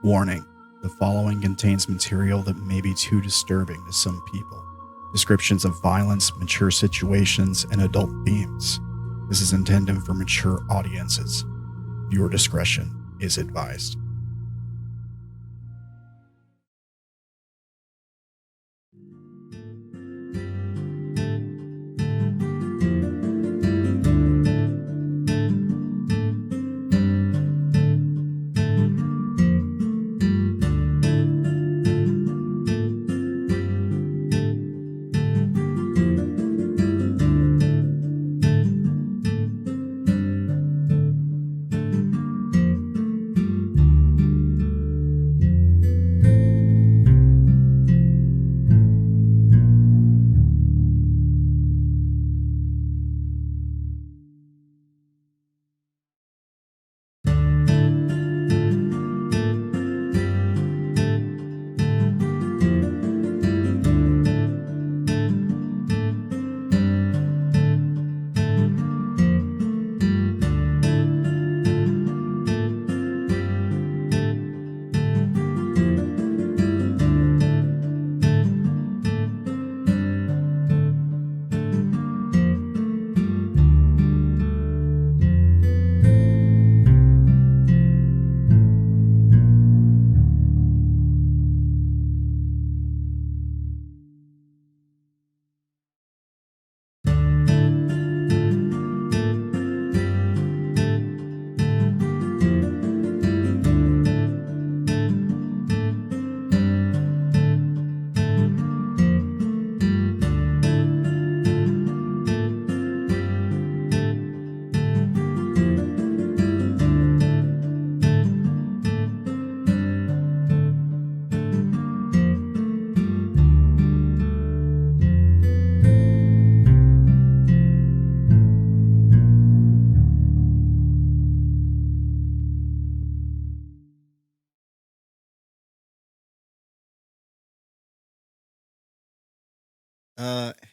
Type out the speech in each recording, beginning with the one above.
Warning, the following contains material that may be too disturbing to some people. Descriptions of violence, mature situations, and adult themes. This is intended for mature audiences. Viewer discretion is advised.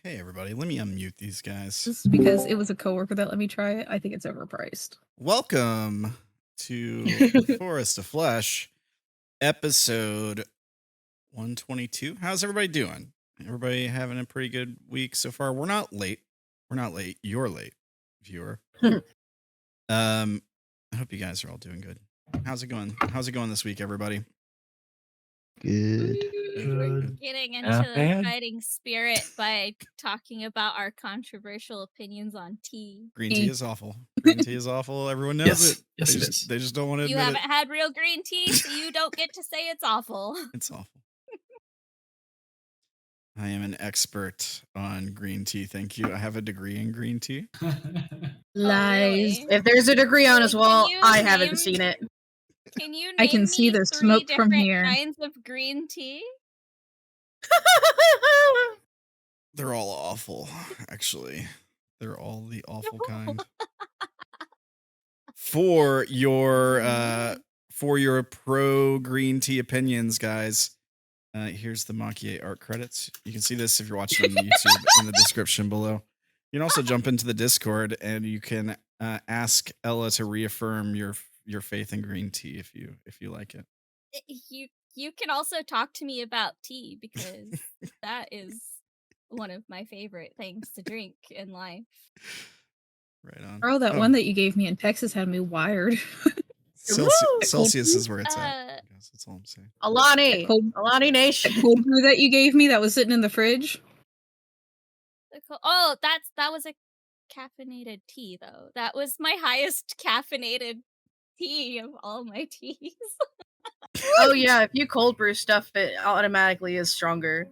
Hey everybody, let me unmute these guys. Just because it was a coworker that let me try it, I think it's overpriced. Welcome to The Forest of Flesh, episode 122. How's everybody doing? Everybody having a pretty good week so far? We're not late. You're late, viewer. I hope you guys are all doing good. How's it going? How's it going this week, everybody? Good. We're getting into the fighting spirit by talking about our controversial opinions on tea. Green tea is awful. Green tea is awful. Everyone knows it. Yes, it is. They just don't want to You admit haven't had real green tea, so you don't get to say it's awful. It's awful. I am an expert on green tea. Thank you. I have a degree in green tea. Lies. Really? If there's a degree on as well, you I name- haven't seen it. Can you name I can see me the 3 smoke from different here. kinds of green tea? They're all awful, actually. They're all the awful kind. For your pro green tea opinions, guys, here's the Maki-e Art Credits. You can see this if you're watching on YouTube in the description below. You can also jump into the Discord and you can ask Ella to reaffirm your faith in green tea if you like it. You can also talk to me about tea because that is one of my favorite things to drink in life. Right on. Bro, that one that you gave me in Texas had me wired. Celsius is where it's at. I guess that's all I'm saying. Alani Nation. Cold brew that you gave me that was sitting in the fridge. Oh, that was a caffeinated tea, though. That was my highest caffeinated tea of all my teas. Oh yeah, if you cold brew stuff, it automatically is stronger.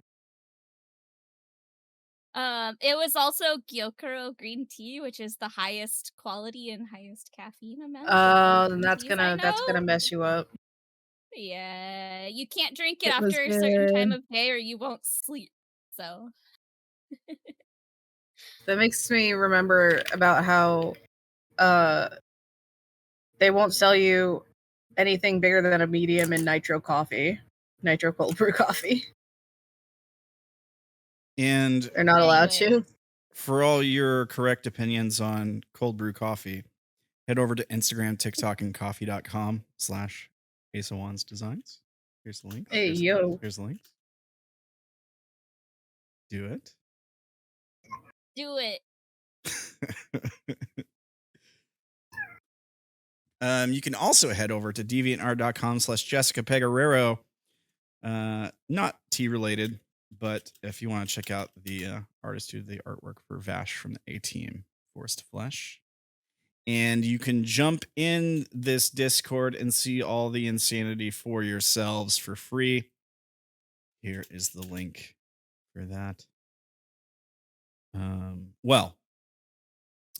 It was also Gyokuro green tea, which is the highest quality and highest caffeine amount. Then that's gonna mess you up. Yeah, you can't drink it It was after a certain time good. of day or you won't sleep. So That makes me remember about how they won't sell you anything bigger than a medium in nitro cold brew coffee. And They're not allowed to. Anyways. for all your correct opinions on cold brew coffee, head over to Instagram, TikTok, and coffee.com/Ace Designs. Here's the link. Hey, yo. Here's the link. Do it. Do it. You can also head over to deviantart.com/Jessica Pegarero. Not tea related, but if you want to check out the artist who did the artwork for Vash from the A Team, Forest of Flesh. And you can jump in this Discord and see all the insanity for yourselves for free. Here is the link for that. Well,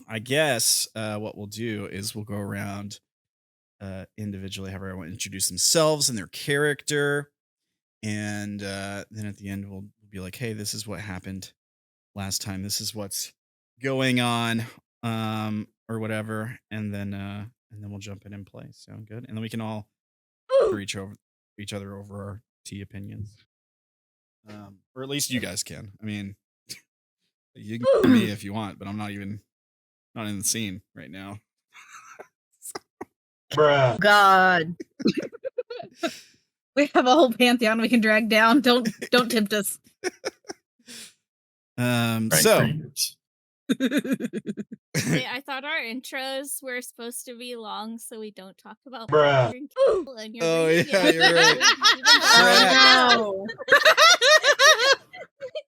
I guess what we'll do is we'll go around individually, have everyone introduce themselves and their character. And then at the end, we'll be like, hey, this is what happened last time. This is what's going on, or whatever. And then we'll jump in and play. Sound good? And then we can all for each other over our tea opinions. Or at least you guys can. I mean, you can tell me if you want, but I'm not in the scene right now. Bruh. God. We have a whole pantheon we can drag down. Don't tempt us. So Hey, I thought our intros were supposed to be long so we don't talk about Bruh. drinking, and you're Oh, reading yeah, it. you're right. Oh, no.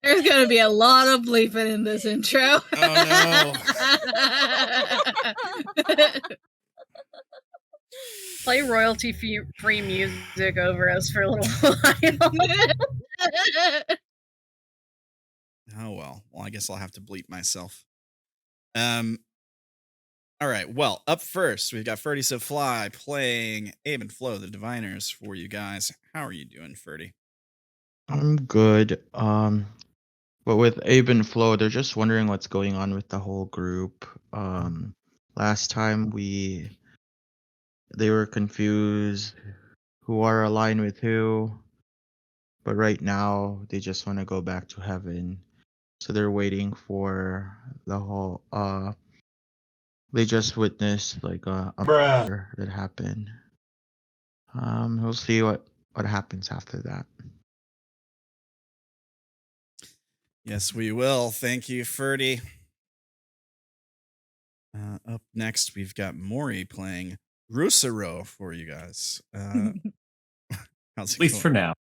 There's gonna be a lot of bleeping in this intro. Oh, Play royalty-free music over us for a little while. Oh well, I guess I'll have to bleep myself. All right. Well, up first we've got Ferdisofly playing Abe Flo, the Diviners, for you guys. How are you doing, Ferdy? I'm good. But with Abe and Flo, they're just wondering what's going on with the whole group. Last time they were confused who are aligned with who, but right now they just want to go back to heaven. So they're waiting for the whole. They just witnessed like a Bruh. murder that happened. We'll see what happens after that. Yes, we will. Thank you, Ferdy. Up next, we've got Mori playing Lucero for you guys. How's it At least for now.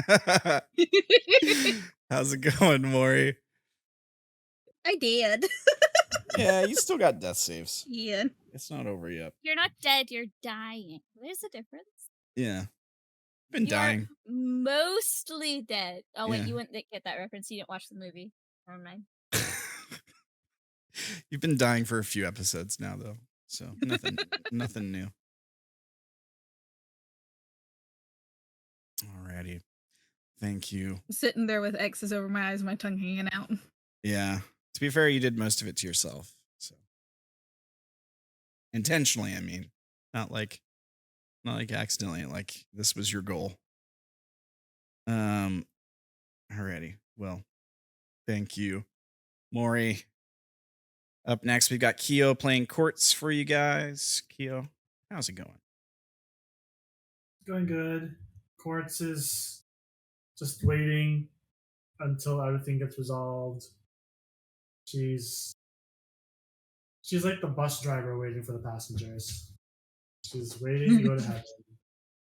going? How's it going, Mori? I did. Yeah, you still got death saves. Yeah. It's not over yet. You're not dead, you're dying. There's a difference. Yeah. Been You are dying. mostly dead. Oh wait, Yeah. you wouldn't get that reference. You didn't watch the movie. Never mind. You've been dying for a few episodes now, though. So nothing new. Alrighty. Thank you. Sitting there with X's over my eyes, my tongue hanging out. Yeah. To be fair, you did most of it to yourself. So intentionally, I mean. Not like accidentally, like this was your goal. Alrighty. Well, thank you, Mori. Up next, we've got Kyo playing Quartz for you guys. Kyo, how's it going? Going good. Quartz is just waiting until everything gets resolved. She's like the bus driver waiting for the passengers. She's waiting to go to heaven,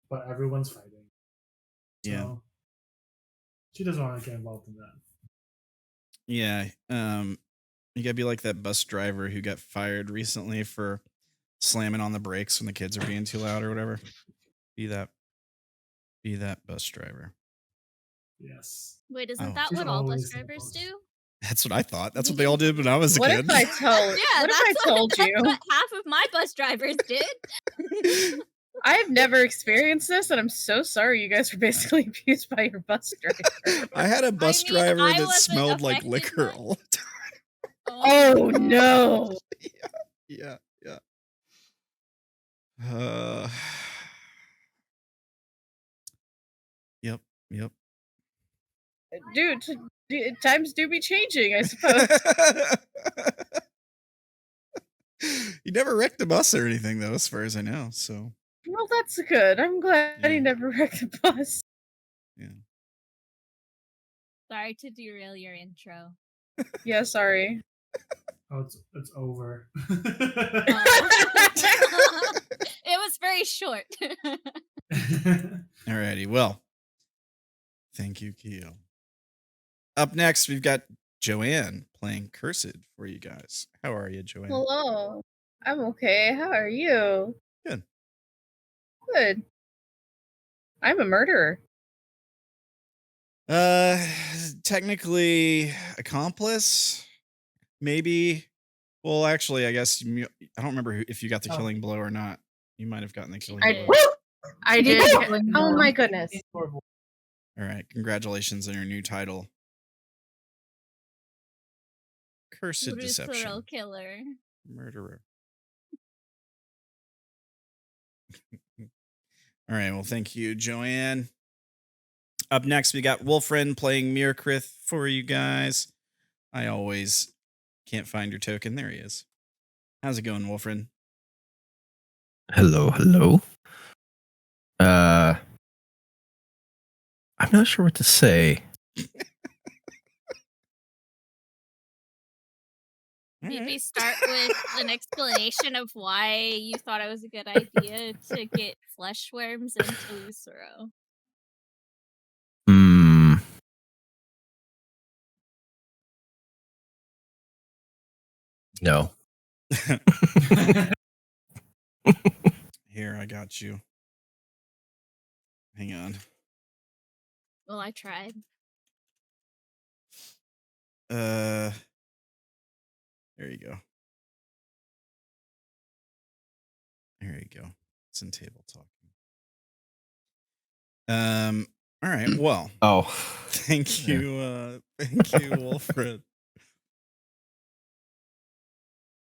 but everyone's fighting. Yeah. So she doesn't want to get involved in that. Yeah. You gotta be like that bus driver who got fired recently for slamming on the brakes when the kids are being too loud or whatever. Be that bus driver. Yes. Wait, isn't Oh. that She's what all bus always the drivers boss. do? That's what I thought. That's what they all did when I was a What kid. if I told? Yeah, what if that's I told that's you? what half of my bus drivers did. I've never experienced this, and I'm so sorry you guys were basically abused by your bus driver. I had a bus driver I that wasn't smelled like affected liquor by- all the time. Oh no. Yeah. Uh, yep. Dude, times do be changing, I suppose. He never wrecked a bus or anything, though, as far as I know. So Well, that's good. I'm glad Yeah. he never wrecked the bus. yeah. Sorry to derail your intro. Yeah, sorry. Oh, it's over. It was very short. Alrighty. Well, thank you, Keo. Up next, we've got Joeann playing Cursed for you guys. How are you, Joeann? Hello. I'm okay. How are you? Good. Good. I'm a murderer. Technically accomplice, maybe. Well, actually, I guess I don't remember if you got the killing blow or not. You might have gotten the killing did. blow. I did did. get killing Oh blow. my goodness. All right, congratulations on your new title, Cursed Lucero Deception killer. Murderer. All right, well, thank you, Joeann. Up next, we got Wolfrin playing Myrkrið for you guys. I always can't find your token. There he is. How's it going, Wolfrin? Hello. I'm not sure what to say. Maybe we start with an explanation of why you thought it was a good idea to get flesh worms into Lucero. No. Here, I got you. Hang on. Well, I tried. There you go. There you go. It's in table talking. All right. Well, Oh. thank you, Wolfred.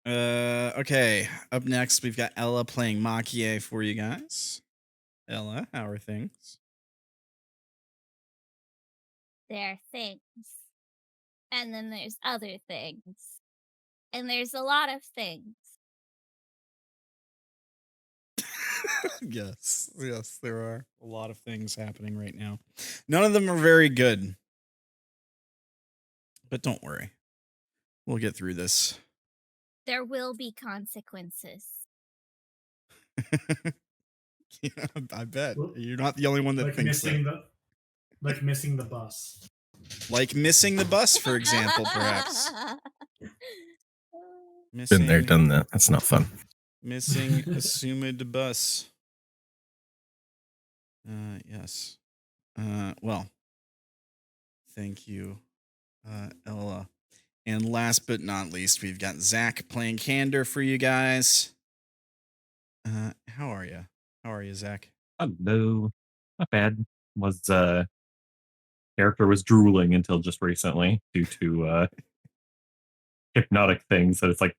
Okay. Up next, we've got Ella playing Maki-e for you guys. Ella, how are things? There are things. And then there's other things. And there's a lot of things. Yes, there are a lot of things happening right now. None of them are very good. But don't worry. We'll get through this. There will be consequences. Yeah, I bet. Well, You're not the only one that like thinks missing that. missing the bus. Like missing the bus, for example, perhaps. Been there, done that. That's not fun. Missing assumed bus. Yes. Well, thank you, Ella. And last but not least, we've got Zach playing Candor for you guys. How are you? How are you, Zach? Hello. Not bad. Character was drooling until just recently due to hypnotic things. So it's like,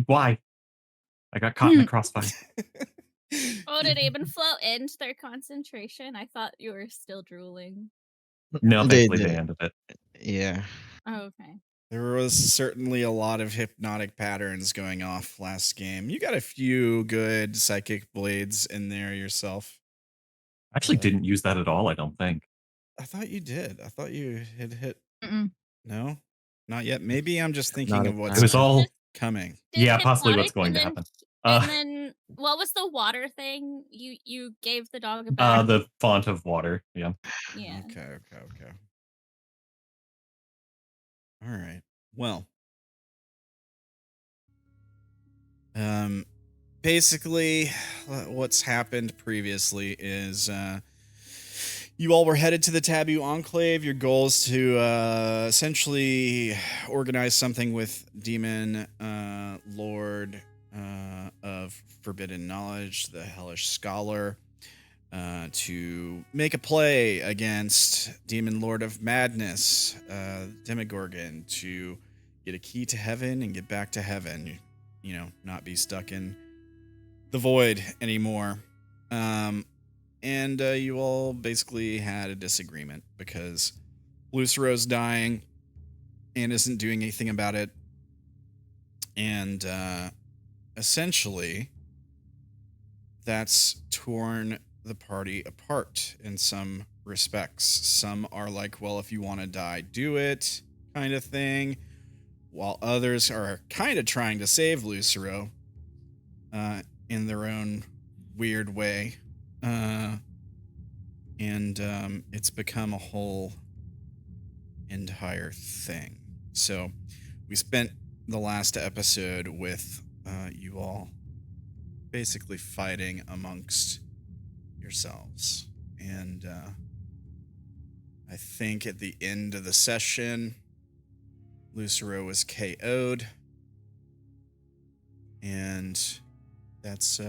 why? I got caught in the crossfire. Oh, did Abe Flo end their concentration? I thought you were still drooling. No, They thankfully they did. ended it. Yeah. Oh, okay. There was certainly a lot of hypnotic patterns going off last game. You got a few good psychic blades in there yourself. Actually didn't use that at all, I don't think. I thought you did. I thought you had hit. Mm-mm. No, not yet. Maybe I'm just thinking Hypnotic of what's It was all, coming. Did yeah, possibly what's hypnotic going to and happen. And then what was the water thing? You gave the dog a bath? The font of water, yeah. Yeah. Okay. All right. Well, basically, what's happened previously is you all were headed to the Taboo Enclave. Your goal is to essentially organize something with Demon Lord of Forbidden Knowledge, the Hellish Scholar, to make a play against Demon Lord of Madness, Demogorgon, to get a key to heaven and get back to heaven. You know, not be stuck in the void anymore. And you all basically had a disagreement because Lucero's dying and isn't doing anything about it. And essentially, that's torn the party apart in some respects. Some are like, well, if you want to die, do it, kind of thing. While others are kind of trying to save Lucero in their own weird way. And it's become a whole entire thing. So we spent the last episode with you all basically fighting amongst yourselves. And I think at the end of the session, Lucero was KO'd. And that's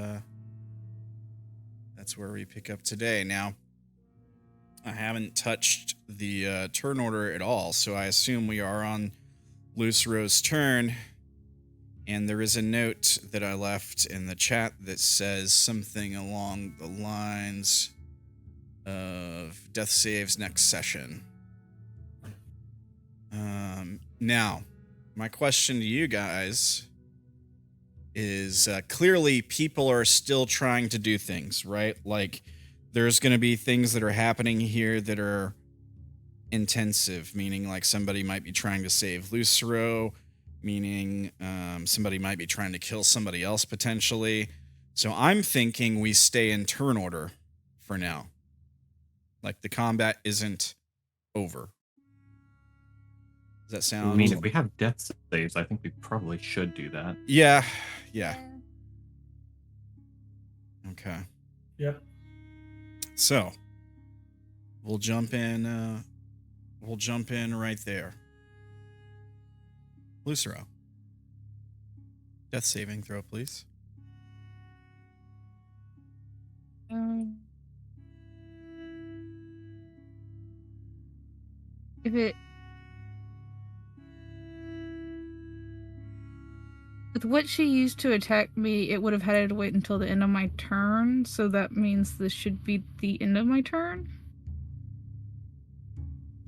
where we pick up today. Now, I haven't touched the turn order at all, so I assume we are on Lucero's turn. And there is a note that I left in the chat that says something along the lines of death saves next session. Now, my question to you guys is clearly people are still trying to do things, right? Like, there's going to be things that are happening here that are intensive, meaning like somebody might be trying to save Lucero, meaning somebody might be trying to kill somebody else potentially. So I'm thinking we stay in turn order for now. Like, the combat isn't over. Does that sound... I mean, if we have death saves, I think we probably should do that. Yeah. Okay. Yep. So we'll jump in right there. Lucero. Death saving throw, please. If it... With what she used to attack me, it would have had to wait until the end of my turn, so that means this should be the end of my turn?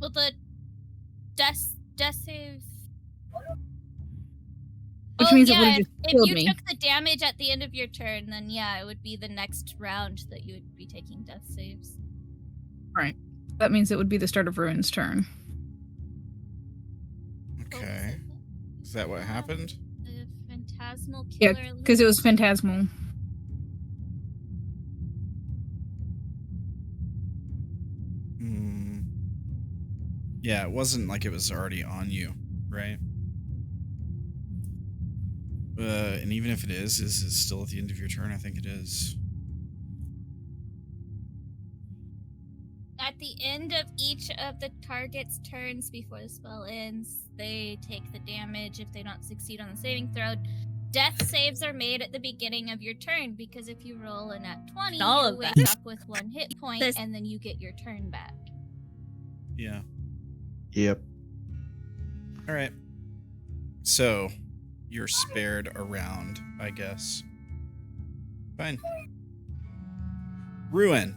Well, the death save... Which means it would have just if killed you me. took the damage at the end of your turn, then yeah, it would be the next round that you would be taking death saves. Right. That means it would be the start of Ruin's turn. Okay. Is that what happened? The phantasmal Yeah, killer. because it was phantasmal. Yeah, it wasn't like it was already on you, right? And even if it is it still at the end of your turn? I think it is. At the end of each of the target's turns before the spell ends, they take the damage if they don't succeed on the saving throw. Death saves are made at the beginning of your turn, because if you roll a nat 20, All you of wake that. up with 1 hit point, and then you get your turn back. Yeah. Yep. All right. So you're spared a round, I guess. Fine. Ruin.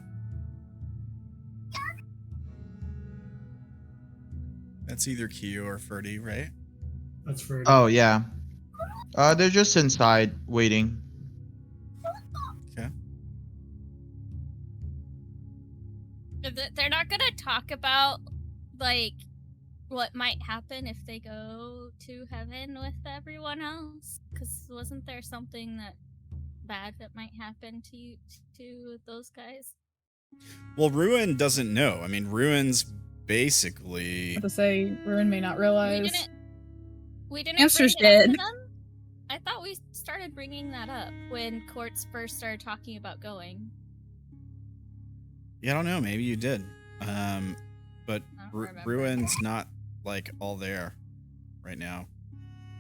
That's either Kyo or Ferdy, right? That's for Oh, yeah. They're just inside waiting. Okay. They're not gonna talk about, like, what might happen if they go to heaven with everyone else, because wasn't there something bad that might happen to those guys? Well, Ruin doesn't know. I mean, Ruin's basically... To say, Ruin may not realize. We didn't Hamster's bring it up to dead. them? I thought we started bringing that up when Quartz first started talking about going. Yeah, I don't know. Maybe you did. But I don't remember. Ruin's not, like, all there right now.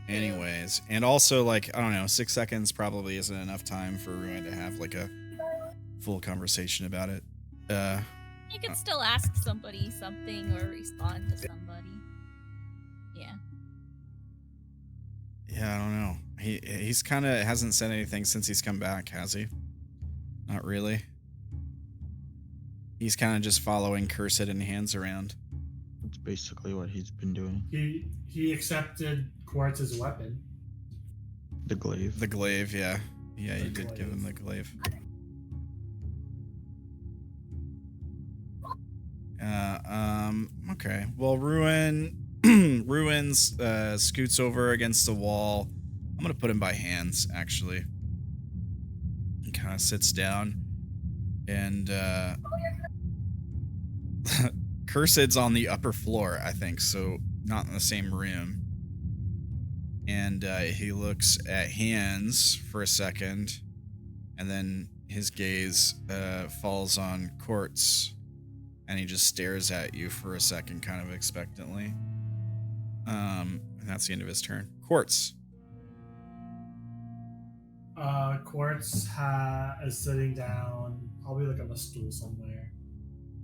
Anyways. And also, like, I don't know, 6 seconds probably isn't enough time for Ruin to have, like, a full conversation about it. You can still ask somebody something or respond to somebody. Yeah. Yeah, I don't know. He's kind of hasn't said anything since he's come back, has he? Not really. He's kind of just following Cursed and hands around. That's basically what he's been doing. He accepted Quartz as a weapon. The glaive. The glaive, yeah. Yeah, you did give him the glaive. Okay. Well, Ruins scoots over against the wall. I'm gonna put him by hands, actually. He kind of sits down, and Cursed's on the upper floor, I think, so not in the same room. And he looks at hands for a second, and then his gaze falls on Quartz, and he just stares at you for a second, kind of expectantly. And that's the end of his turn. Quartz. Quartz is sitting down, probably like on a stool somewhere.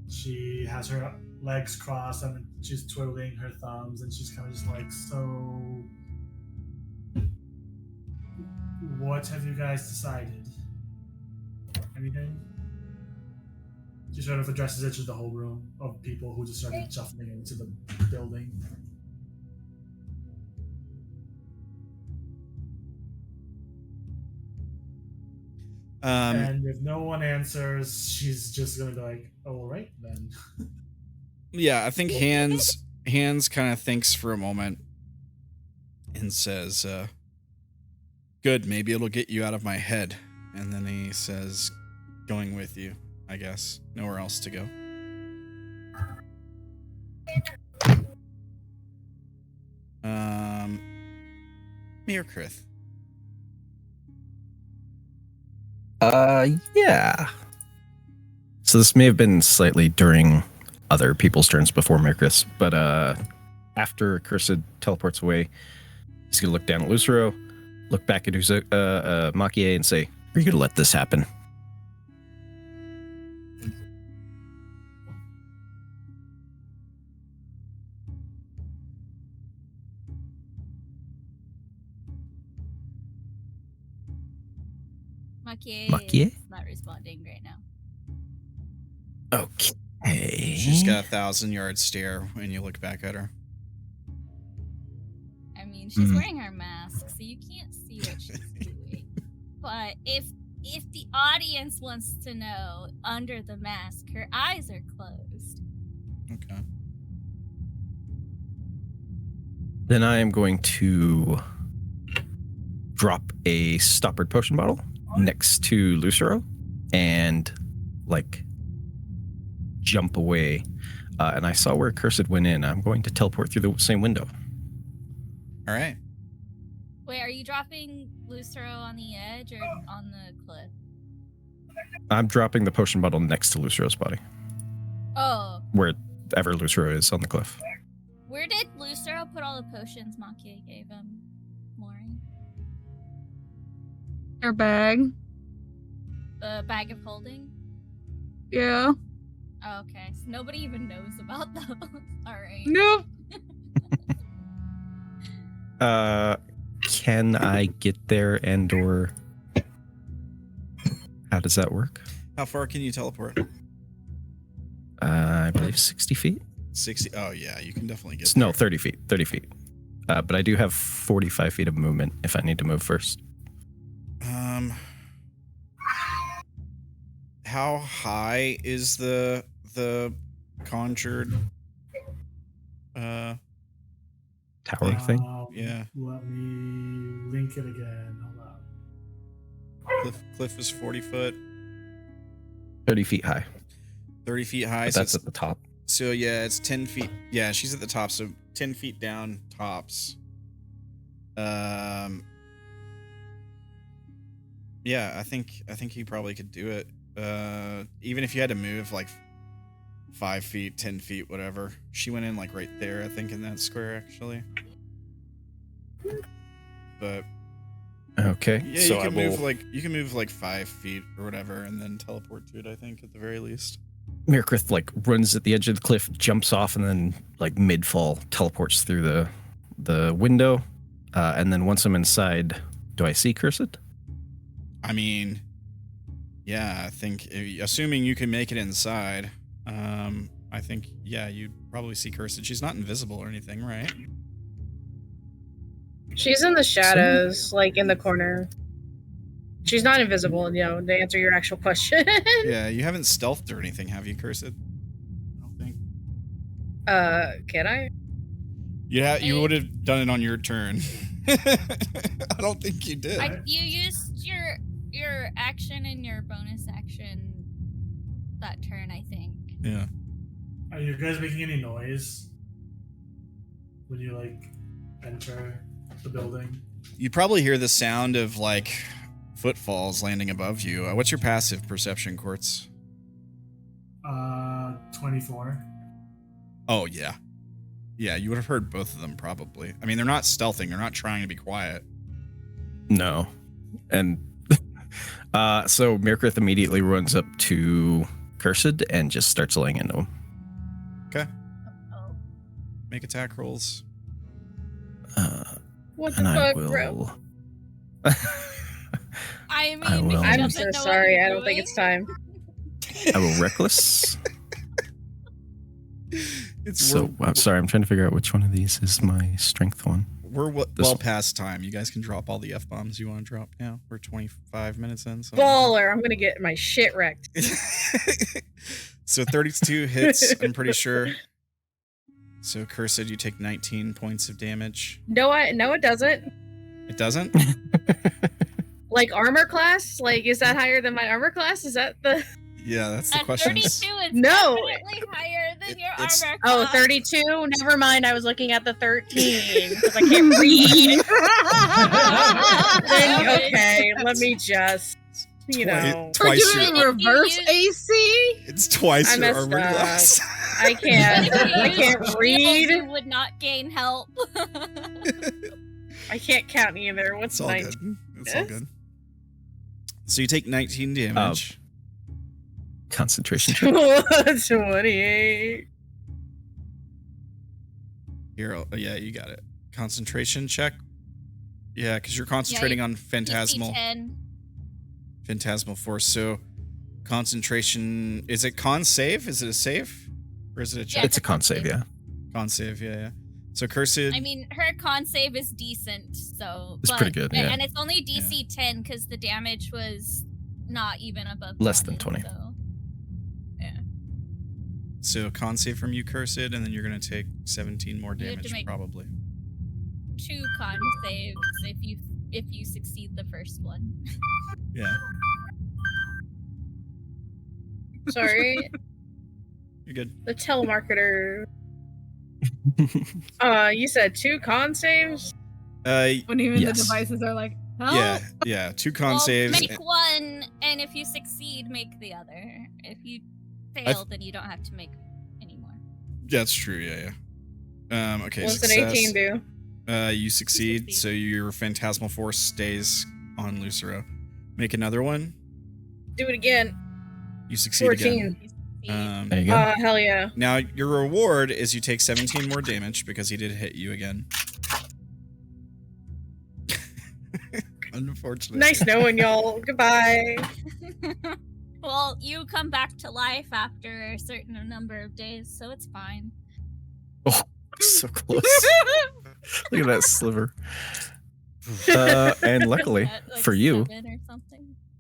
She has her legs crossed and she's twiddling her thumbs, and she's kind of just like, so what have you guys decided? Anything? She sort of addresses it to the whole room of people who just started shuffling into the building. And if no one answers, she's just gonna be like, oh, all right then. Yeah, I think Hands kind of thinks for a moment and says, good, maybe it'll get you out of my head. And then he says, going with you, I guess. Nowhere else to go. Myrkrið. Yeah. So this may have been slightly during other people's turns before Myrkrið, but after Cursed teleports away, he's gonna look down at Lucero, look back at Maki-e, and say, "Are you gonna let this happen?" Maki-e is not responding right now. Okay. She's got a 1,000-yard stare when you look back at her. I mean, she's wearing her mask, so you can't see what she's doing. But if the audience wants to know, under the mask, her eyes are closed. Okay. Then I am going to drop a stoppered potion bottle next to Lucero and jump away. And I saw where Cursed went in. I'm going to teleport through the same window. All right. Wait, are you dropping Lucero on the edge or on the cliff? I'm dropping the potion bottle next to Lucero's body. Oh. Wherever Lucero is on the cliff. Where did Lucero put all the potions Maki-e gave him, Mori? Her bag. The bag of holding? Yeah. Oh, okay. So nobody even knows about those. Alright. Nope. Can I get there or how does that work? How far can you teleport? I believe 60 feet. 60. Oh, yeah, you can definitely get No, 30 feet. 30 feet. But I do have 45 feet of movement if I need to move first. How high is the conjured Tower thing? Yeah. Let me link it again. Hold on. Cliff is 40 foot. 30 feet high. 30 feet high. But So that's at the top. So yeah, it's 10 feet. Yeah, she's at the top, so 10 feet down tops. Yeah, I think he probably could do it. Even if you had to move 5 feet, 10 feet, whatever. She went in right there, I think, in that square actually. But Okay. yeah, so you can I will... move you can move 5 feet or whatever, and then teleport to it. I think at the very least. Myrkrið runs at the edge of the cliff, jumps off, and then mid-fall teleports through the window, And then once I'm inside, do I see Cursed? I mean, yeah, I think assuming you can make it inside, I think you'd probably see Cursed. She's not invisible or anything, right? She's in the shadows, like in the corner. She's not invisible, to answer your actual question. Yeah, you haven't stealthed or anything, have you, Cursed? I don't think. Can I? Yeah, you would have done it on your turn. I don't think you did. You used your action and your bonus action that turn, I think. Yeah. Are you guys making any noise when you enter the building? You probably hear the sound of footfalls landing above you. What's your passive perception, Quartz? 24. Oh yeah. Yeah, you would have heard both of them probably. I mean, they're not stealthing. They're not trying to be quiet. No. And so Myrkrið immediately runs up to Cursed and just starts laying into him. Okay. Make attack rolls. What the fuck, bro? I mean, I'm so sorry. I don't think it's time. I will reckless. I'm sorry. I'm trying to figure out which one of these is my strength one. We're well past time. You guys can drop all the F-bombs you want to drop now. We're 25 minutes in. So Baller. I'm going to get my shit wrecked. So 32 hits, I'm pretty sure. So Cursed, you take 19 points of damage. No, it doesn't. It doesn't? Armor class? Is that higher than my armor class? Is that the... Yeah, that's the question. 32 is definitely higher than your armor class. Oh, 32? Never mind. I was looking at the 13 because I can't read. Okay, let me just, twice We're doing reverse AC? It's twice your armor up. class. I can't read. You would not gain help. I can't count either. What's all 19? good. It's all good. So you take 19 damage. Concentration check. 28. Here, yeah, you got it. Concentration check. Yeah, because you're concentrating on phantasmal force. So concentration, is it con save? Is it a save? Or is it a check? It's a con save, yeah. Con save, yeah. So Cursed. I mean, her con save is decent, so it's pretty good, yeah. And it's only DC 10 because the damage was not even above less than 20. So. So con save from you, Cursed, and then you're gonna take 17 more damage, probably. 2 con saves if you succeed the first one. Yeah. Sorry. You're good. The telemarketer. You said 2 con saves? When even the devices are like, help? Yeah. 2 con saves. Make one, and if you succeed, make the other. If you fail, then you don't have to make any more. That's true, yeah. Okay, what's success. an 18 do? You succeed, so your phantasmal force stays on Lucero. Make another one. Do it again. You succeed 14. Again. There you go. Hell yeah. Now, your reward is you take 17 more damage because he did hit you again. Unfortunately. Nice knowing y'all. Goodbye. Well, you come back to life after a certain number of days, so it's fine. Oh, so close. Look at that sliver. And luckily for you,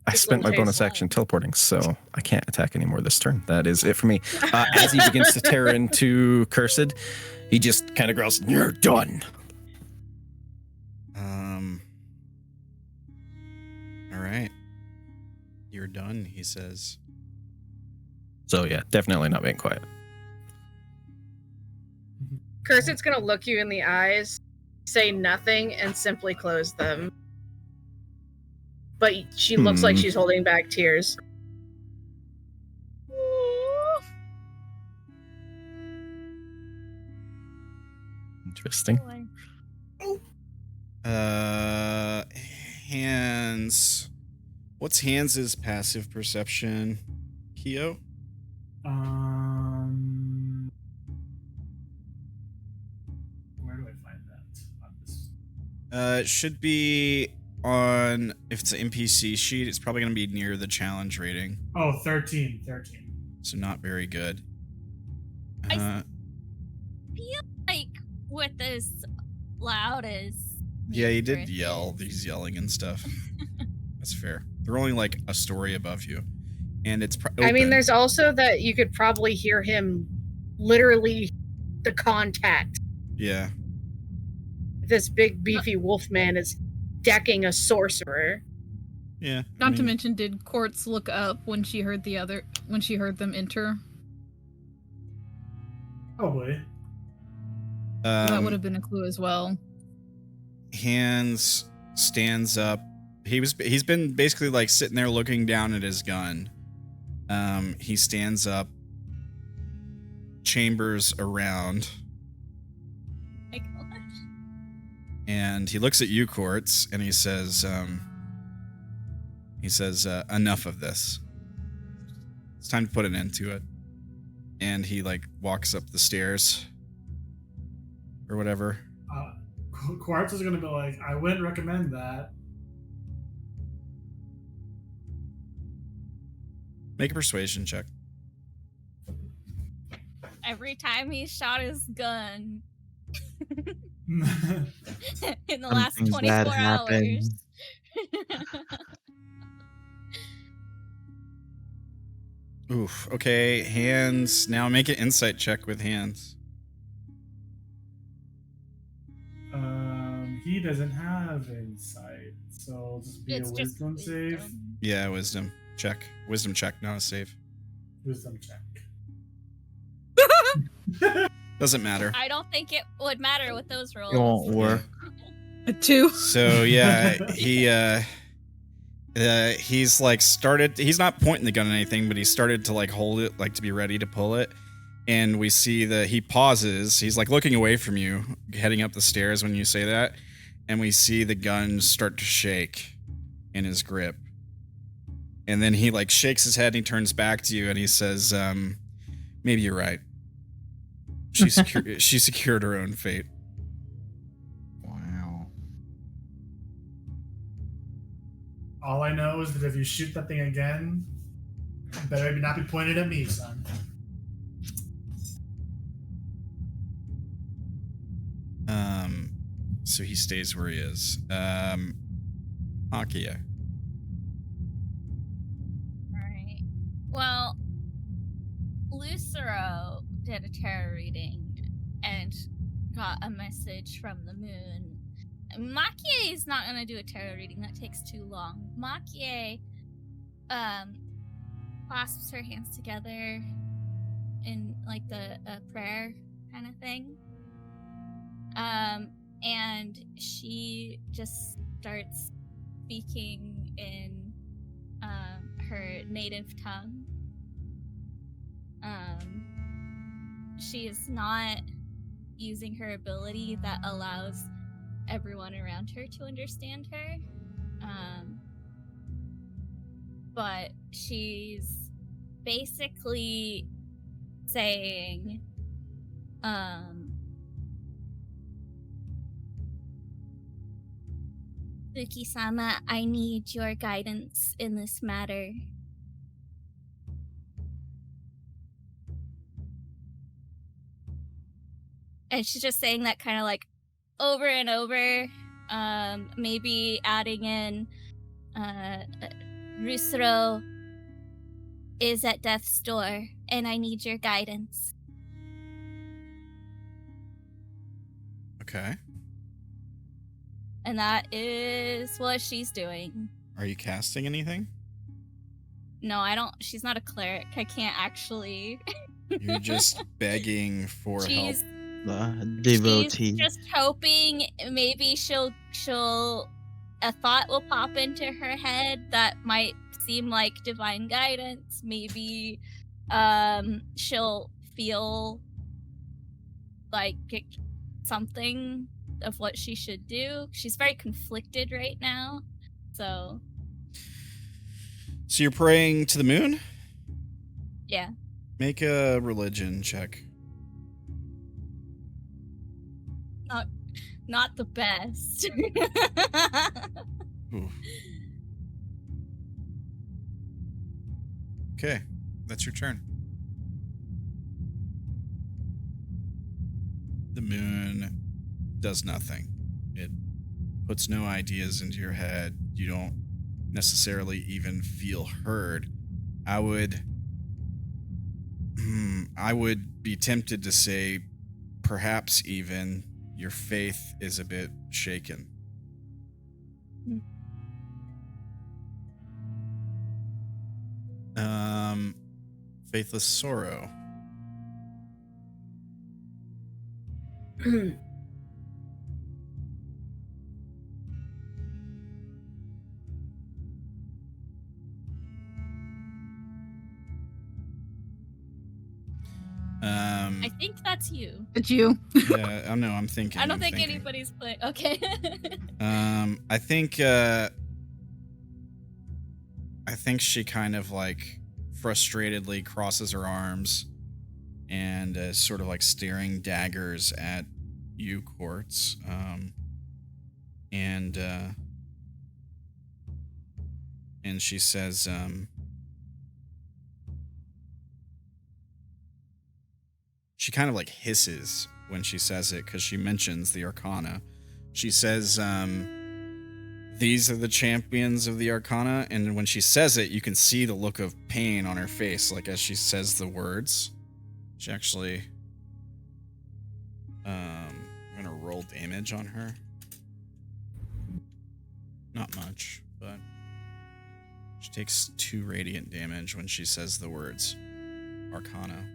I spent my bonus action teleporting, so I can't attack anymore this turn. That is it for me. As he begins to tear into Cursed, he just kind of growls, "You're done." All right. You're done, he says. So yeah, definitely not being quiet. Cursed's gonna look you in the eyes, say nothing, and simply close them. But she looks like she's holding back tears. Interesting. Hands. What's Hans's passive perception? Keo? Where do I find that on this? It should be on, if it's an NPC sheet, it's probably going to be near the challenge rating. Oh, 13. So not very good. I feel like with as loud as Yeah, he did Myrkrið yell. is- He's yelling and stuff. That's fair. They're only like a story above you. And it's I mean, open. there's also that you could probably hear him literally the contact. Yeah. This big beefy wolf man is decking a sorcerer. Yeah. Not to mention, did Quartz look up when she heard them enter? Probably. That would have been a clue as well. Hands stands up. He's been basically like sitting there looking down at his gun. He stands up, chambers around, My gosh. and he looks at you, Quartz, and he says, enough of this. It's time to put an end to it. And he like walks up the stairs or whatever. Quartz is going to be like, I wouldn't recommend that. Make a persuasion check. Every time he shot his gun in the last Something's 24 bad hours. happened. Oof. Okay, hands. Now make an insight check with hands. He doesn't have insight, so it'll just be It's a just wisdom save. wisdom. Yeah, wisdom check. Wisdom check, not a save. Wisdom check. Doesn't matter. I don't think it would matter with those rolls. It won't work. A 2. So yeah, he's like started. He's not pointing the gun at anything, but he started to like hold it, like to be ready to pull it. And we see that he pauses. He's like looking away from you, heading up the stairs when you say that. And we see the gun start to shake in his grip. And then he like shakes his head and he turns back to you and he says, maybe you're right. She secured her own fate. Wow. All I know is that if you shoot that thing again, it better not be pointed at me, son. So he stays where he is. Maki-e. Right. Well, Lucero did a tarot reading and got a message from the moon. Maki-e is not going to do a tarot reading. That takes too long. Maki-e clasps her hands together in like the prayer kind of thing. And she just starts speaking in her native tongue. She is not using her ability that allows everyone around her to understand her. But she's basically saying, Suki-sama, I need your guidance in this matter. And she's just saying that kind of like over and over, maybe adding in Lucero is at death's door and I need your guidance. Okay. And that is what she's doing. Are you casting anything? No, I don't. She's not a cleric. I can't actually. You're just begging for help. The devotee. She's just hoping maybe she'll a thought will pop into her head that might seem like divine guidance. Maybe she'll feel like something of what she should do. She's very conflicted right now. So you're praying to the moon? yeah. Make not the best. Oof. Okay, that's your turn. The moon does nothing. It puts no ideas into your head. You don't necessarily even feel heard. I would be tempted to say perhaps even your faith is a bit shaken. Faithless sorrow. I think that's you. It's you. Yeah, I know. I'm thinking. I don't think anybody's playing. Okay. I think she kind of like frustratedly crosses her arms and is sort of like staring daggers at you, Quartz. And she says, she kind of like hisses when she says it because she mentions the Arcana. She says, these are the champions of the Arcana. And when she says it, you can see the look of pain on her face, like as she says the words. She actually, I'm going to roll damage on her. Not much, but she takes 2 radiant damage when she says the words Arcana.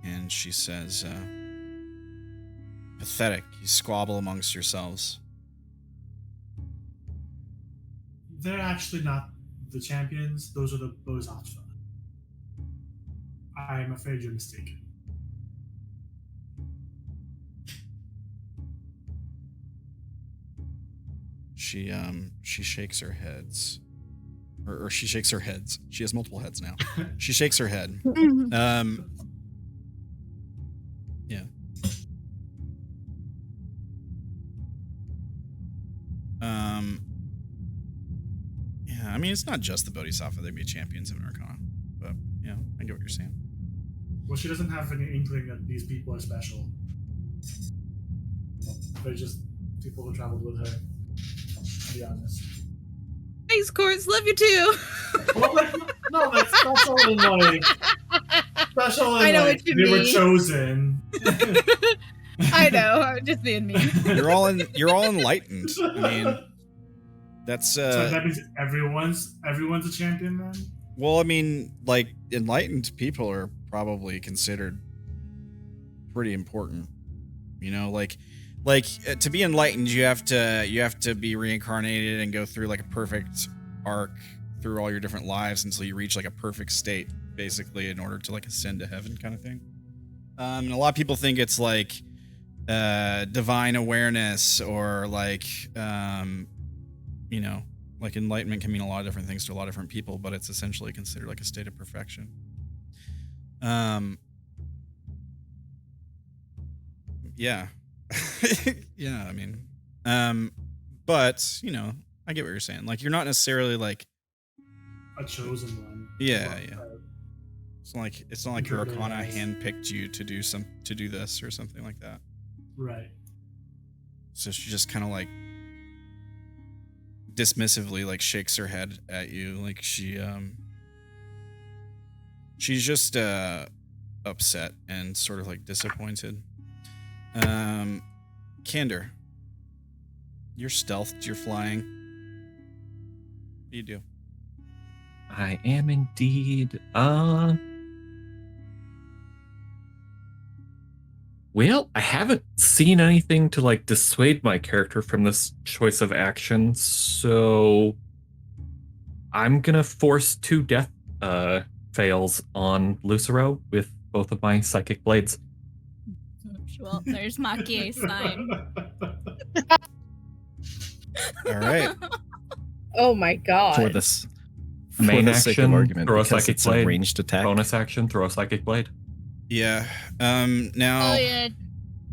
And she says, pathetic, you squabble amongst yourselves. They're actually not the champions, those are the Bodhisattva. I'm afraid you're mistaken. She shakes her heads. Or she shakes her heads. She has multiple heads now. She shakes her head. Yeah. Yeah, I mean, it's not just the Bodhisattva. They'd be champions of an Arcana. But, yeah, I get what you're saying. Well, she doesn't have any inkling that these people are special. They're just people who traveled with her, to be honest. Thanks, Quartz. Love you too. Well, like, no, that's special in like... Special in I know like, what you they were mean. chosen. I know. I'm just being mean. You're all enlightened. I mean, that's So that means everyone's a champion then? well, I mean, like enlightened people are probably considered pretty important. You know, like to be enlightened, you have to be reincarnated and go through like a perfect arc through all your different lives until you reach like a perfect state, basically, in order to like ascend to heaven, kind of thing. And a lot of people think it's like divine awareness or like you know, like enlightenment can mean a lot of different things to a lot of different people, but it's essentially considered like a state of perfection. Yeah. Yeah, I mean, but you know, I get what you're saying. Like, you're not necessarily like A chosen one. Yeah, yeah. It's not like your Arcana Nice. handpicked you to do this or something like that. Right. So she just kind of like dismissively like shakes her head at you, like she's just upset and sort of like disappointed. Candor, you're stealthed, you're flying. What do you do? I am indeed. Well, I haven't seen anything to like dissuade my character from this choice of action, so I'm gonna force 2 death fails on Lucero with both of my psychic blades. Well, there's Maki-e's sign. All right. Oh my god. For this Main for the sake of action, argument, throw a because psychic it's a blade. ranged attack. Bonus action, throw a psychic blade. Yeah. Now Oh yeah,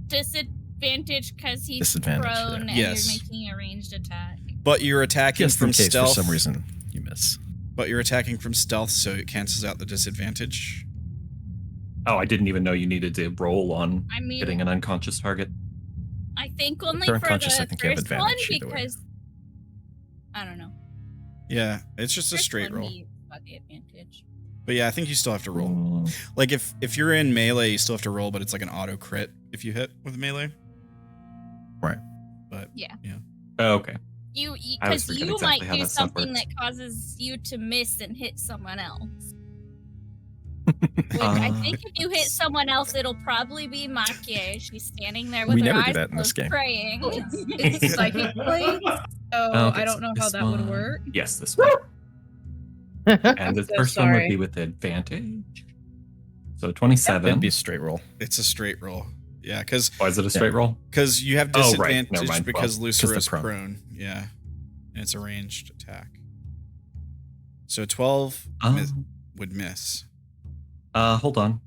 disadvantage because he's Disadvantage, prone yeah. and Yes. you're making a ranged attack. But you're attacking Just from in case stealth. for some reason you miss. But you're attacking from stealth, so it cancels out the disadvantage. Oh, I didn't even know you needed to roll on I mean, hitting an unconscious target. I think only you're for unconscious, the I think you have first one advantage either way. because I don't know. Yeah, it's just a First straight one, roll. he got the advantage. But yeah, I think you still have to roll. Mm, Like if you're in melee, you still have to roll, but it's like an auto crit if you hit with melee. Right. But Yeah. oh, okay. You I always because forget you exactly might how do that stuff something works. that causes you to miss and hit someone else. Which I think if you hit someone else, it'll probably be Maki-e. She's standing there with We her never do eyes that in this closed game. praying. It's psychic blades, so Okay, I don't know how this that would one- work. Yes, this one. And the So first one would sorry. be with advantage. So 27. It'd be a straight roll. it's a straight roll. Yeah, because Why is it a straight roll? you have Oh, right. disadvantage Never mind. because Well, Lucero's they're prone. prone. Yeah, and it's a ranged attack. So 12 would miss Hold on.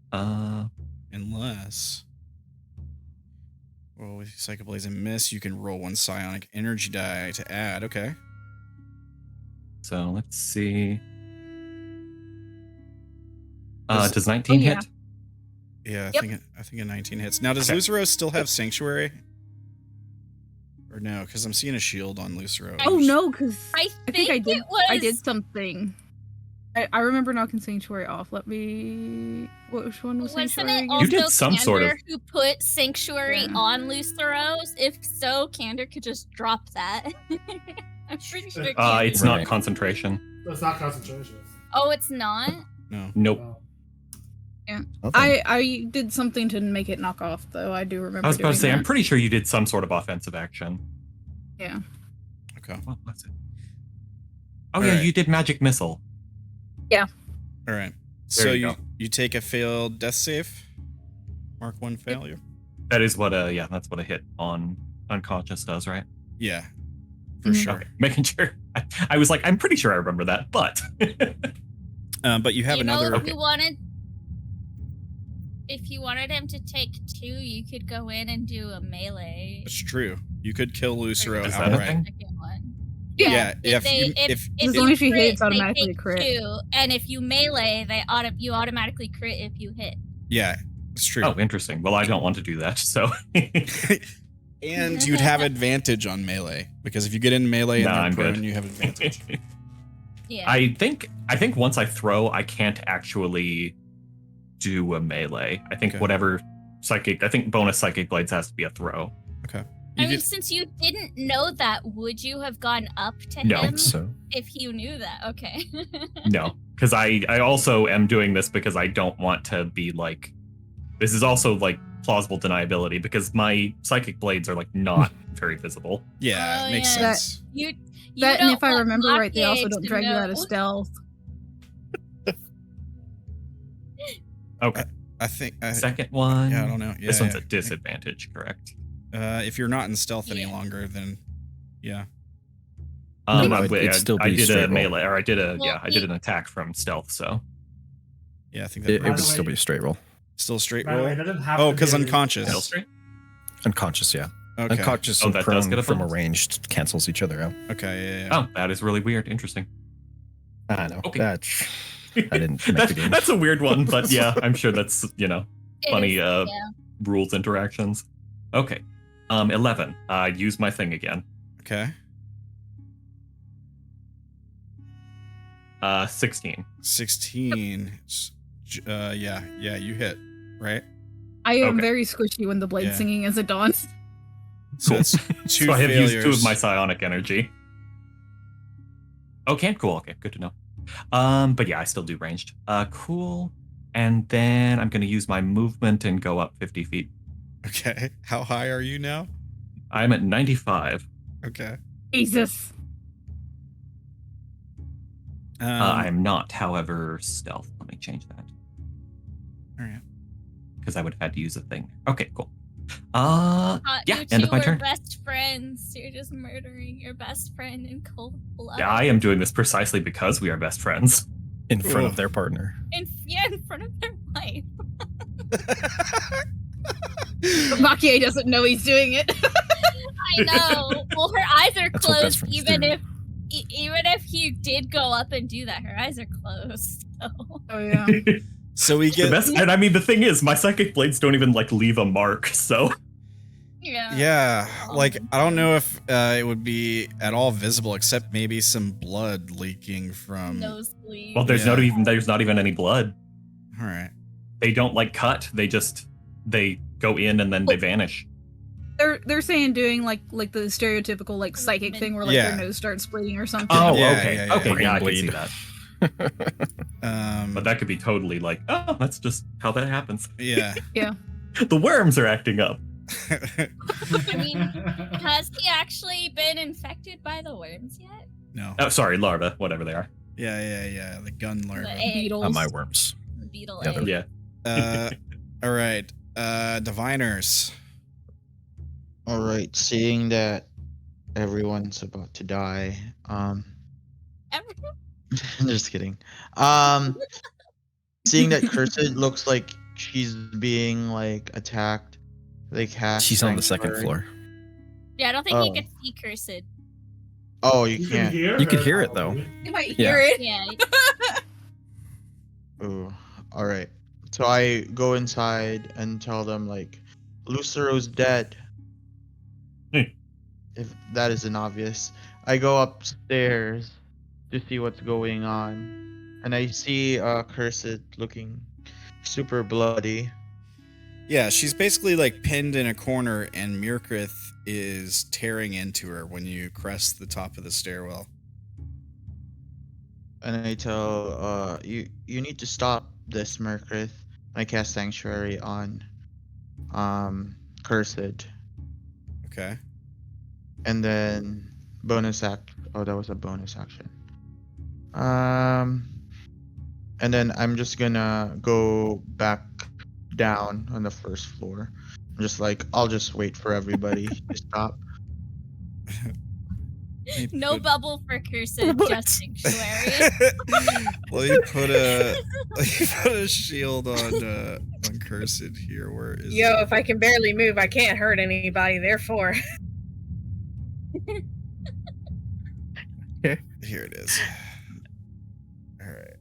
unless. Well, with Psychic Blaze and miss, you can roll one psionic energy die to add. Okay. So let's see. Does- Does 19 yeah. hit? Yeah, Yep. I think a 19 hits. Now, does Okay. Lucero still have Sanctuary? Or no? Because I'm seeing a shield on Lucero. Oh no, because I I think I think did. it was. I did something. I remember knocking Sanctuary off. Let me. Which one was Wasn't Sanctuary? it again? also You did some sort of- Candor who put Sanctuary Yeah. on Lucero's? If so, Candor could just drop that. I'm pretty sure. It's Candor It's did. not Right. concentration. That's not concentration. Oh, it's not. No. Nope. No. Okay. I did something to make it knock off, though. I do remember. I was about to doing say, that. I'm pretty sure you did some sort of offensive action. Yeah. Okay. What was it? Oh, All yeah, right. you did magic missile. All right. There So you go. you take a failed death save. Mark 1 failure. That is what that's what a hit on unconscious does, right? Yeah. For Mhm. sure. Okay, making sure. I was like, I'm pretty sure I remember that, but But you have You know, another. if you wanted him to take 2, you could go in and do a melee. It's true. You could kill Lucero Is that a outright. thing? Second one. Yeah. If As long you as you hit, crit, it's they automatically take a crit. 2, and if you melee, you automatically crit if you hit. Yeah. It's true. oh, interesting. Well, I don't want to do that, so And you'd have advantage on melee because if you get in melee Nah, and I'm you're prone, good. you have advantage. Yeah. I think once I throw, I can't actually do a melee. I think Okay. whatever psychic. I think bonus psychic blades has to be a throw. I You mean, get- since you didn't know that, would you have gone up to No. him So if you knew that? Okay. No, because I also am doing this because I don't want to be like. This is also like plausible deniability because my psychic blades are like not very visible. yeah, Oh, it makes yeah. sense. You That, and don't if I want remember right, they also Maki-e don't to drag you out of know. stealth. Okay, I think. second one. Yeah, I don't know. Yeah, This one's yeah. a disadvantage, correct? If you're not in stealth any Yeah. longer, then yeah. No, it'd still I be did straight a roll. melee, or I did a Well, I did an attack from stealth. So Yeah, I think it that would the still way- be a straight roll. still straight By the way, roll. it doesn't have Oh, to because be a- unconscious. still straight. Unconscious, yeah. Okay. Unconscious Oh, and that does prone get a from a bonus? ranged cancels each other out. Okay. Yeah. Oh, that is really weird. Interesting. I know. Okay. That's I didn't make the game. That's a weird one, but yeah, I'm sure that's It funny is- rules interactions. Okay. 11. Use my thing again. Okay. 16. 16. Yeah. You hit, right? I am Okay. very squishy when the blade Yeah. singing as it dawns. So it's 2 So I have failures. used 2 of my psionic energy. Okay, cool. Okay, good to know. But yeah, I still do ranged. Cool. And then I'm gonna use my movement and go up 50 feet. Okay. How high are you now? I'm at 95. Okay. Jesus. I am not, however, stealth. Let me change that. All right. Because I would have had to use a thing. Okay, cool. Thought Yeah, you end two of my were turn. best friends. You're just murdering your best friend in cold blood. Yeah, I am doing this precisely because we are best friends. in front Ugh. of their partner. in front of their wife. Maki-e doesn't know he's doing it. I know. Well, her eyes are That's what best closed, friends even do. if he did go up and do that. Her eyes are closed. So. Oh yeah. So we The get best, and I mean, the thing is, my psychic blades don't even like leave a mark. So Yeah. yeah, like I don't know if it would be at all visible, except maybe some blood leaking from. Nosebleed. well, there's not even any blood. All right. They don't like cut. They go in and then they vanish. They're saying doing like the stereotypical like psychic thing where like Yeah. their nose starts bleeding or something. Oh, Yeah, okay, yeah, yeah. okay, yeah, I can Brain see bleed. that. Um. But that could be totally like, oh, that's just how that happens. Yeah. The worms are acting up. I mean, has he actually been infected by the worms yet? No. Oh, sorry, larvae, whatever they are. Yeah. The gun larva. The egg, Beetles. Not my worms. the beetle Yeah, egg. Yeah. All right. Diviners. All right, seeing that everyone's about to die, Everyone- just kidding. Seeing that Cursed looks like she's being like attacked, they cast. She's on the second Sanctuary. floor. Yeah, I don't think Oh. he could see Cursed. Oh, you You can can't. hear You could her, hear it, though. probably. You might Yeah. hear it. Yeah. Ooh, all right. So I go inside and tell them like, Lucero's dead. Hmm. If that isn't obvious, I go upstairs to see what's going on, and I see Cursed looking super bloody. Yeah, she's basically like pinned in a corner, and Myrkrið is tearing into her when you crest the top of the stairwell. And I tell you need to stop this, Myrkrið. I cast Sanctuary on Cursed, Okay. and then bonus act. Oh, that was a bonus action. And then I'm just gonna go back down on the first floor. I'm just like, I'll just wait for everybody to stop. No bubble for Cursed, just sanctuary. Let me put a shield on Cursed here. Where is Yo, it? if I can barely move, I can't hurt anybody. Therefore, Here it is. All right.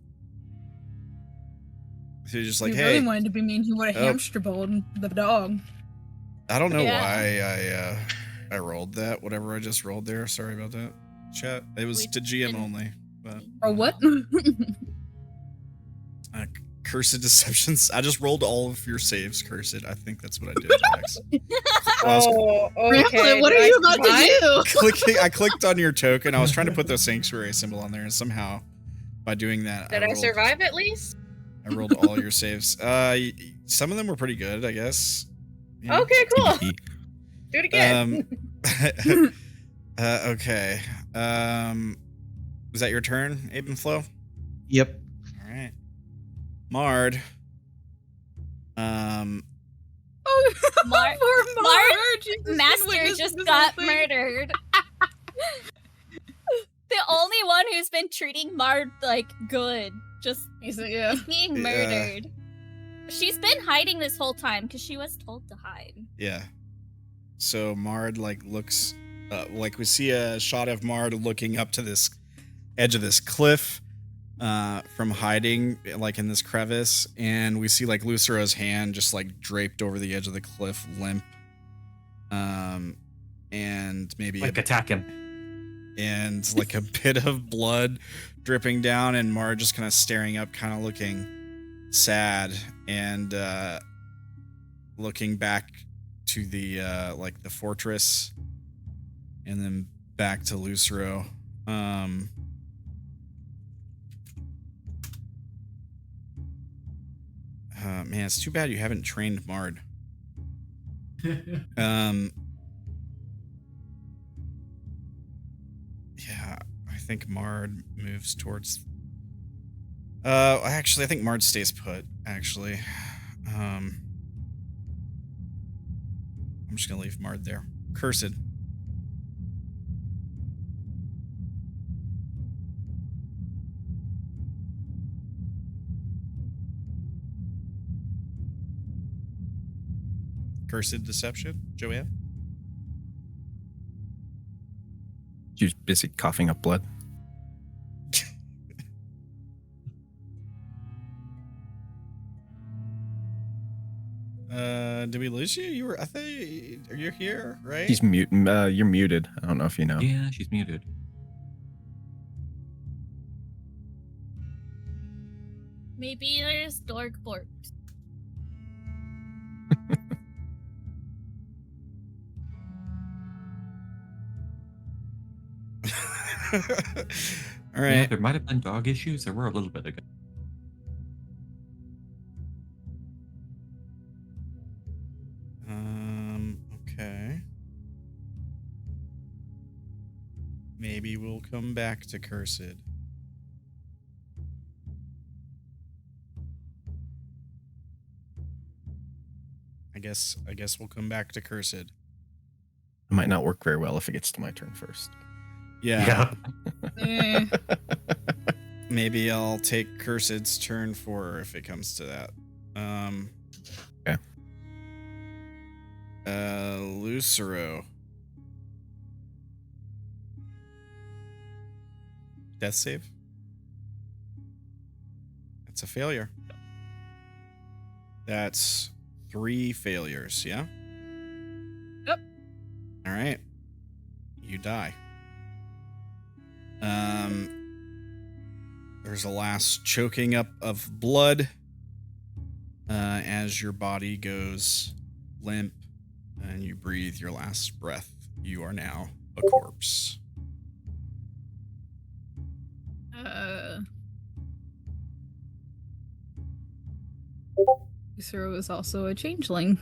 So you're just like, If he hey, really wanted to be mean, he would have Oh. hamster balled the dog. I don't know Yeah. why I rolled that. Whatever I just rolled there. Sorry about that. Chat. It was We've to GM been- only. But Or what? Cursed Deceptions. I just rolled all of your saves, Cursed. I think that's what I did, Max. Well, I was oh, Ramblin', okay. what did are I you about survive? to do? I clicked on your token. I was trying to put the sanctuary symbol on there, and somehow by doing that, Did I survive at least? I rolled all your saves. Some of them were pretty good, I guess. Yeah. Okay, cool. TBD. Do it again. Okay. Was that your turn, Abe Flo? Yep. All right. Mard. Oh, Mar- poor Marge. She's been Master witnessing just this got whole thing. murdered. The only one who's been treating Mard like good, just Yeah. being Yeah. murdered. She's been hiding this whole time because she was told to hide. Yeah. So Mard like looks like we see a shot of Mard looking up to this edge of this cliff from hiding like in this crevice, and we see like Lucero's hand just like draped over the edge of the cliff, limp. And maybe Like attack him. and like a bit of blood dripping down, and Mard just kind of staring up, kind of looking sad, and looking back to the like the fortress, and then back to Lucero. Man, it's too bad you haven't trained Mard. Yeah, I think Mard moves towards. Actually, I think Mard stays put. Actually, I'm just gonna leave Mard there. Cursed. Cursed Deception, Joann? She's busy coughing up blood. Did we lose you? I thought you're here, right? She's mute. You're muted. I don't know if you know. Yeah, she's muted. Maybe there's dork borks. All Yeah, right. there might have been dog issues. There were a little bit ago. Okay. Maybe we'll come back to Cursed. I guess we'll come back to Cursed. It might not work very well if it gets to my turn first. Yeah. Eh. Maybe I'll take Cursed's turn for her if it comes to that. Okay. Lucero. Death save. That's a failure. That's 3 failures, yeah? Yep. All right. You die. There's a last choking up of blood as your body goes limp and you breathe your last breath. You are now a corpse. Lucero is also a changeling.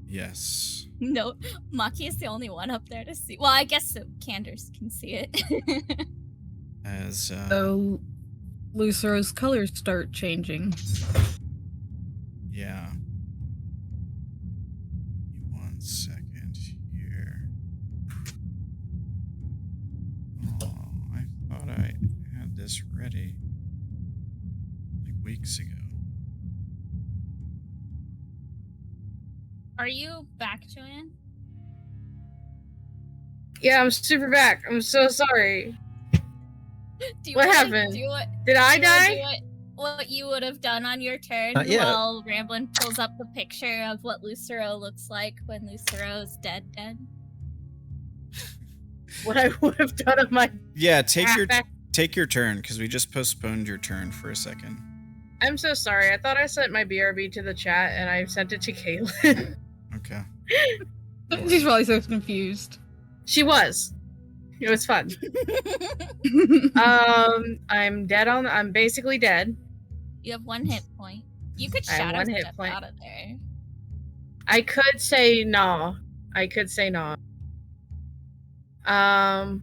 Yes. No, Maki is the only one up there to see. Well, I guess so. Candors can see it. As So Lucero's colors start changing. yeah. One second here. Oh, I thought I had this ready like weeks ago. Are you back, Joann? Yeah, I'm super back. I'm so sorry. Do you What wanna happened? do it- Did I do you wanna die? do what you would have done on your turn Not yet. while Ramblin pulls up the picture of what Lucero looks like when Lucero's dead? What I would have done on my Yeah, take your back. turn because we just postponed your turn for a second. I'm so sorry. I thought I sent my BRB to the chat and I sent it to Caitlin. Okay. She's probably so confused. She was. It was fun. I'm dead on. I'm basically dead. You have 1 hit point. You could I have shadow 1 hit step point. out of there. I could say no. I could say no. How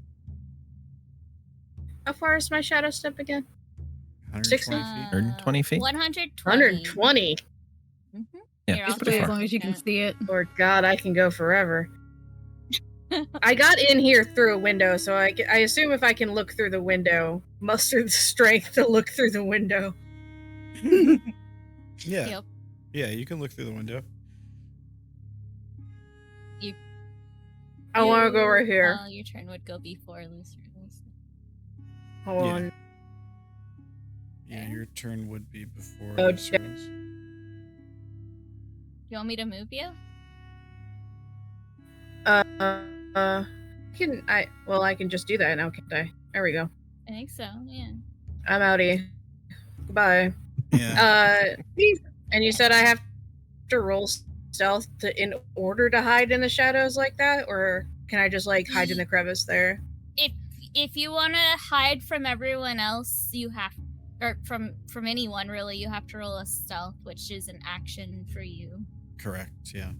far is my shadow step again? 120 feet. 120 feet? 120. 120. Mhm. Yeah, You're it's also pretty As far. long as you can see it. Lord God, I can go forever. I got in here through a window, so I assume if I can look through the window, muster the strength to look through the window. Yeah. Yep. Yeah, you can look through the window. I want to go right here. Well, your turn would go before Lucero's. Hold Yeah. on. Yeah, your turn would be before Oh, Lucero's. You want me to move you? I can just do that now, can't I? There we go. I think so, yeah. I'm outie. Goodbye. Yeah. And you said I have to roll stealth in order to hide in the shadows like that, or can I just like hide in the crevice there? If you want to hide from everyone else, you have, or from anyone really, you have to roll a stealth, which is an action for you. Correct. Yeah.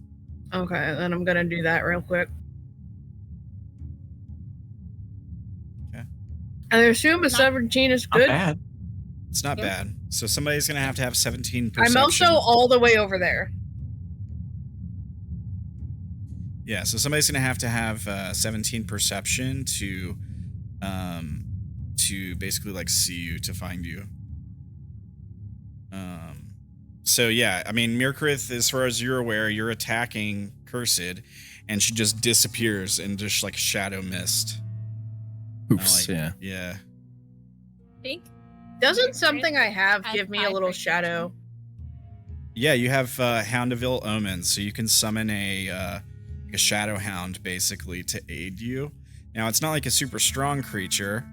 Okay, then I'm gonna do that real quick. Okay. I assume a 17 is Not good. bad. It's not Yep. bad. So somebody's gonna have to have 17 I'm perception. also all the way over there. Yeah, so somebody's gonna have to have 17 perception to basically like see you, to find you. So yeah, I mean, Myrkrið, as far as you're aware, you're attacking Cursed, and she just disappears in just like shadow mist. Oops. Yeah. think Doesn't Myrkrið something I have has give me a high little protection. shadow? Yeah, you have Hound of Ill Omens, so you can summon a shadow hound basically to aid you. Now, it's not like a super strong creature,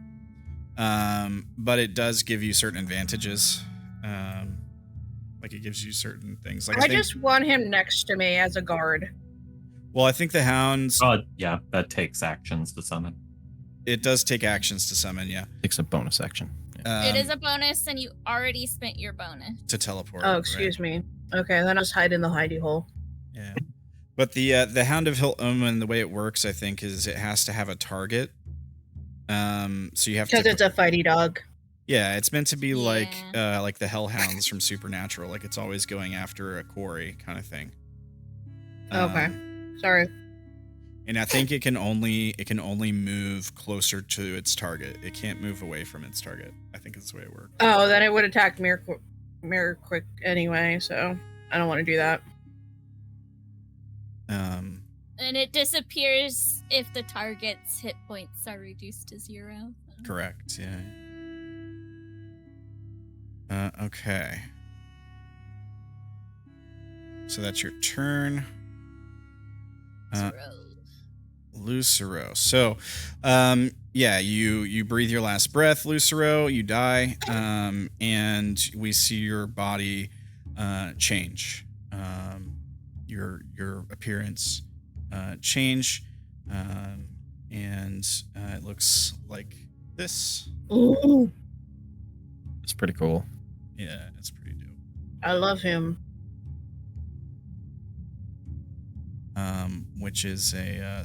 but it does give you certain advantages. Like it gives you certain things. Like I just want him next to me as a guard. Well, I think the hounds. Yeah, that takes actions to summon. It does take actions to summon. Yeah, Takes a bonus action. It is a bonus, and you already spent your bonus. to teleport. Oh, excuse me. Okay, then I was hide in the hidey hole. Yeah, but the Hound of Hill Omen, the way it works, I think, is it has to have a target. So you have to. Because it's a fighty dog. Yeah, it's meant to be like the Hellhounds from Supernatural, like it's always going after a quarry kind of thing. Okay, sorry. And I think it can only move closer to its target. It can't move away from its target. I think that's the way it works. Oh, then it would attack Myrkrið anyway, so I don't want to do that. And it disappears if the target's hit points are reduced to 0. Correct. Yeah. Okay. So that's your turn. Lucero. So, yeah, you breathe your last breath, Lucero. You die, and we see your body change. Your appearance change, and it looks like this. Ooh, It's pretty cool. Yeah, it's pretty dope. I love him. Which is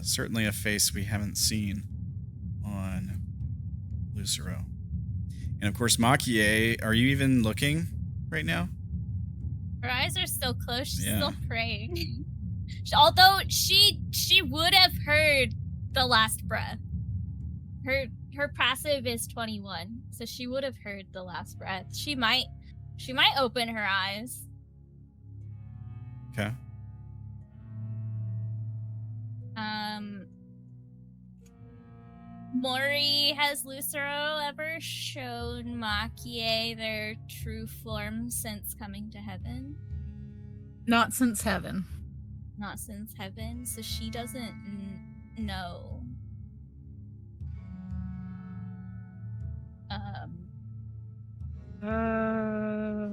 certainly a face we haven't seen on Lucero. And of course, Maki-e, are you even looking right now? Her eyes are still closed. She's Yeah. still praying. Although she would have heard the last breath. Her passive is 21, so she would have heard the last breath. She might open her eyes. Okay. Mori, has Lucero ever shown Maki-e their true form since coming to heaven? Not since heaven. Not since heaven, so she doesn't know.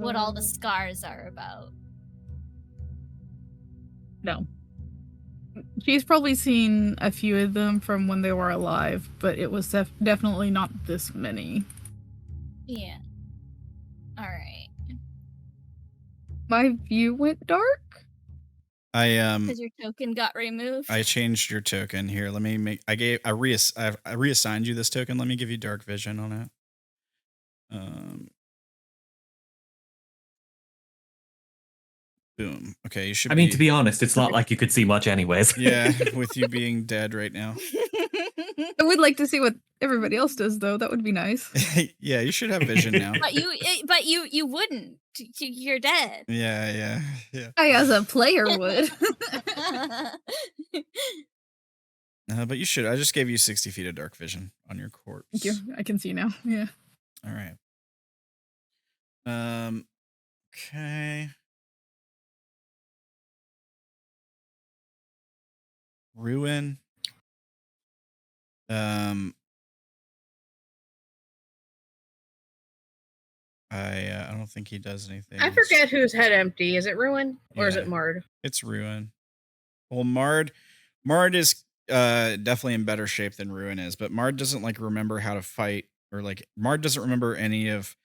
What all the scars are about. No. She's probably seen a few of them from when they were alive, but it was definitely not this many. Yeah. Alright. My view went dark? Because your token got removed? I changed your token here. Let me I reassigned you this token. Let me give you dark vision on it. Boom. Okay, you should. I mean, to be honest, it's not like you could see much, anyways. Yeah, with you being dead right now. I would like to see what everybody else does, though. That would be nice. Yeah, you should have vision now. But you wouldn't. You're dead. Yeah. I, as a player, would. But you should. I just gave you 60 feet of dark vision on your corpse. Thank you. I can see now. Yeah. All right. Okay. Ruin. I don't think he does anything. I forget whose head empty. Is it Ruin or is Yeah. it Mard? It's Ruin. Well, Mard is definitely in better shape than Ruin is, but Mard doesn't like remember how to fight, or like Mard doesn't remember any of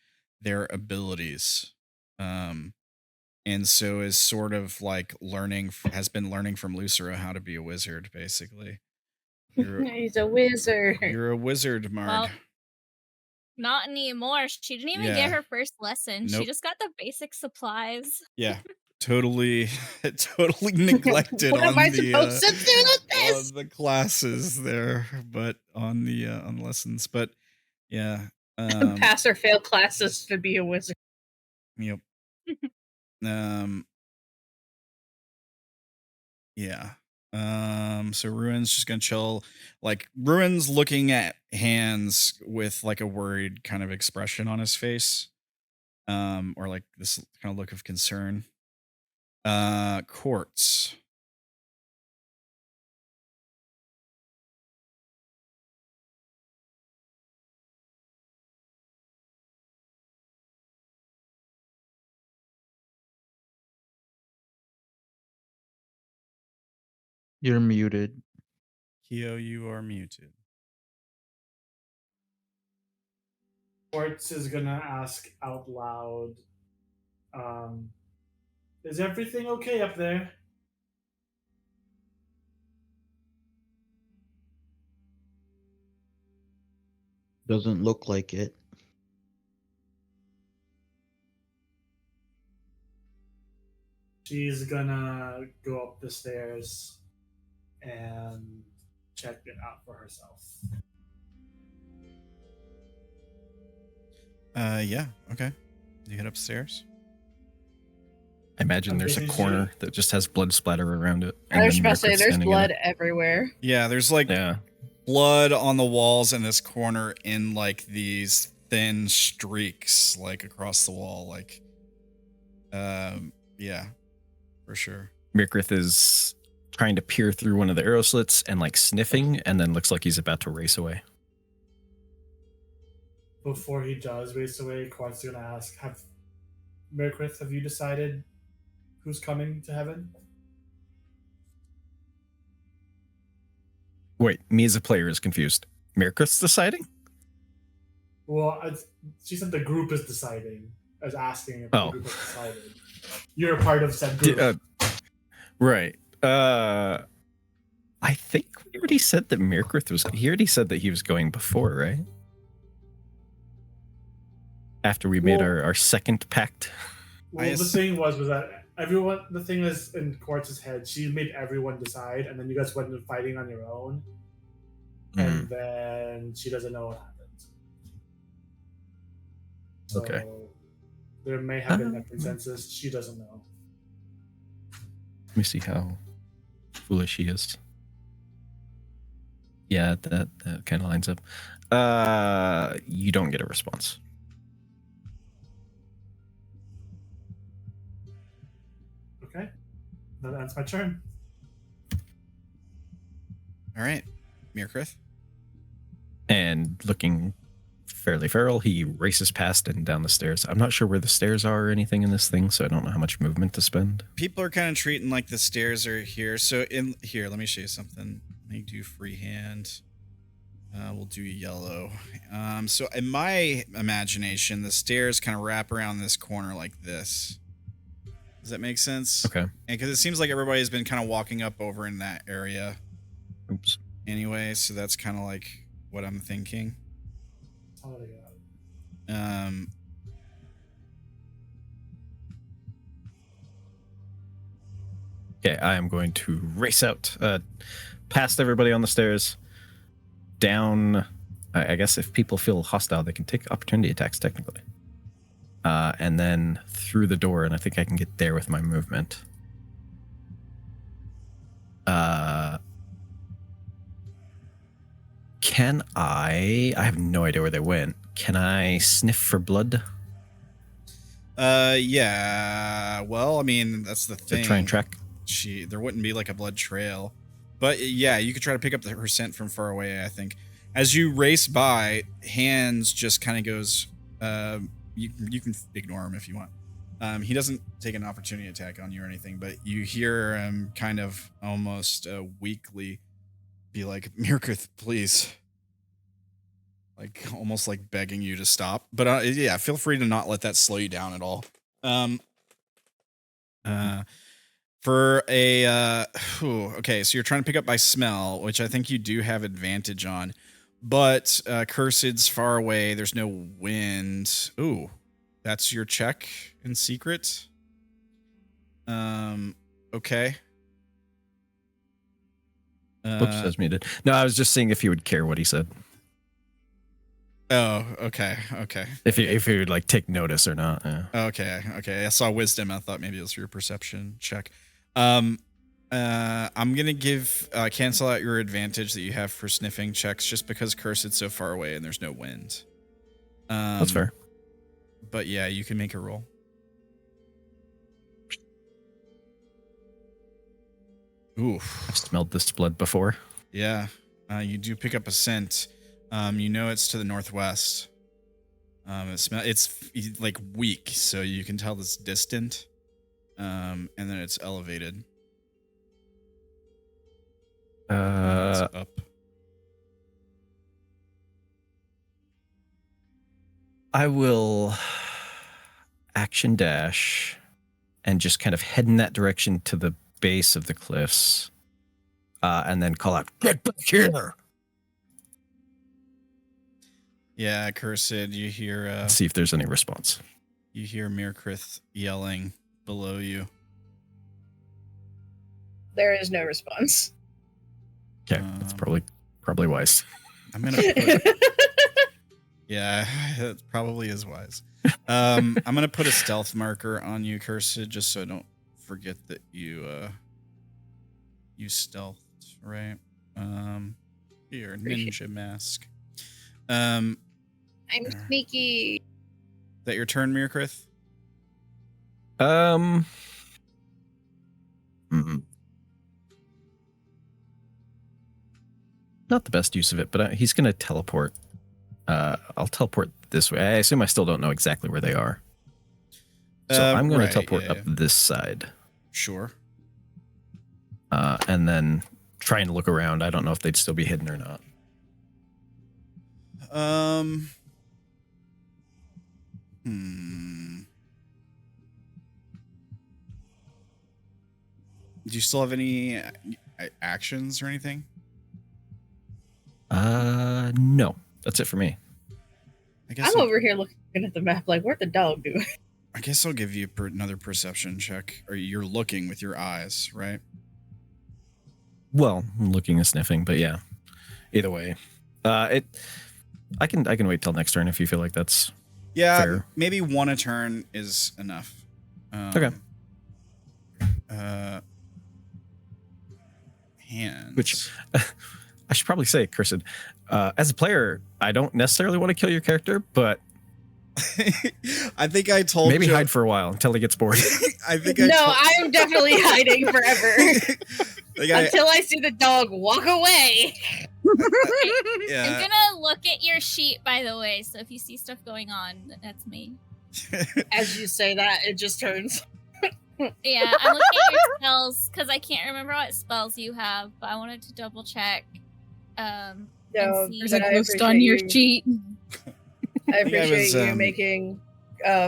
their abilities. And so is sort of like has been learning from Lucero how to be a wizard, basically. He's a wizard. You're a wizard, Mard. Well, not anymore. She didn't even get her first lesson. Nope. She just got the basic supplies. Yeah. Totally neglected What on am I the supposed to do with this? on the classes there, but on the lessons. But yeah. Pass or fail classes to be a wizard. Yep. Yeah. So Ruin's just gonna chill. Like Ruin's looking at Hands with like a worried kind of expression on his face. Or like this kind of look of concern. Quartz. You're muted. Kyo, you are muted. Quartz is gonna ask out loud, is everything okay up there? Doesn't look like it. She's gonna go up the stairs and check it out for herself. Yeah, okay. You head upstairs. I imagine there's a Okay, corner that just has blood splatter around it. I was then about to say, Myrkrid's there's standing in blood it. everywhere. Yeah, there's like Yeah. blood on the walls in this corner in like these thin streaks like across the wall. Like yeah, for sure. Myrkrið is trying to peer through one of the arrow slits and like sniffing, and then looks like he's about to race away. Before he does race away, Quartz is gonna ask, Myrkrið, have you decided who's coming to heaven? Wait, me as a player is confused. Myrkrid's deciding? Well, she said the group is deciding. I was asking if Oh. the group has decided. You're a part of said group. Right. I think we already said that Myrkrið was. He already said that he was going before, right? After we made Well- our second pact. Well, the thing was that everyone. The thing is in Quartz's head, she made everyone decide, and then you guys went into fighting on your own, and then she doesn't know what happened. So Okay. there may have been a consensus. She doesn't know. Let me see how foolish he is. Yeah, that kind of lines up. You don't get a response. Okay, that's my turn. All right, Myrkrið. And looking fairly feral, he races past and down the stairs. I'm not sure where the stairs are or anything in this thing, so I don't know how much movement to spend. People are kind of treating like the stairs are here. So in here, let me show you something. Let me do freehand. We'll do yellow. So in my imagination, the stairs kind of wrap around this corner like this. Does that make sense? Okay. Because it seems like everybody's been kind of walking up over in that area. Oops. Anyway, so that's kind of like what I'm thinking. Oh, yeah. Okay, I am going to race out past everybody on the stairs, down. I guess if people feel hostile, they can take opportunity attacks technically. And then through the door, and I think I can get there with my movement. Can I have no idea where they went. Can I sniff for blood? Yeah. Well, I mean, that's the To thing. try and track? There wouldn't be like a blood trail, but yeah, you could try to pick up her scent from far away. I think as you race by, Hands just kind of goes. You can ignore him if you want. He doesn't take an opportunity attack on you or anything, but you hear him kind of almost weakly be like, Myrkrið, please. Like almost like begging you to stop. But yeah, feel free to not let that slow you down at all. For a okay, so you're trying to pick up by smell, which I think you do have advantage on. But Cursed's far away. There's no wind. Ooh, that's your check in secret. Okay. Whoops, I was muted. No, I was just seeing if you would care what he said. Oh, okay. If you like take notice or not. Yeah. Okay. I saw wisdom. I thought maybe it was your perception check. I'm gonna give cancel out your advantage that you have for sniffing checks just because Cursed's so far away and there's no wind. That's fair. But yeah, you can make a roll. Oof. I've smelled this blood before. Yeah. You do pick up a scent. You know it's to the northwest. It's like weak, so you can tell it's distant. And then it's elevated. It's up. I will action dash and just kind of head in that direction to the base of the cliffs, and then call out, "Get back here!" Yeah, Cursed, you hear... See if there's any response. You hear Myrkrið yelling below you. There is no response. Okay, that's probably wise. I'm gonna put... Yeah, it probably is wise. I'm gonna put a stealth marker on you, Cursed, just so I don't forget that you stealthed, right? Your ninja mask. I'm sneaky. That your turn, Myrkrið? Not the best use of it, but he's gonna teleport. I'll teleport this way. I assume I still don't know exactly where they are. So I'm going to teleport up this side. Sure. And then try and look around. I don't know if they'd still be hidden or not. Do you still have any actions or anything? No. That's it for me. I'm over here looking at the map like, where'd the dog do? I guess I'll give you another perception check. Or you're looking with your eyes, right? Well, I'm looking and sniffing, but yeah. Either way. I can wait till next turn if you feel like that's fair. Maybe one a turn is enough. Okay. Hands. Which I should probably say, Cursed, as a player, I don't necessarily want to kill your character, but I think I told maybe hide for a while until he gets bored. I'm definitely hiding forever until I see the dog walk away. Yeah. I'm gonna look at your sheet, by the way, so if you see stuff going on, that's me. As you say that, it just turns. Yeah, I'm looking at your spells because I can't remember what spells you have, but I wanted to double check. There's a ghost on your sheet. I appreciate you making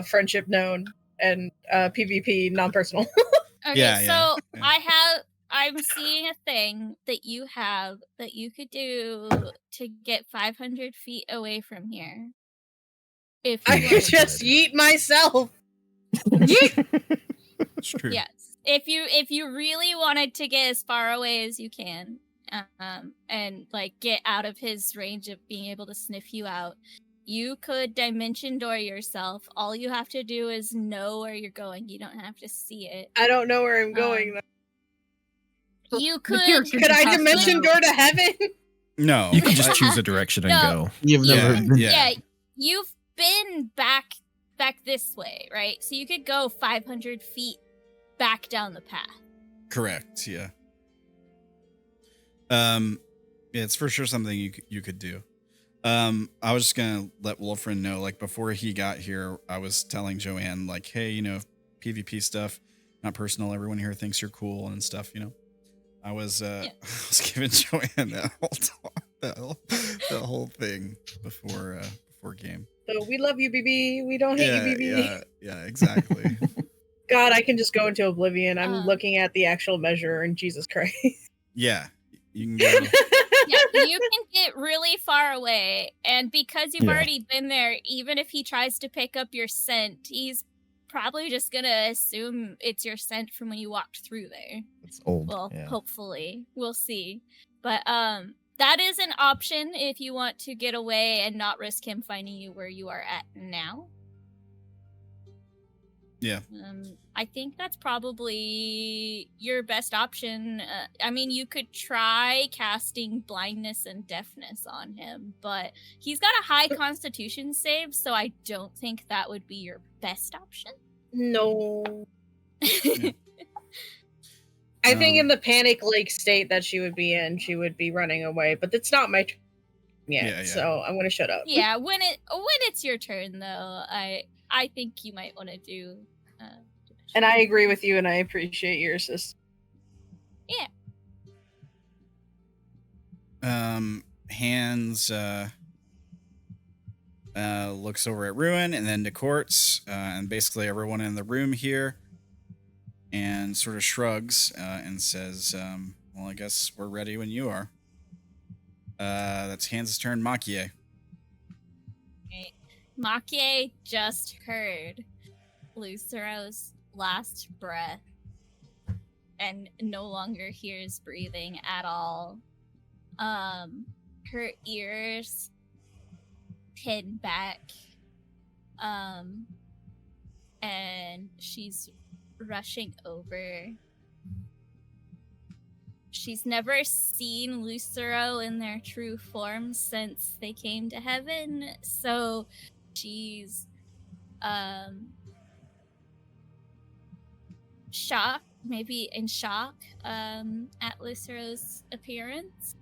friendship known and PvP non-personal. Okay, I'm seeing a thing that you have that you could do to get 500 feet away from here. If I could just yeet myself. It's true. Yes, if you really wanted to get as far away as you can, and like get out of his range of being able to sniff you out, you could dimension door yourself. All you have to do is know where you're going. You don't have to see it. I don't know where I'm going. You could. Could I dimension door to heaven? No. You can just choose a direction and go. You've never. Yeah, you've been back this way, right? So you could go 500 feet back down the path. Correct. Yeah. It's for sure something you could do. I was just gonna let Wolfrin know, like, before he got here, I was telling Joeann, like, hey, PvP stuff, not personal. Everyone here thinks you're cool and stuff, I was I was giving Joeann that whole thing before game. So we love you, BB. We don't hate you, BB. Yeah, exactly. God, I can just go into oblivion. I'm looking at the actual measure, and Jesus Christ. Yeah, you can go. Yeah, you can get really far away, and because you've already been there, even if he tries to pick up your scent, he's probably just gonna assume it's your scent from when you walked through there. It's old. Well, hopefully. We'll see. But that is an option if you want to get away and not risk him finding you where you are at now. Yeah. I think that's probably your best option. I mean, you could try casting blindness and deafness on him, but he's got a high constitution save, so I don't think that would be your best option. No. Yeah. I think in the panic lake state that she would be in, she would be running away, but it's not my turn yet, Yeah, yeah. so I'm gonna shut up. Yeah, when it's your turn though, I think you might want to do. And I agree with you, and I appreciate your assist. Yeah. Hands looks over at Ruin and then to Quartz and basically everyone in the room here, and sort of shrugs and says, "Well, I guess we're ready when you are." That's Hands' turn. Maki-e. Okay. Maki-e just heard Lucero's last breath and no longer hears breathing at all. Her ears pin back, and she's rushing over. She's never seen Lucero in their true form since they came to heaven, so she's shocked, maybe in shock, at Lucero's appearance.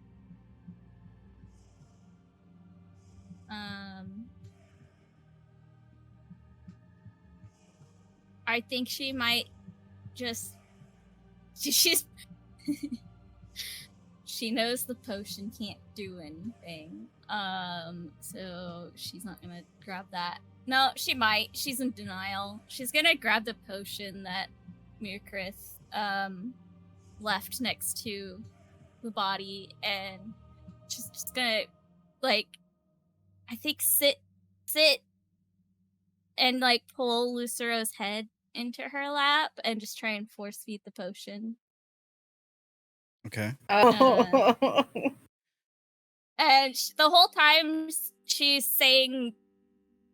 I think she might just she's she knows the potion can't do anything. So she's not gonna grab that. No, she might. She's in denial. She's gonna grab the potion that Myrkrið left next to the body, and she's just gonna, like, I think sit and, like, pull Lucero's head into her lap and just try and force feed the potion. Okay. Oh. And the whole time she's saying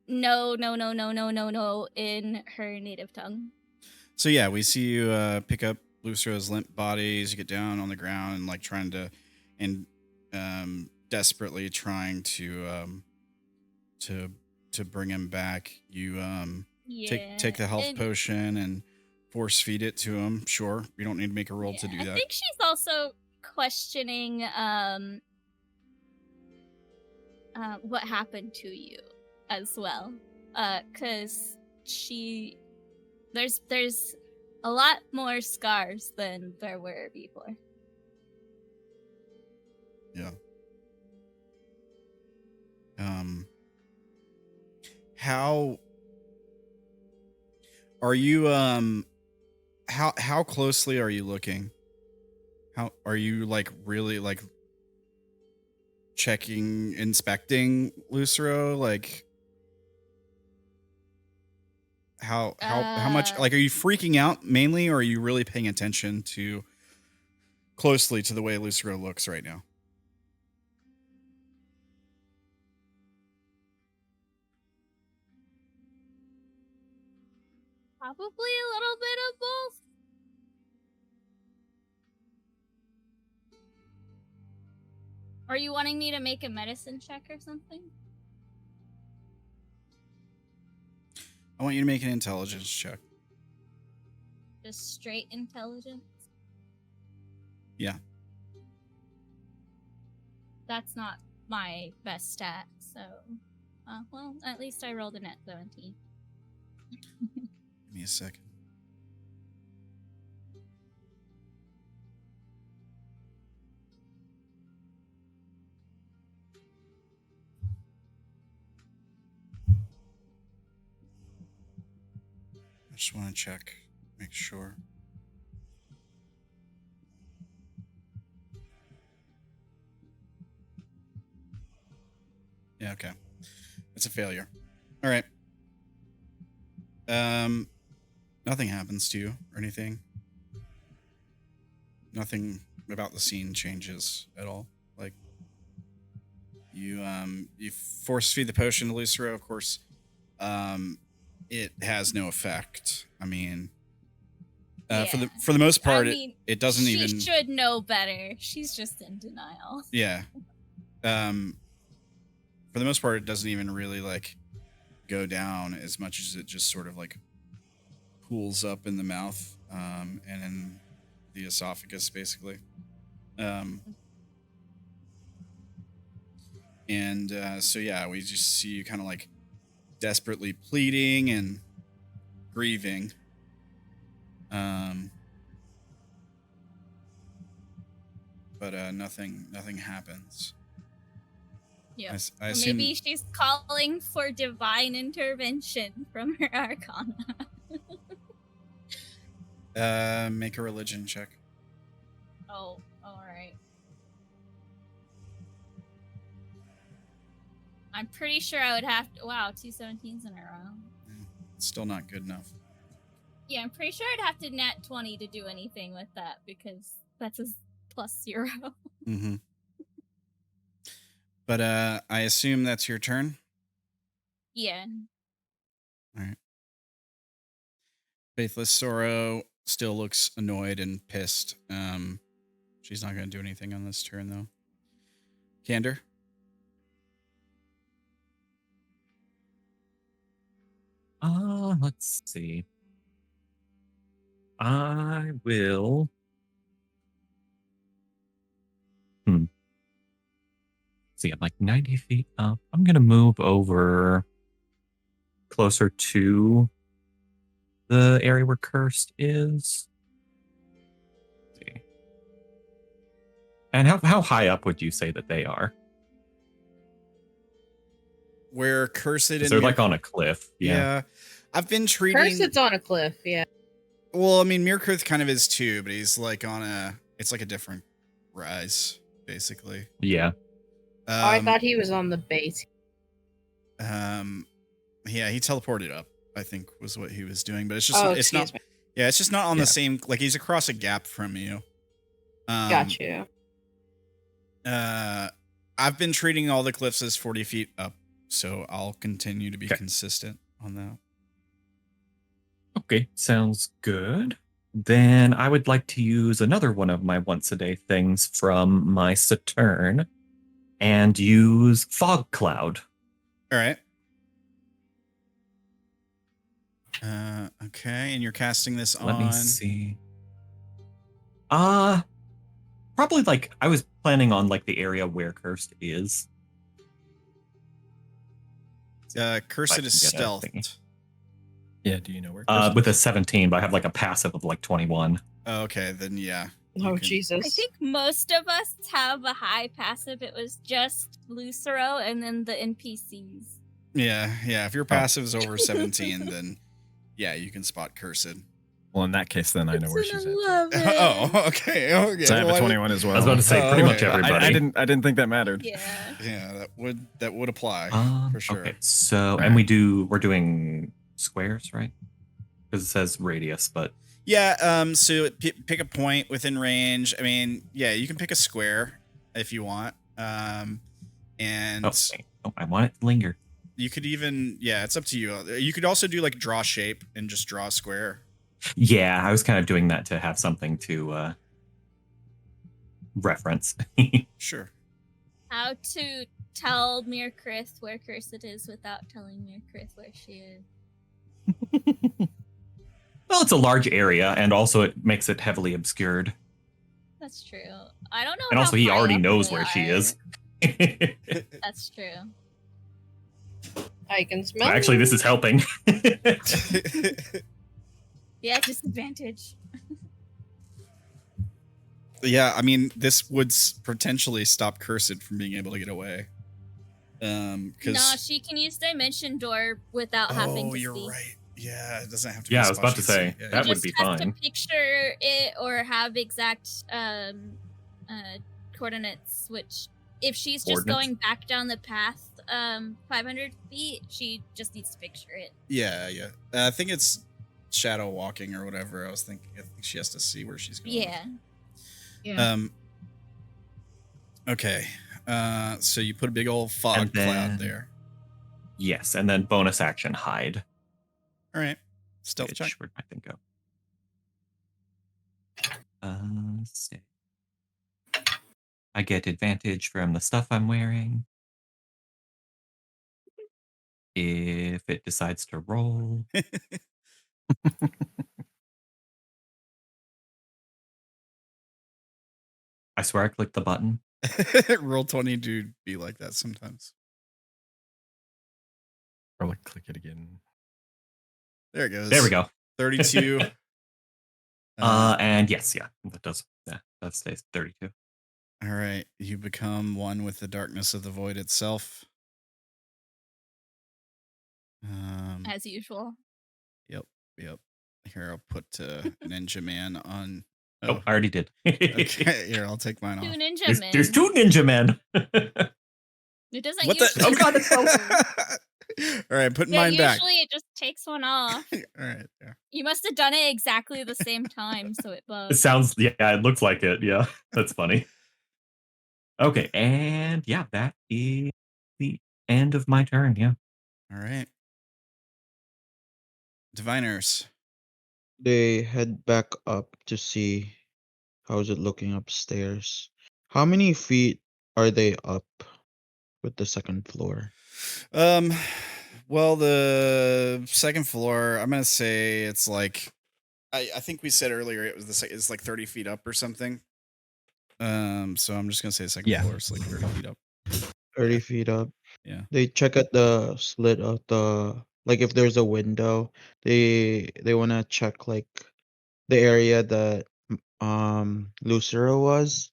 no, no, no, no, no, no, no in her native tongue. So yeah, we see you pick up Lucero's limp body as you get down on the ground and like trying to, and desperately trying to bring him back. You take the health potion and force feed it to him. Sure, you don't need to make a roll to do that. I think she's also questioning what happened to you as well, because there's a lot more scars than there were before. Yeah. How are you how closely are you looking? How are you, like, really, like, checking, inspecting Lucero? Like, how much, like, are you freaking out mainly, or are you really paying attention closely to the way Lucero looks right now? Probably a little bit of both. Are you wanting me to make a medicine check or something? I want you to make an intelligence check. Just straight intelligence? Yeah. That's not my best stat, so... well, at least I rolled a net 17. Give me a second. I just want to check, make sure. Yeah, okay. It's a failure. All right. Nothing happens to you or anything. Nothing about the scene changes at all. Like, you force feed the potion to Lucero. Of course, it has no effect. I mean, for the most part, it doesn't even. She should know better. She's just in denial. Yeah. For the most part, it doesn't even really like go down as much as it just sort of like pools up in the mouth and in the esophagus, basically. So yeah, we just see you kind of like desperately pleading and grieving. But nothing happens. Yeah. I assume, maybe she's calling for divine intervention from her arcana. make a religion check. Oh, all right. I'm pretty sure I would have to. Wow, 2 17s in a row. Yeah, it's still not good enough. Yeah, I'm pretty sure I'd have to nat 20 to do anything with that because that's a +0. Mm-hmm. But I assume that's your turn. Yeah. All right. Faithless Sorrow still looks annoyed and pissed. She's not going to do anything on this turn, though. Candor? Let's see. I will. See, I'm like 90 feet up. I'm going to move over closer to the area where Cursed is. Let's see. And how high up would you say that they are? Where Cursed and they're like on a cliff. Yeah. I've been treating... Cursed's on a cliff, yeah. Well, I mean, Myrkrið kind of is too, but he's like on a... It's like a different rise, basically. Yeah. I thought he was on the base. Yeah, he teleported up, I think was what he was doing, but it's just it's not. Yeah, it's just not on the same. Like he's across a gap from you. Got you. I've been treating all the cliffs as 40 feet up, so I'll continue to be consistent on that. Okay, sounds good. Then I would like to use another one of my once a day things from my Saturn and use Fog Cloud. All right. Okay, and you're casting this on... Let me see. Probably like, I was planning on like the area where Cursed is. Cursed is stealth. Yeah, do you know where? With a 17, but I have like a passive of like 21. Okay, then yeah. Oh, Jesus. I think most of us have a high passive. It was just Lucero and then the NPCs. Yeah. If your passive is over 17, then yeah, you can spot Cursed. Well, in that case, then I know where she's at. Oh, okay. So I have a 21 as well. I was about to say pretty much everybody. I didn't think that mattered. Yeah, that would apply for sure. Okay, so and we're doing squares, right? Because it says radius, but yeah. So pick a point within range. I mean, yeah, you can pick a square if you want. And I want it to linger. You could even, it's up to you. You could also do like draw shape and just draw a square. Yeah, I was kind of doing that to have something to reference. Sure. How to tell Myrkrið where Cursed is without telling Myrkrið where she is. Well, it's a large area, and also it makes it heavily obscured. That's true. I don't know. And also, he already knows where she is. That's true. I can smell. Actually, this is helping. Yeah, disadvantage. Yeah, I mean, this would potentially stop Cursed from being able to get away. No, she can use Dimension Door without having to see. Oh, you're right. Yeah, it doesn't have to be I was about to say, that would be fine. Just have to picture it or have exact coordinates, which if she's just going back down the path 500 feet, she just needs to picture it. Yeah. I think it's shadow walking or whatever. I think she has to see where she's going. Yeah. Okay. So you put a big old fog And cloud then- there. Yes, and then bonus action hide. All right. Stealth Which, check. where'd my thing go? Let's see. I get advantage from the stuff I'm wearing. If it decides to roll. I swear I clicked the button. Roll 20 do be like that sometimes. Or like click it again. There it goes. There we go. 32. And yes, yeah, that does. Yeah, that stays 32. All right. You become one with the darkness of the void itself. As usual. Yep. Here, I'll put Ninja Man on. Oh, I already did. Okay. Here, I'll take mine Two off. ninja men. There's 2 ninja men. It doesn't What usually. the? Oh, God, it's so- All right, putting Yeah, mine back. usually it just takes one off. All right. Yeah. You must have done it exactly the same time, so it It bugs. sounds, yeah, it looks like it. Yeah, that's funny. Okay, and yeah, that is the end of my turn. Yeah. All right. Diviners. They head back up to see how's it looking upstairs. How many feet are they up with the second floor? Well, the second floor, I'm gonna say it's like, I think we said earlier it was it's like 30 feet up or something. So I'm just gonna say second floor is like 30 feet up. 30 feet up. Yeah. They check at the slit of the, like if there's a window, they want to check like the area that Lucero was.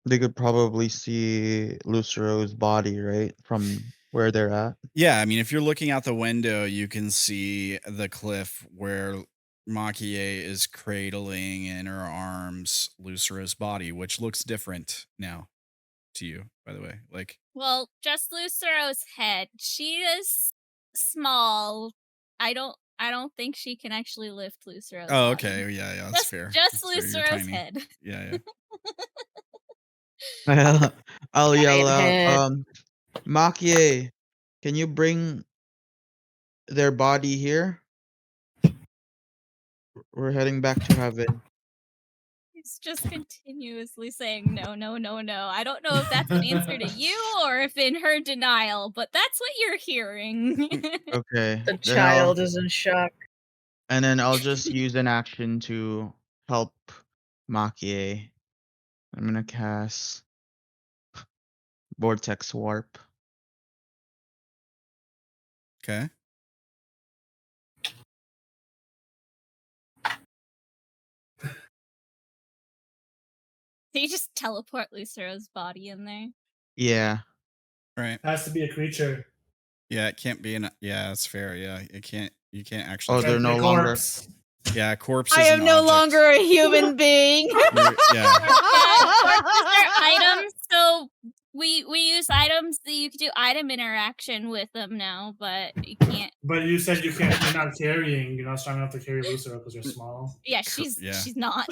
They could probably see Lucero's body, right, from where they're at. Yeah, I mean, if you're looking out the window, you can see the cliff where Maki-e is cradling in her arms Lucero's body, which looks different now to you, by the way. Like, Well, just Lucero's head. She is small. I don't think she can actually lift Lucero's oh, body. okay, yeah, that's fair. Just That's fair, you're Lucero's tiny. head. Yeah. I'll yell Giant out, Maki-e, can you bring their body here? We're heading back to heaven. He's just continuously saying no, no, no, no. I don't know if that's an answer to you or if in her denial, but that's what you're hearing. Okay. The then child is in shock. And then I'll just use an action to help Maki-e. I'm gonna cast Vortex Warp. Okay. So you just teleport Lucero's body in there. Yeah. Right. Has to be a creature. Yeah, it can't be yeah, that's fair. Yeah, you can't actually. Oh, they're Can't no be a longer. corpse. Yeah, corpse I is am an no object. longer a human being. Yeah. Corpses are items, so we use items that you can do item interaction with them now, but you can't. But you said you're not carrying. You're not strong enough to carry Lucero because you're small. Yeah, she's not.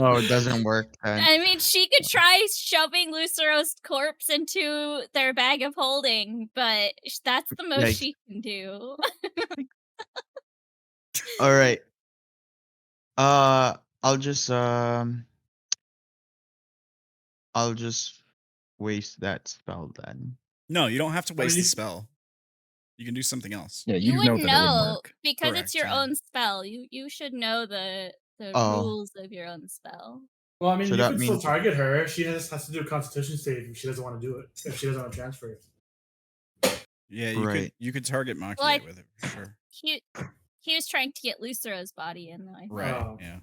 Oh, it doesn't work then. I mean, she could try shoving Lucero's corpse into their bag of holding, but that's the most Like- she can do. All right. I'll just waste that spell then. No, you don't have to waste the you- spell. You can do something else. Yeah, You you would know that it wouldn't know work. because Correct, it's your yeah. own spell. You should know the Oh. rules of your own spell. Well, I mean, So you that can still means- target her. She has to do a Constitution save if she doesn't want to do it. If she doesn't want to transfer it. Yeah, you Right. could target Maki-e Well, I- with it for sure. He was trying to get Lucero's body in, though. I think. Right. Oh. Yeah.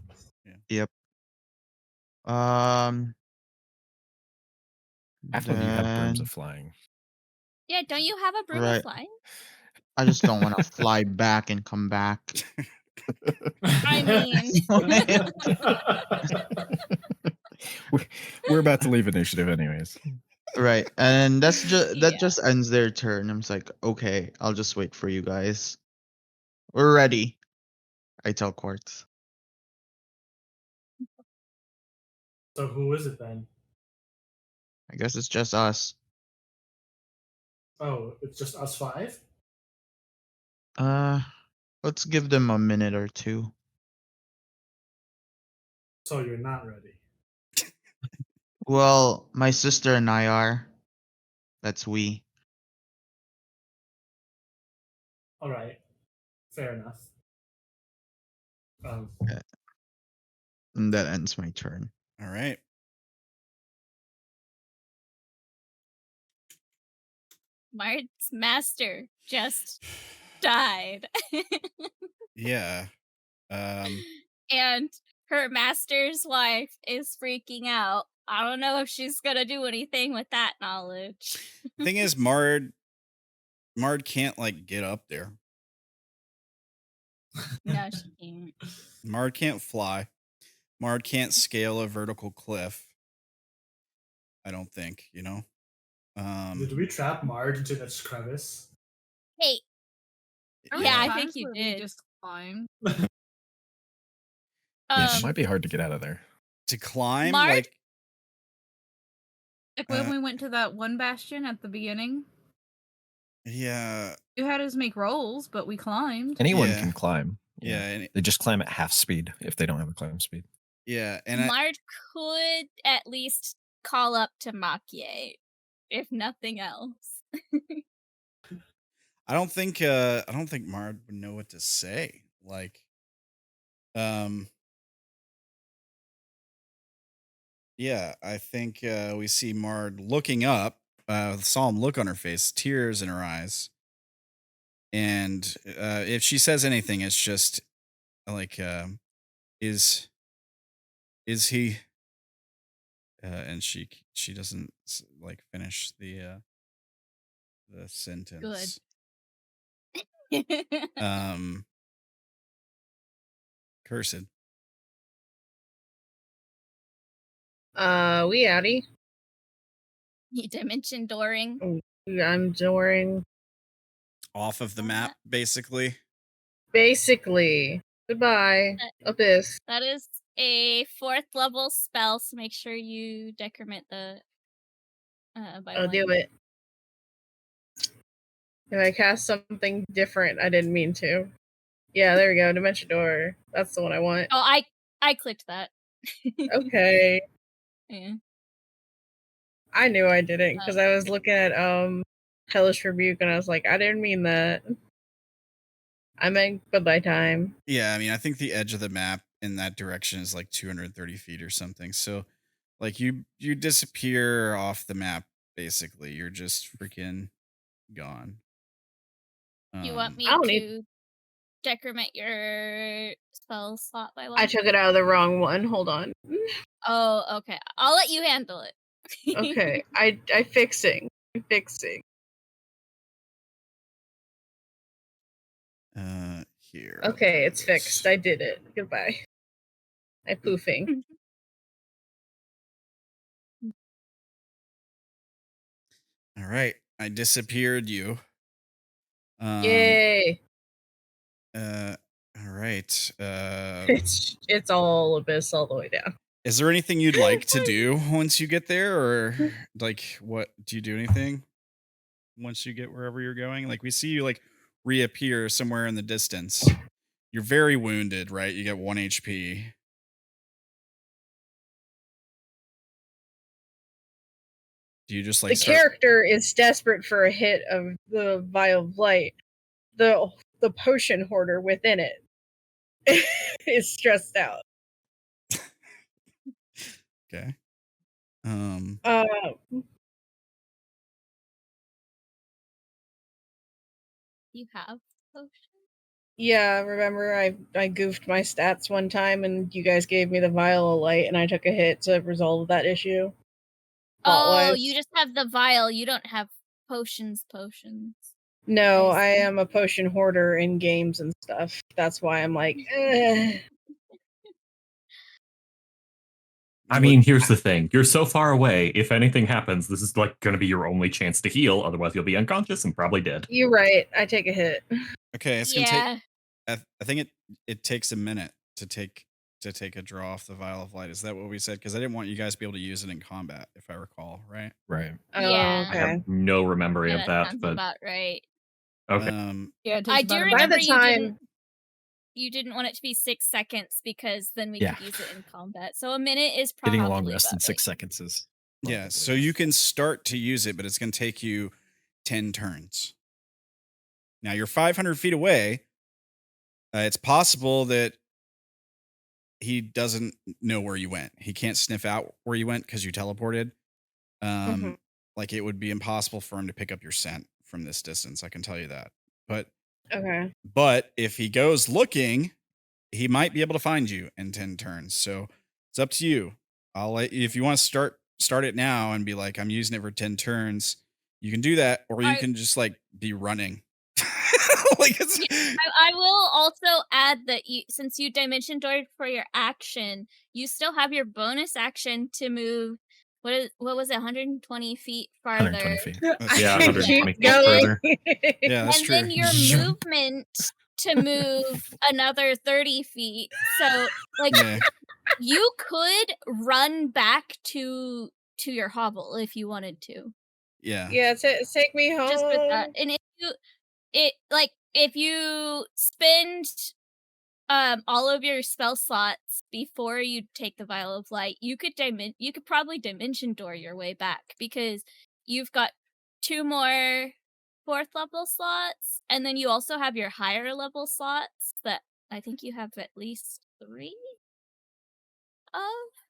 Half of you have brooms then of flying. Yeah, don't you have a broom of Right. flying? I just don't want to fly back and come back. I mean, We're about to leave initiative anyways. Right. And that Yeah. just ends their turn. I'm just like, okay, I'll just wait for you guys. We're ready. I tell Quartz. So who is it then? I guess it's just us. Oh, it's just us 5? Let's give them a minute or two. So you're not ready. Well, my sister and I are. That's we. All right. Fair enough. And that ends my turn. All right. Mart's master just died. Yeah. And her master's wife is freaking out. I don't know if she's gonna do anything with that knowledge. Thing is, Mard can't like get up there. No, she can't. Mard can't fly. Mard can't scale a vertical cliff. I don't think, you know. Did we trap Marge into that crevice? Hey, There were Yeah, I times think you where we did. just climb. Yeah, it might be hard to get out of there. To climb, Mard? like Like when we went to that one bastion at the beginning, yeah, you had us make rolls, but we climbed. Anyone Yeah. can climb. yeah, and, They just climb at half speed if they don't have a climb speed. yeah, and Mard could at least call up to Maki-e, if nothing else. I don't think Mard would know what to say. Like, yeah, I think we see Mard looking up, with a solemn look on her face, tears in her eyes, and if she says anything, it's just like, is he? And she doesn't like finish the sentence. Cursed. We outie. You dimension dooring. I'm dooring. Off of the map, basically. Basically. Goodbye. Abyss. That is a 4th level spell, so make sure you decrement the by I'll one. do it. If I cast something different, I didn't mean to. Yeah, there we go. Dimension Door. That's the one I want. Oh, I clicked that. Okay. Yeah. I knew I didn't because I was looking at Hellish Rebuke and I was like, I didn't mean that. I meant goodbye time. Yeah, I mean, I think the edge of the map in that direction is like 230 feet or something. So, like, you disappear off the map. Basically, you're just freaking gone. You want me I don't to decrement your spell slot by one? I took it out of the wrong one. Hold on. Oh, okay. I'll let you handle it. Okay. I fixing. I'm fixing. Here. Okay, it's fixed. I did it. Goodbye. I poofing. All right, I disappeared you. Yay. All right. It's all Abyss all the way down. Is there anything you'd like to do once you get there, or like, what do you do anything once you get wherever you're going? Like, we see you like reappear somewhere in the distance. You're very wounded, right? You get 1 HP. Do you just like The character is desperate for a hit of the Vial of Light. The potion hoarder within it is stressed out. Okay. You have potion? Yeah, remember I goofed my stats one time and you guys gave me the Vial of Light and I took a hit to resolve that issue. Oh, you just have the vial. You don't have potions. No, I I see. am a potion hoarder in games and stuff. That's why I'm like, eh. I mean, here's the thing. You're so far away. If anything happens, this is like going to be your only chance to heal. Otherwise, you'll be unconscious and probably dead. You're right. I take a hit. Okay, it's gonna take. I think it takes a minute to to take a draw off the Vial of Light. Is that what we said? Because I didn't want you guys to be able to use it in combat, if I recall, right? Right. Oh, Yeah. I have no memory Yeah, of that, sounds but about right. okay. Yeah, it I takes do about a remember By the time, you didn't want it to be 6 seconds because then we Yeah. could use it in combat. So a minute is Getting probably a long rest in about 6 seconds is. Yeah, probably so you can start to use it, but it's going to take you 10 turns. Now you're 500 feet away. It's possible that he doesn't know where you went. He can't sniff out where you went because you teleported. Mhm. Like it would be impossible for him to pick up your scent from this distance. I can tell you that. okay. But if he goes looking, he might be able to find you in 10 turns. So it's up to you. I'll let you, if you want to start it now and be like, I'm using it for 10 turns, you can do that, or you can just like be running. Like it's I will also add that since you dimension doored for your action, you still have your bonus action to move. What was it? 120 feet farther. 120 feet. Yeah, 120 Keep feet going. further. Yeah, that's And true. then your movement to move another 30 feet. So like Yeah. you could run back to your hovel if you wanted to. Yeah. Yeah, take me home. Just with that. And if you spend all of your spell slots before you take the Vial of Light, you could probably dimension door your way back because you've got 2 more 4th level slots, and then you also have your higher level slots that I think you have at least 3 of,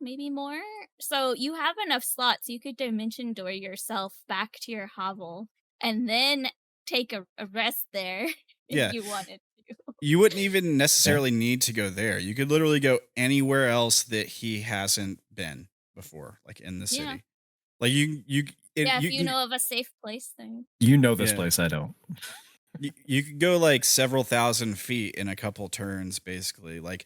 maybe more. So you have enough slots. You could dimension door yourself back to your hovel and then take a rest there Yeah. if you wanted to. You wouldn't even necessarily need to go there. You could literally go anywhere else that he hasn't been before, like in the city. Yeah. Like If you can- know of a safe place, then You know this Yeah. place, I don't. you could go like several thousand feet in a couple turns, basically. Like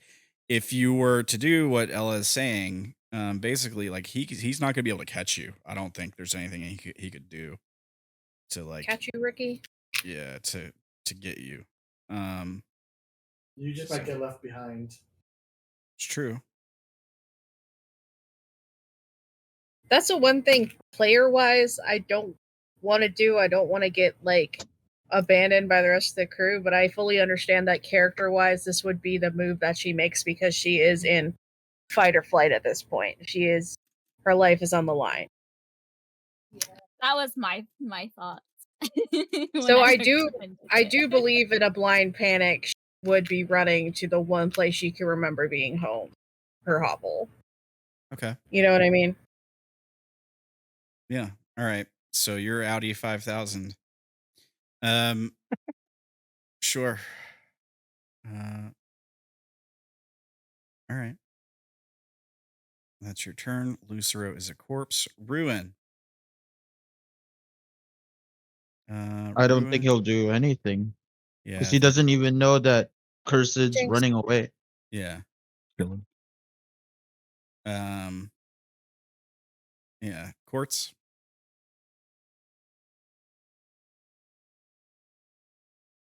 if you were to do what Ella is saying, basically, like he's not gonna be able to catch you. I don't think there's anything he could do to like Catch you, Ricky. yeah to get you. You just might get left behind. It's true. That's the one thing player-wise I don't want to do. I don't want to get like abandoned by the rest of the crew, but I fully understand that character-wise this would be the move that she makes because she is in fight or flight at this point. Her life is on the line. that was my thoughts. So I do believe in a blind panic she would be running to the one place she can remember being home, her hovel. Okay. You know what I mean? Yeah. All right. So you're Audi 5000. Sure. All right. That's your turn. Lucero is a corpse. Ruin. I don't think Ruin. he'll do anything Yeah. because he doesn't even know that Cursed's Jinx. running away. Yeah. Feeling. Yeah. Quartz.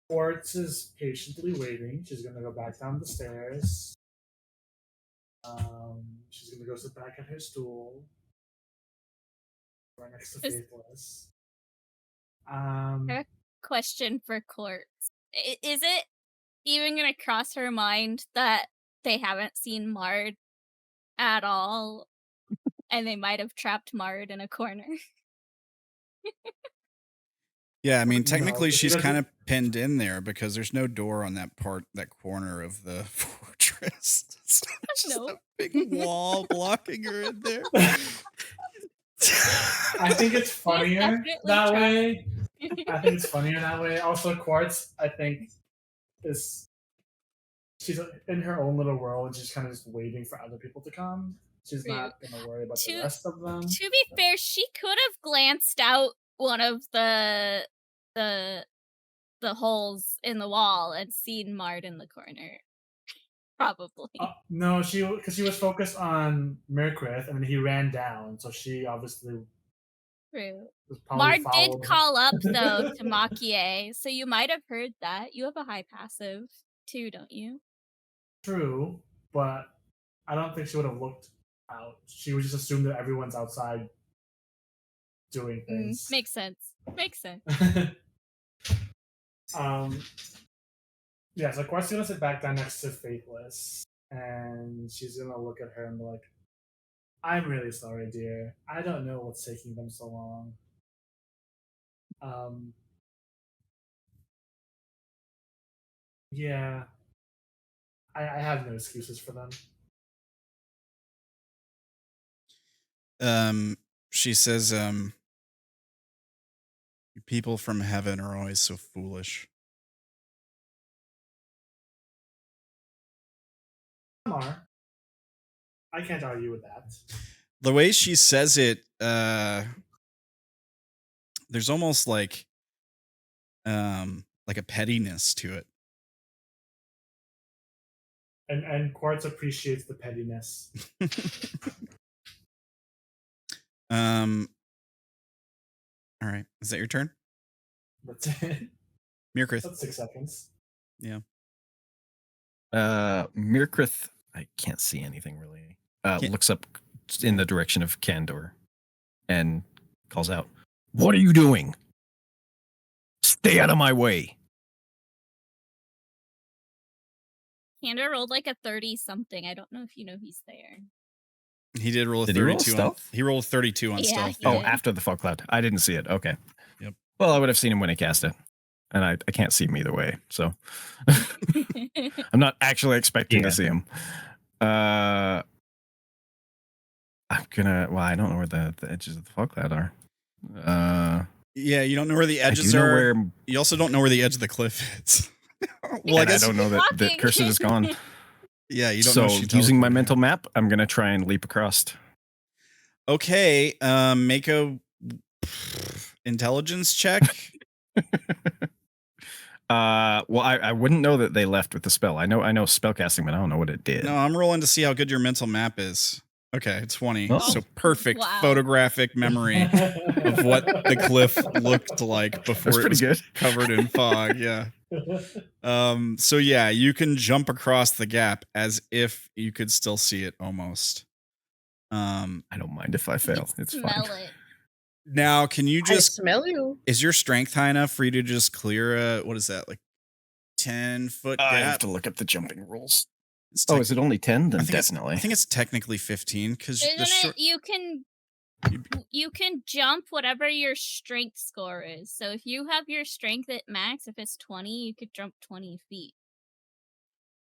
Quartz is patiently waiting. She's gonna go back down the stairs. She's gonna go sit back at her stool, right next to Is- Faithless. Question for Quartz. Is it even going to cross her mind that they haven't seen Mard at all and they might have trapped Mard in a corner? Yeah, I mean, No, technically but she she's kind doesn't- of pinned in there because there's no door on that corner of the fortress. So it's just No. a big wall blocking her in there. I think it's funnier definitely that trying. way. I think it's funnier that way. Also, Quartz, I think, she's in her own little world. She's kind of just waiting for other people to come. She's not gonna worry about the rest of them. To be fair, she could have glanced out one of the holes in the wall and seen Mard in the corner. Probably. No, because she was focused on Myrkrið, and he ran down. So she obviously True. was probably Mard did followed. call up though to Maki-e, so you might have heard that. You have a high passive too, don't you? True, but I don't think she would have looked out. She would just assume that everyone's outside doing things. Makes sense. Makes sense. Yeah, so Quartz gonna sit back down next to Faithless, and she's gonna look at her and be like, I'm really sorry, dear. I don't know what's taking them so long. Yeah. I have no excuses for them. She says, people from heaven are always so foolish. I can't argue with that. The way she says it, there's almost like a pettiness to it. And Quartz appreciates the pettiness. All right. Is that your turn? That's it. Myrkrið. That's 6 seconds. Yeah. Myrkrið, I can't see anything really. Looks up in the direction of Candor and calls out, "What are you doing? Stay out of my way." Candor rolled like a 30 something. I don't know if you know he's there. He did roll a Did he roll 32 stealth? He rolled 32 on Yeah, stealth. he Oh, did. after the fog cloud. I didn't see it. Okay. Yep. Well, I would have seen him when he cast it. And I can't see him either way. So I'm not actually expecting to see him. I'm gonna. Well, I don't know where the edges of the fog cloud are. Yeah, you don't know where the edges I do know are. where. You also don't know where the edge of the cliff is. Well, I don't know that walking. Cursed is gone. Yeah, you don't So know. She using my teleported mental here. map, I'm gonna try and leap across. Okay, make a intelligence check. Well, I wouldn't know that they left with the spell. I know spellcasting, but I don't know what it did. No, I'm rolling to see how good your mental map is. Okay, 20. Oh. So perfect Wow. photographic memory of what the cliff looked like before That's it pretty was good. covered in fog. Yeah. So yeah, you can jump across the gap as if you could still see it almost. I don't mind if I fail. It's Smell fine. it. Now, can you I just smell you. is your strength high enough for you to just clear a what is that, like 10-foot I have gap? to look up the jumping rules. It's Oh, tec- is it only 10? Then I think it's- definitely. I think it's technically 15 because the Isn't short. it? You can jump whatever your strength score is. So if you have your strength at max, if it's 20, you could jump 20 feet.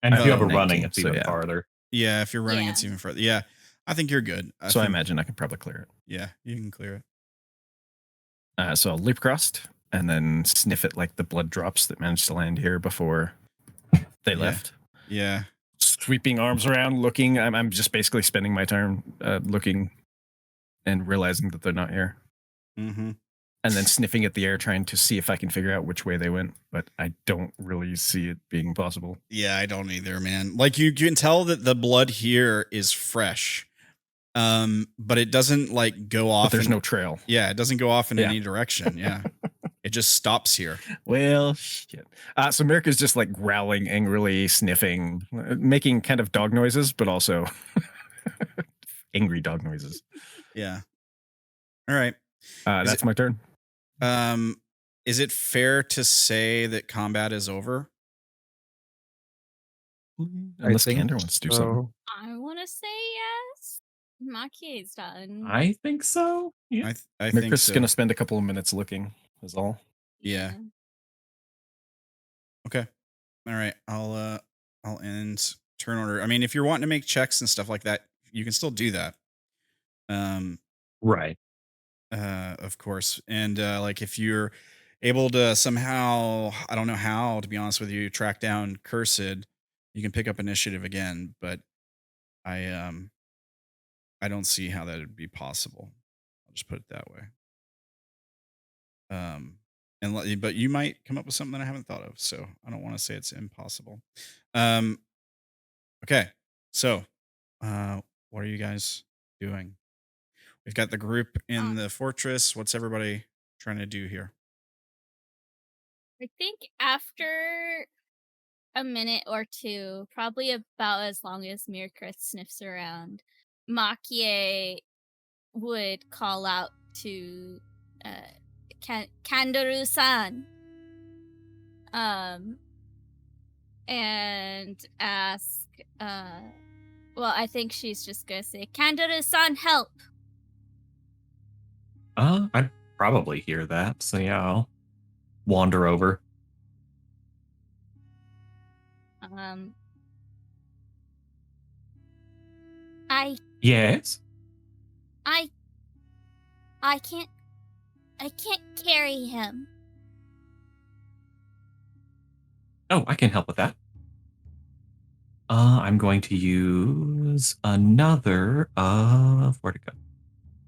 And if you have a 19, running, it's so even yeah. farther. Yeah, if you're running, Yeah. it's even further. Yeah, I think you're good. I think- imagine I can probably clear it. Yeah, you can clear it. So I'll leap across and then sniff at like the blood drops that managed to land here before they Yeah. left. Yeah. Sweeping arms around, looking. I'm just basically spending my turn looking and realizing that they're not here. Mm-hmm. And then sniffing at the air, trying to see if I can figure out which way they went. But I don't really see it being possible. Yeah, I don't either, man. Like you can tell that the blood here is fresh. But it doesn't like go off. But there's in- no trail. Yeah, it doesn't go off in Yeah. any direction. Yeah. It just stops here. Well, shit. So Myrkrið just like growling, angrily sniffing, making kind of dog noises, but also angry dog noises. Yeah. All right. That's my turn. Is it fair to say that combat is over? Unless think Candor wants to do something. I want to say yes. Maki-e's done. I think so. Yeah. I think Myrkrid's so. gonna spend a couple of minutes looking. Is all. Yeah. Okay. All right. I'll end turn order. I mean, if you're wanting to make checks and stuff like that, you can still do that. Right. Of course. And like if you're able to somehow, I don't know how, to be honest with you, track down Cursed, you can pick up initiative again, but I don't see how that would be possible. I'll just put it that way. But you might come up with something that I haven't thought of, so I don't want to say it's impossible. Okay. So, what are you guys doing? We've got the group in the fortress. What's everybody trying to do here? I think after a minute or two, probably about as long as Myrkrið sniffs around, Maki-e would call out to Candor-san, and ask, well, I think she's just gonna say, Candor-san, help! I'd probably hear that, so yeah, I'll wander over. Yes? I can't carry him. Oh, I can help with that. I'm going to use another of... Where'd it go?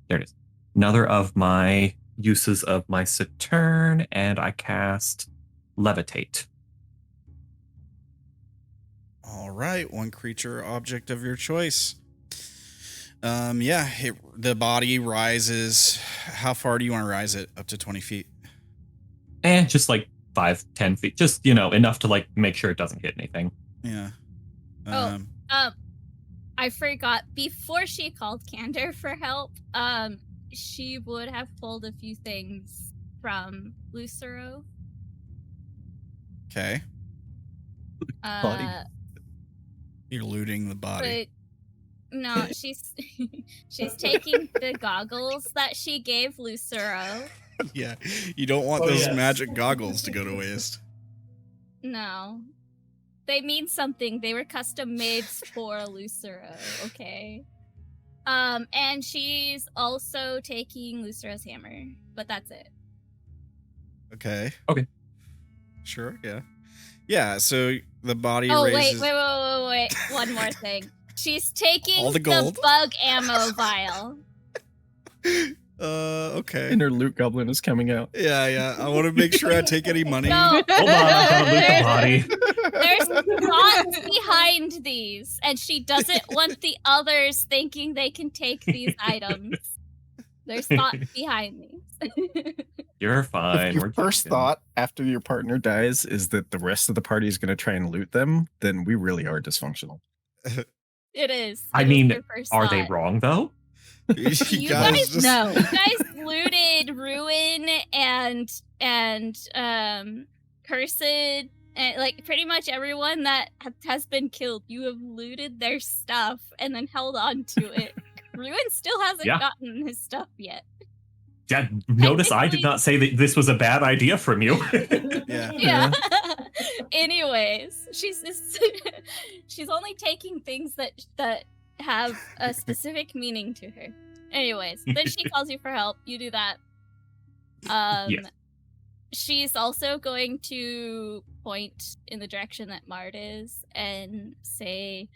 There it is. Another of my uses of my Saturn, and I cast Levitate. All right, one creature or object of your choice. The body rises. How far do you want to rise it? Up to 20 feet? Just like 5-10 feet. Just, enough to like make sure it doesn't hit anything. Yeah. I forgot. Before she called Candor for help, she would have pulled a few things from Lucero. Okay. Body. You're looting the body. But no, she's taking the goggles that she gave Lucero. Yeah, you don't want those magic goggles to go to waste. No. They mean something. They were custom made for Lucero, okay? And she's also taking Lucero's hammer, but that's it. Okay. Okay. Sure, yeah. Yeah, so the body raises... wait. One more thing. She's taking all the gold. The bug ammo vial. Okay. Inner loot goblin is coming out. Yeah. I want to make sure I take any money. No. Hold on, I'm gonna loot the body. There's thoughts behind these, and she doesn't want the others thinking they can take these items. There's thought behind these. You're fine. If your first thought after your partner dies is that the rest of the party is going to try and loot them, then we really are dysfunctional. It is. I mean, are they wrong though? You guys know. You guys looted Ruin and Cursed, and like pretty much everyone that has been killed. You have looted their stuff and then held on to it. Ruin still hasn't gotten his stuff yet. Yeah, notice I did not say that this was a bad idea from you. Yeah. Anyways, she's only taking things that have a specific meaning to her. Anyways, then she calls you for help. You do that. Yes. She's also going to point in the direction that Mart is and say,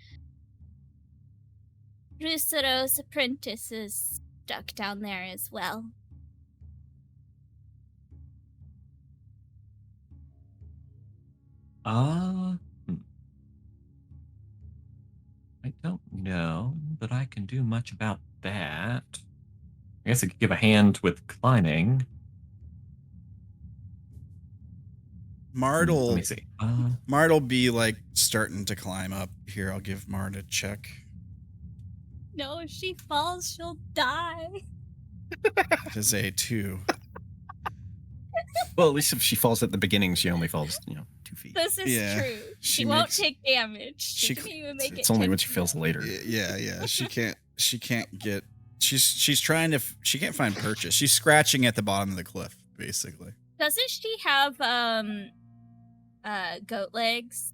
Lucero's apprentice is stuck down there as well. I don't know that I can do much about that. I guess I could give a hand with climbing. Let me see. Mart'll be like starting to climb up. Here, I'll give Mart a check. No, if she falls, she'll die. It is a 2. Well, at least if she falls at the beginning, she only falls, 2 feet. This is true. She won't take damage. She can even make it's only when she fails later. Yeah. She can't get. She's trying to. She can't find purchase. She's scratching at the bottom of the cliff, basically. Doesn't she have goat legs?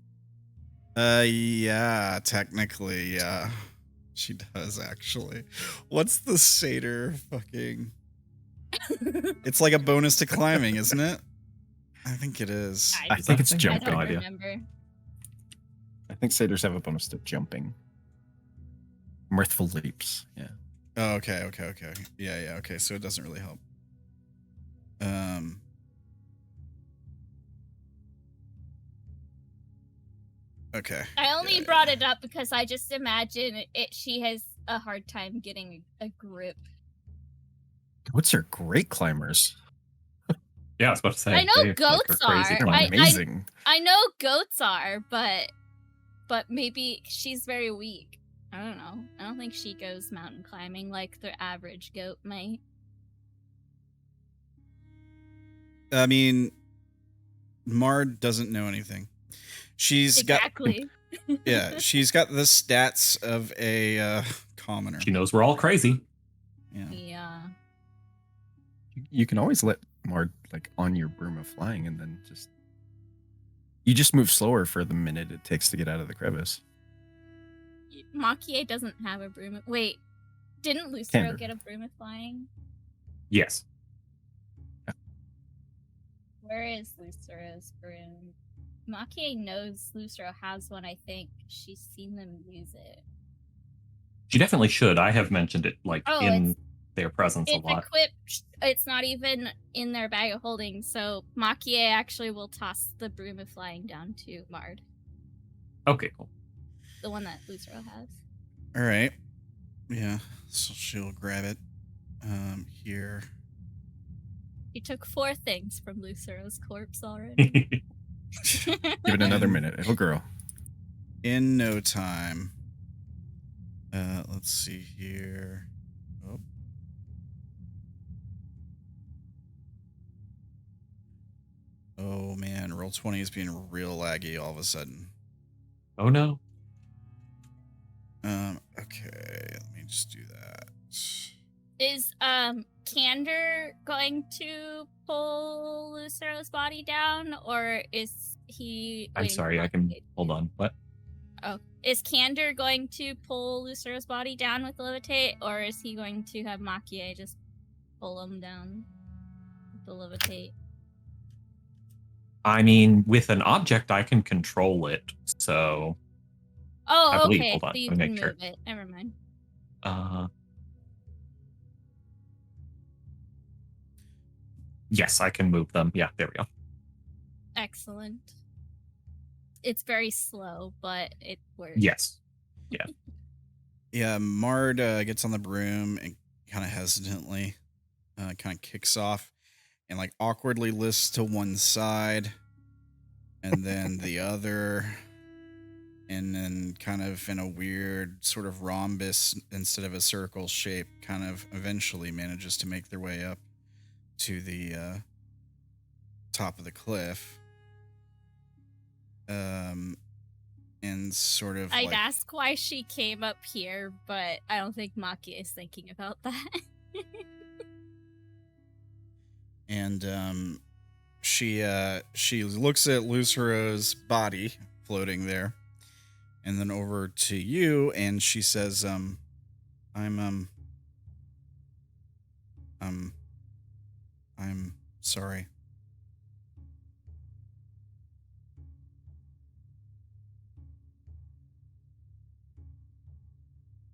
Yeah, technically, yeah. She does actually. What's the satyr fucking? It's like a bonus to climbing, isn't it? I think it is. I think it's jumping. I don't remember. I think satyrs have a bonus to jumping. Mirthful leaps. Yeah. Oh, okay. Yeah. Okay, so it doesn't really help. Okay. I only brought it up because I just imagine she has a hard time getting a grip. Goats are great climbers. Yeah, I was about to say. I know they, goats are crazy. are. Amazing. I know goats are, but maybe she's very weak. I don't know. I don't think she goes mountain climbing like the average goat might. I mean, Mard doesn't know anything. She's Exactly. got she's got the stats of a commoner. She knows we're all crazy. Yeah. Yeah. You can always let Mard like on your broom of flying, and then you just move slower for the minute it takes to get out of the crevice. Maki-e doesn't have a broom. Wait, didn't Lucero Candor. get a broom of flying? Yes. Where is Lucero's broom? Maki-e knows Lucero has one, I think. She's seen them use it. She definitely should. I have mentioned it Oh, in their presence a It's lot. equipped. It's not even in their bag of holding, so Maki-e actually will toss the broom of flying down to Mard, Okay, cool. the one that Lucero has. All right. Yeah. So she'll grab it. Here. He took 4 things from Lucero's corpse already. Give it another minute. It'll grow. In no time. Let's see here. Oh. Oh man, Roll20 is being real laggy all of a sudden. Oh no. Okay, let me just do that. Is Candor going to pull Lucero's body down, or is he? I'm waiting sorry, for I can Maki-e? hold on. What? Oh, is Candor going to pull Lucero's body down with levitate, or is he going to have Maki-e just pull him down with the levitate? I mean, with an object, I can control it. So, I Oh, believe. okay. Hold on, So you let me can make move sure. it. Never mind. Yes, I can move them. Yeah, there we go. Excellent. It's very slow, but it works. Yes. Yeah. Yeah, Mard gets on the broom and kind of hesitantly kind of kicks off and like awkwardly lifts to one side and then the other, and then kind of in a weird sort of rhombus instead of a circle shape, kind of eventually manages to make their way up to the top of the cliff. And sort of I'd like, ask why she came up here, but I don't think Maki is thinking about that. and she looks at Lucero's body floating there, and then over to you, and she says, I'm sorry.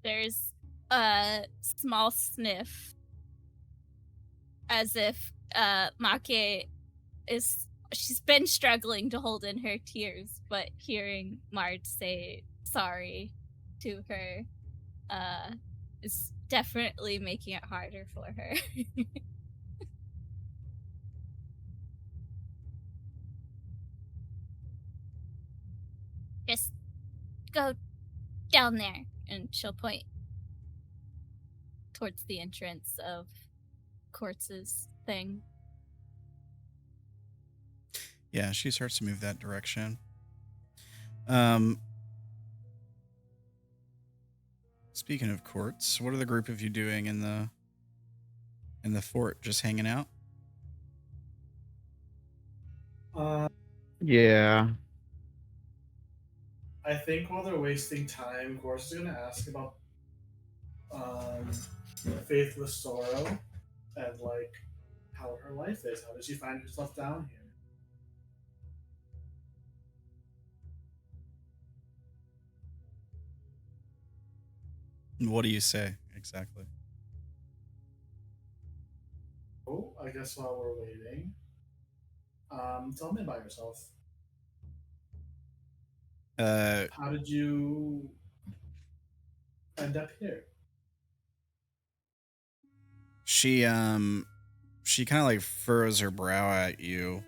There's a small sniff, as if Maki she's been struggling to hold in her tears, but hearing Mard say sorry to her is definitely making it harder for her. Just go down there, and she'll point towards the entrance of Quartz's thing. Yeah, she starts to move that direction. Speaking of Quartz, what are the group of you doing in the fort? Just hanging out? Yeah. I think while they're wasting time, Gorse is going to ask about Faith Lucero and like how her life is. How did she find herself down here? What do you say exactly? Oh, I guess while we're waiting, tell me about yourself. How did you end up here? She she kind of like furrows her brow at you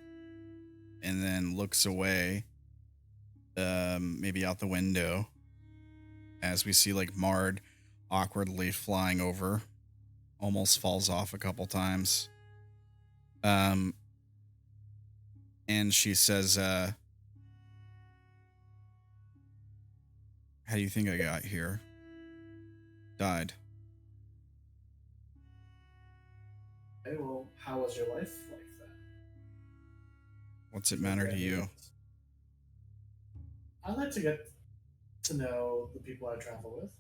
and then looks away, maybe out the window, as we see like Mard awkwardly flying over, almost falls off a couple times. And she says, how do you think I got here? Died. Okay, well, how was your life like then? What's it matter to you? I like to get to know the people I travel with.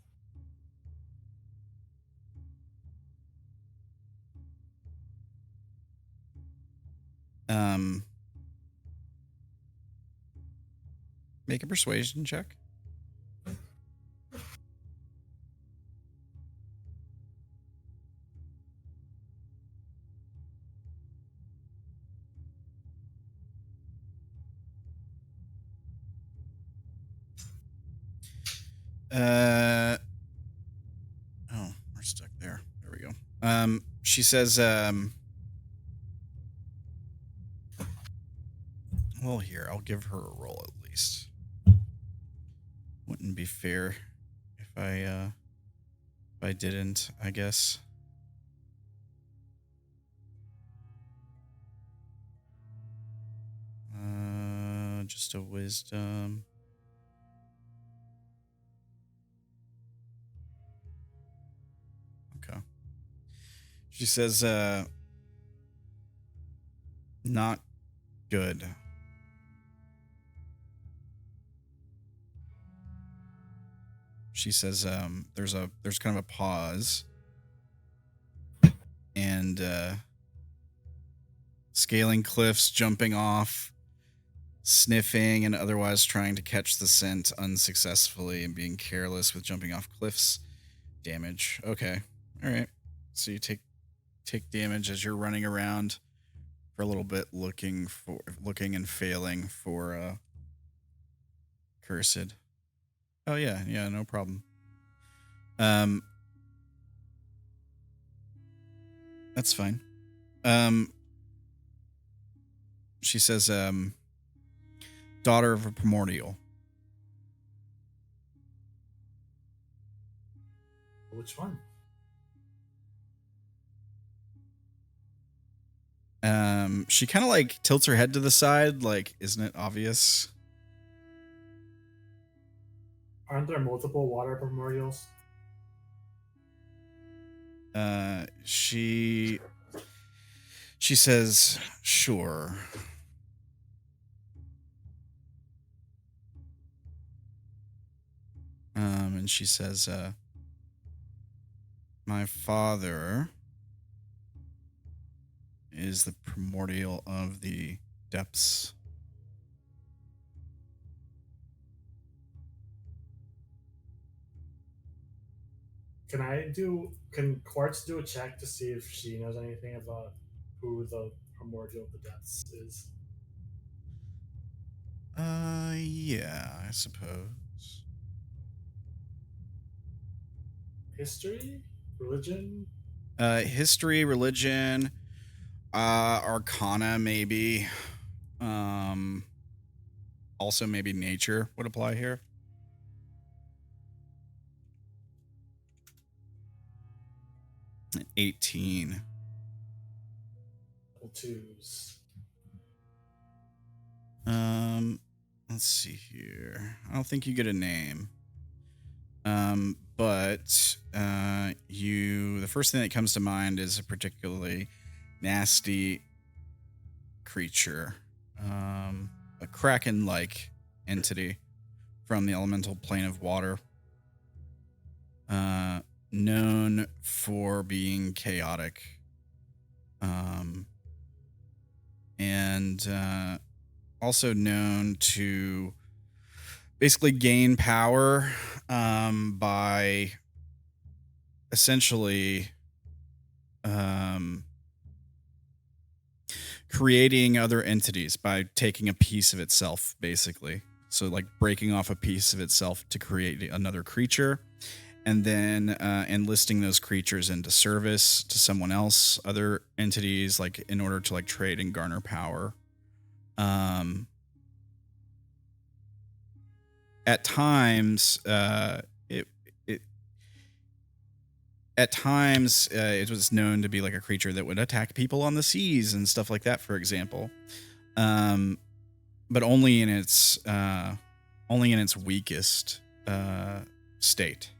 Make a persuasion check. Oh, we're stuck there. There we go. She says, well, here, I'll give her a roll at least. Wouldn't be fair if I didn't, I guess. Just a wisdom. Okay. She says, not good. She says, there's kind of a pause, and scaling cliffs, jumping off, sniffing and otherwise trying to catch the scent unsuccessfully, and being careless with jumping off cliffs. Damage. Okay. All right. So you take damage as you're running around for a little bit, looking and failing for Cursed. Oh yeah, no problem. That's fine. She says, daughter of a primordial. Which one? She kind of like tilts her head to the side, like, isn't it obvious? Aren't there multiple water primordials? She says, sure. And she says, my father is the primordial of the depths. Can Quartz do a check to see if she knows anything about who the primordial of the depths is? Yeah, I suppose. History? Religion? History, religion, arcana, maybe. Also maybe nature would apply here. An 18. Double twos. Let's see here. I don't think you get a name. But the first thing that comes to mind is a particularly nasty creature. A kraken-like entity from the elemental plane of water. Known for being chaotic. And also known to basically gain power by essentially creating other entities by taking a piece of itself, basically. So like breaking off a piece of itself to create another creature. and then enlisting those creatures into service to someone else, other entities, like in order to like trade and garner power. At times, it was known to be like a creature that would attack people on the seas and stuff like that, for example. But only in its weakest state.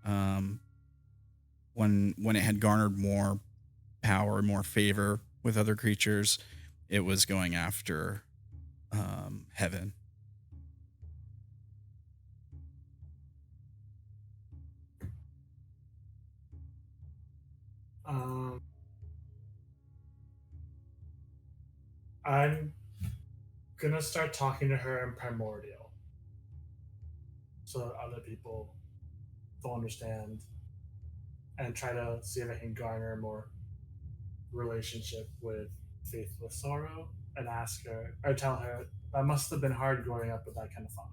When it had garnered more power, more favor with other creatures, it was going after heaven. I'm gonna start talking to her in primordial, so that other people will understand, and try to see if I can garner more relationship with Faithless Sorrow, and ask her or tell her that must have been hard growing up with that kind of father.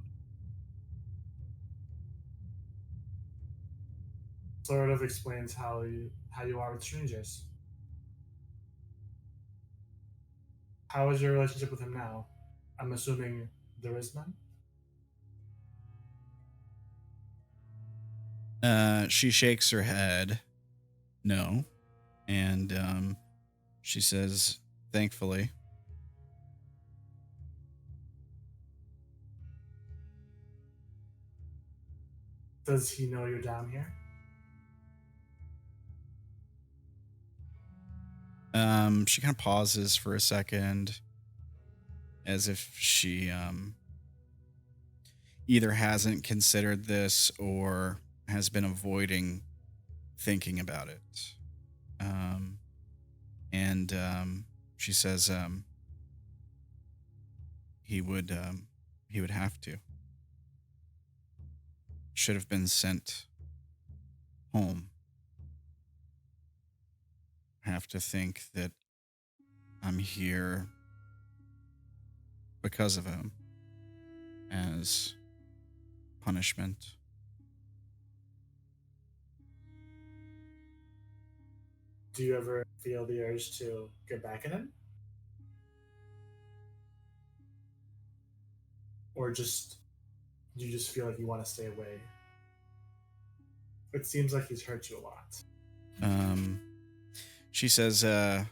Sort of explains how you are with strangers. How is your relationship with him now? I'm assuming there is none. She shakes her head, no, and she says, "Thankfully." Does he know you're down here? She kind of pauses for a second, as if she either hasn't considered this or has been avoiding thinking about it. And she says he would have to. Should have been sent home. I have to think that I'm here because of him, as punishment. Do you ever feel the urge to get back at him? Or do you just feel like you want to stay away? It seems like he's hurt you a lot. She says, I've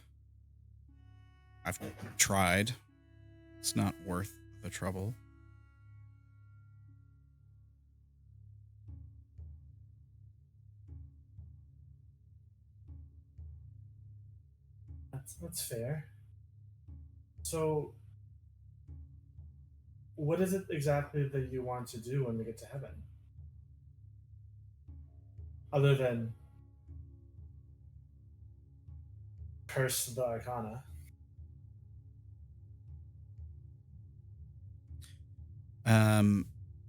tried. It's not worth the trouble. That's fair. So, what is it exactly that you want to do when we get to heaven? Other than curse the Arcana.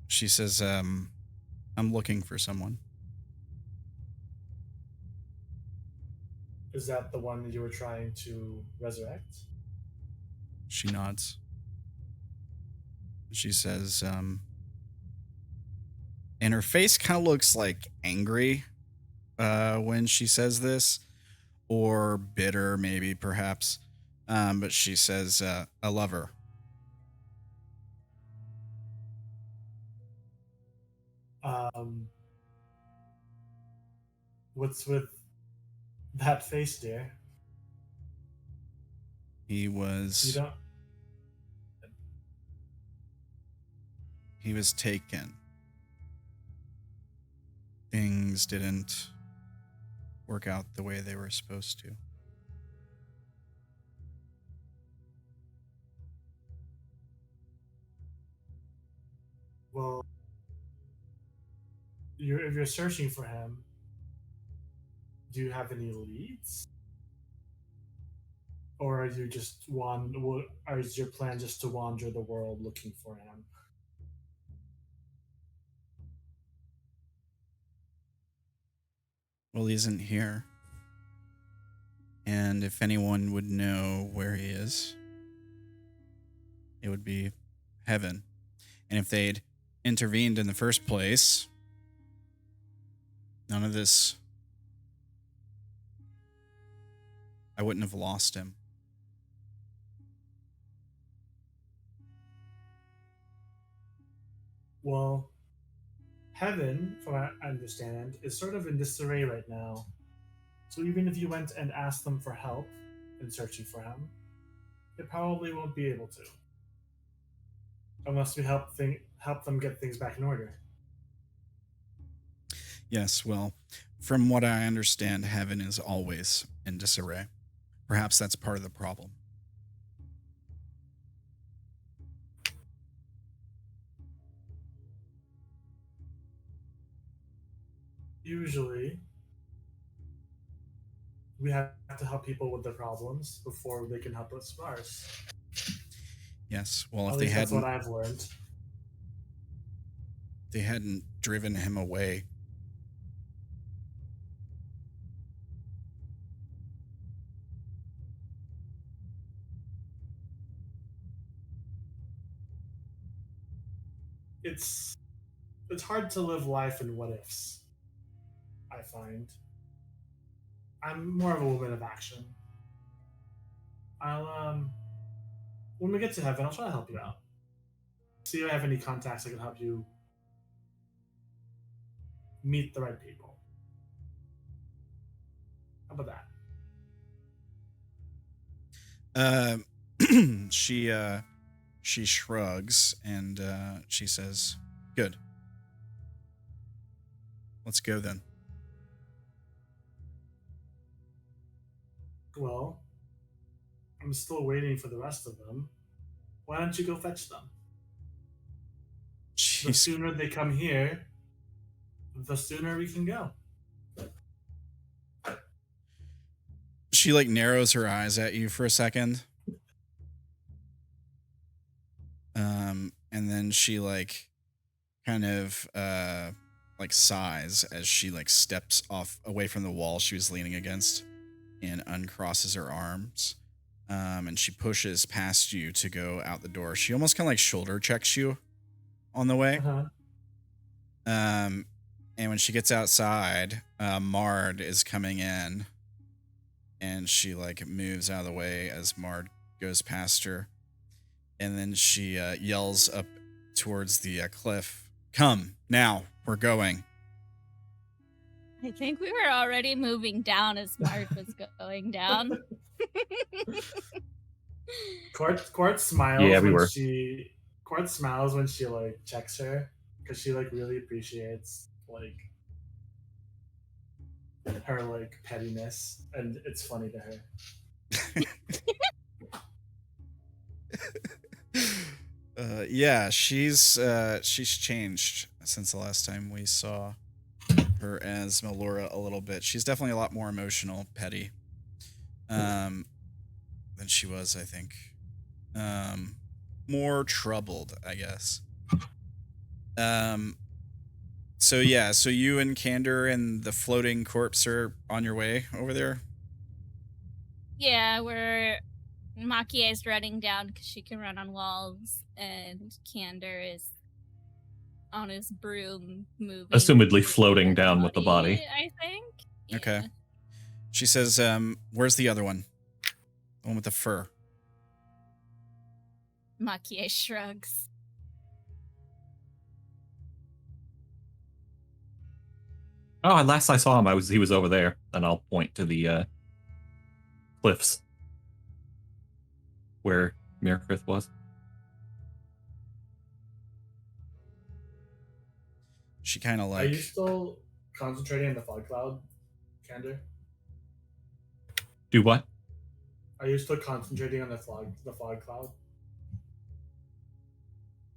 She says, I'm looking for someone. Is that the one that you were trying to resurrect? She nods. She says, and her face kind of looks like angry when she says this, or bitter, maybe, perhaps. But she says, I love her. What's with that face, dear? He was taken. Things didn't work out the way they were supposed to. Well, if you're searching for him, do you have any leads? Or are you just or is your plan just to wander the world looking for him? Well, he isn't here. And if anyone would know where he is, it would be heaven. And if they'd intervened in the first place, None of this. I wouldn't have lost him. Well, heaven, from what I understand, is sort of in disarray right now. So even if you went and asked them for help in searching for him, they probably won't be able to. Unless we help them get things back in order. Yes, well, from what I understand, heaven is always in disarray. Perhaps that's part of the problem. Usually, we have to help people with their problems before they can help us with ours. Yes, well, At if they least that's what hadn't, I've learned. they hadn't driven him away. It's hard to live life in what ifs, I find. I'm more of a woman of action. I'll when we get to heaven, I'll try to help you out. See if I have any contacts that can help you meet the right people. How about that? She shrugs and she says, "Good. Let's go then." Well, I'm still waiting for the rest of them. Why don't you go fetch them? The She's sooner they come here, the sooner we can go. she like narrows her eyes at you for a second. And then she like kind of like sighs as she like steps off away from the wall she was leaning against and uncrosses her arms. And she pushes past you to go out the door. She almost kind of like shoulder checks you on the way. Uh-huh. And when she gets outside, Mard is coming in, and she like moves out of the way as Mard goes past her, and then she yells up towards the cliff, "Come now, we're going." I think we were already moving down as Mart was going down. Quartz smiles Yeah, we when were. Quartz smiles when she like checks her because she like really appreciates like her like pettiness, and it's funny to her. Yeah, she's changed since the last time we saw her as Melora a little bit. She's definitely a lot more emotional, petty, than she was, I think. More troubled, I guess. So yeah, so you and Candor and the floating corpse are on your way over there? Yeah, Maki-e is running down because she can run on walls, and Candor is on his broom moving. Assumedly floating down with the body. I think. Okay. She says, where's the other one? The one with the fur. Maki-e shrugs. Oh, last I saw him, he was over there. And I'll point to the cliffs where Myrkrið was. She kind of like... Are you still concentrating on the fog cloud, Candor? Do what? Are you still concentrating on the fog cloud?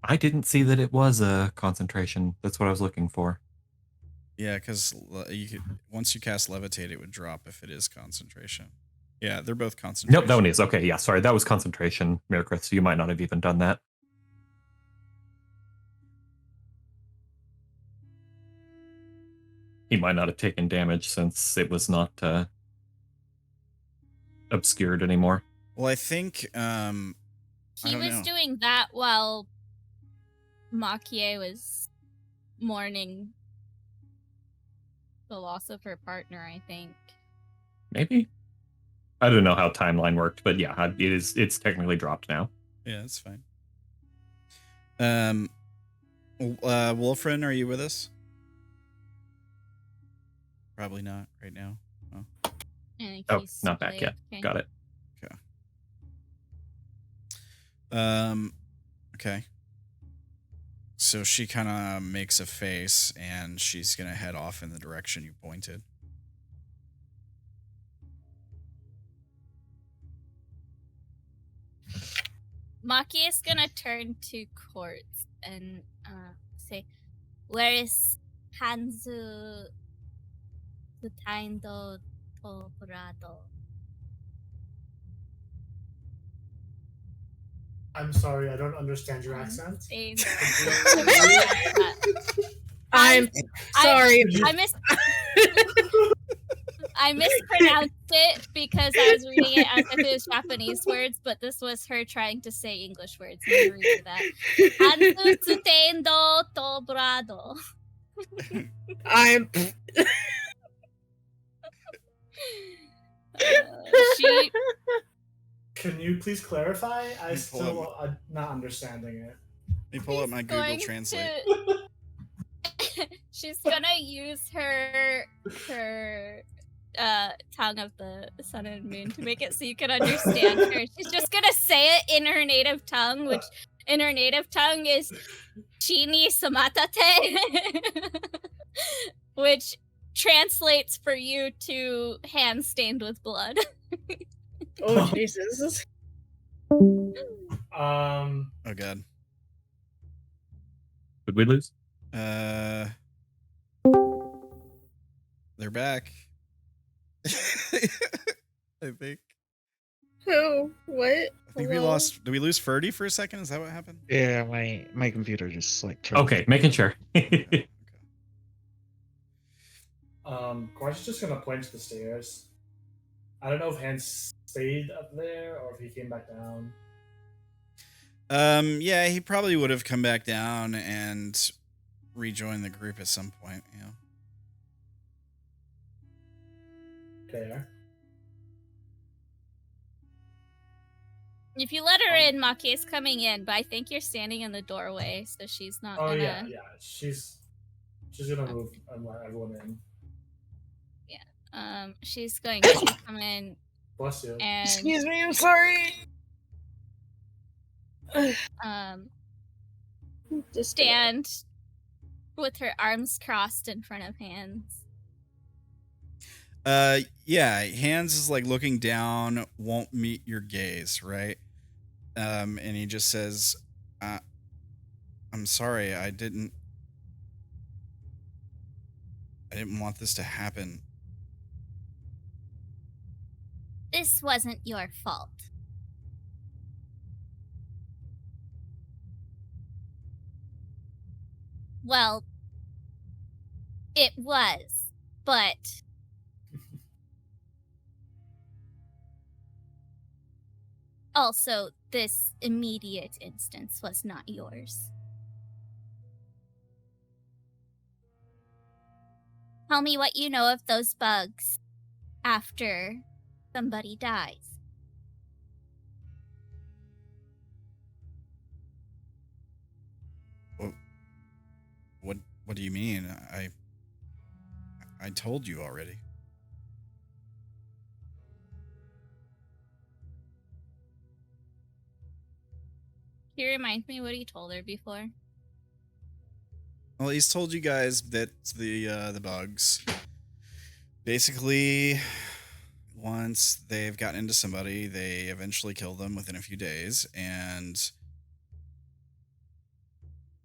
I didn't see that it was a concentration. That's what I was looking for. Yeah, because once you cast Levitate, it would drop if it is concentration. Yeah, they're both concentration. Nope, that one is. Okay, yeah, sorry. That was concentration, Myrkrið, so you might not have even done that. He might not have taken damage since it was not obscured anymore. Well, I think... he was doing that while Maki-e was mourning the loss of her partner, I think. Maybe. I don't know how timeline worked, but yeah, it's technically dropped now. Yeah, that's fine. Wolfrin, are you with us? Probably not right now. Oh, not back yet. Got it. Okay. So she kind of makes a face, and she's gonna head off in the direction you pointed. Maki is gonna turn to Quartz and say, "Where is Hanzu Sutaindo Tobrado?" I'm sorry, I don't understand your accent. I'm sorry. I mispronounced it because I was reading it as if it was Japanese words, but this was her trying to say English words. I'm gonna redo that. Hanzu Sutaindo Tobrado. I'm. She. Can you please clarify? I still am not understanding it. Let me pull up my Google Translate. She's gonna use her tongue of the sun and moon to make it so you can understand her. She's just gonna say it in her native tongue, which in her native tongue is Chini Samatate, which translates for you to hand stained with blood. Oh Jesus. Oh god. Did we lose? They're back. I think. Who? What? I think we lost. Did we lose Ferdy for a second? Is that what happened? Yeah, my computer just like turned. Okay, making sure. Okay. Quartz is just gonna point to the stairs. I don't know if Hans stayed up there or if he came back down. Yeah, he probably would have come back down and rejoined the group at some point, you know. There. If you let her in, Maki is coming in, but I think you're standing in the doorway, so she's not gonna... yeah. She's gonna move and let everyone in. Yeah. She's going to come in. Bless you. And Excuse me, I'm sorry. Just stand with her arms crossed in front of Hans. Yeah, Hans is like looking down, won't meet your gaze, right? And he just says, I'm sorry, I didn't want this to happen. This wasn't your fault. Well, it was, but also this immediate instance was not yours. Tell me what you know of those bugs after somebody dies. What do you mean? I told you already. Can you remind me what he told her before? Well, he's told you guys that the bugs basically, once they've gotten into somebody, they eventually kill them within a few days and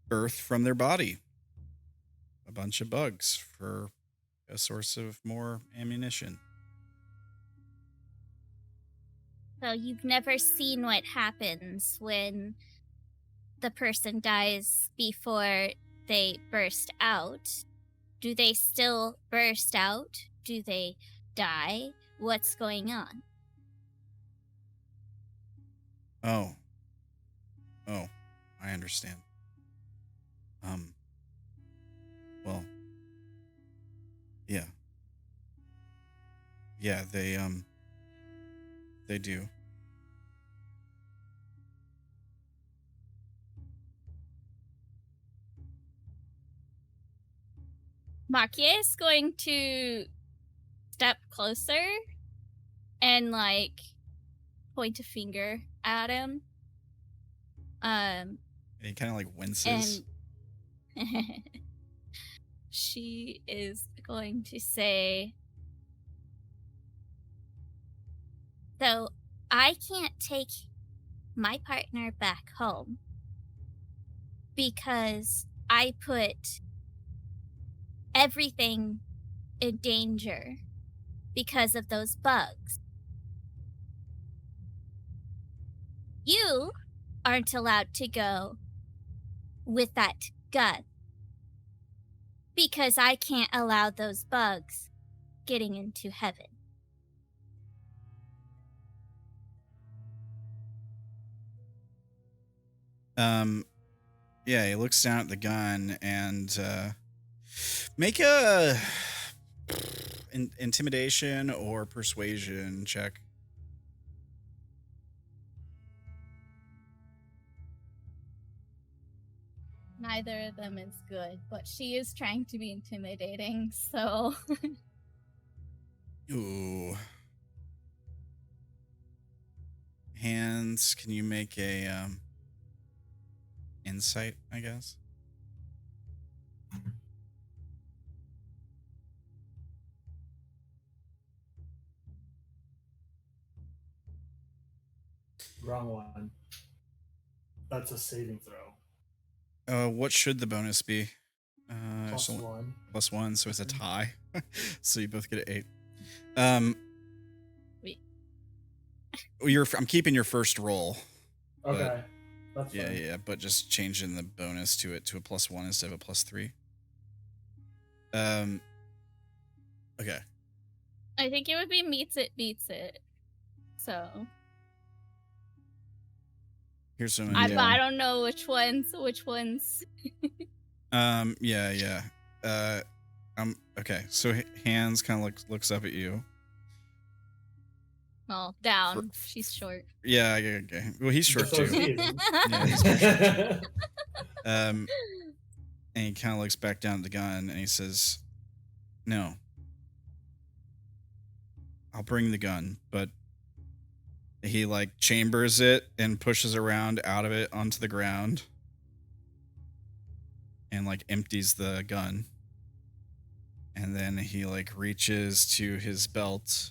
birth from their body a bunch of bugs for a source of more ammunition. So you've never seen what happens when the person dies before they burst out. Do they still burst out? Do they die? What's going on? Oh, I understand. Well, yeah, Yeah, they do. Maki-e is going to step closer and like point a finger at him. And he kind of like winces. And she is going to say, "So I can't take my partner back home because I put everything in danger because of those bugs. You aren't allowed to go with that gun because I can't allow those bugs getting into heaven." Yeah, he looks down at the gun and make a intimidation or persuasion check. Neither of them is good, but she is trying to be intimidating, so Ooh. Hands, can you make a insight, I guess? Wrong one. That's a saving throw. What should the bonus be? Plus so- one. +1, so it's a tie. So you both get an 8. Wait. I'm keeping your first roll. Okay. That's Yeah, fine. yeah, but just changing the bonus to a +1 instead of a +3. Okay. I think it would be meets it, beats it. So Here's what I'm I gonna do. don't know which ones. Yeah. Okay. So Hands kind of looks up at you. Well, down. She's short. Yeah. Okay. Well, he's short So is too. he, isn't Yeah, he's very short too. And he kind of looks back down at the gun and he says, "No, I'll bring the gun," but he like chambers it and pushes around out of it onto the ground and like empties the gun. And then he like reaches to his belt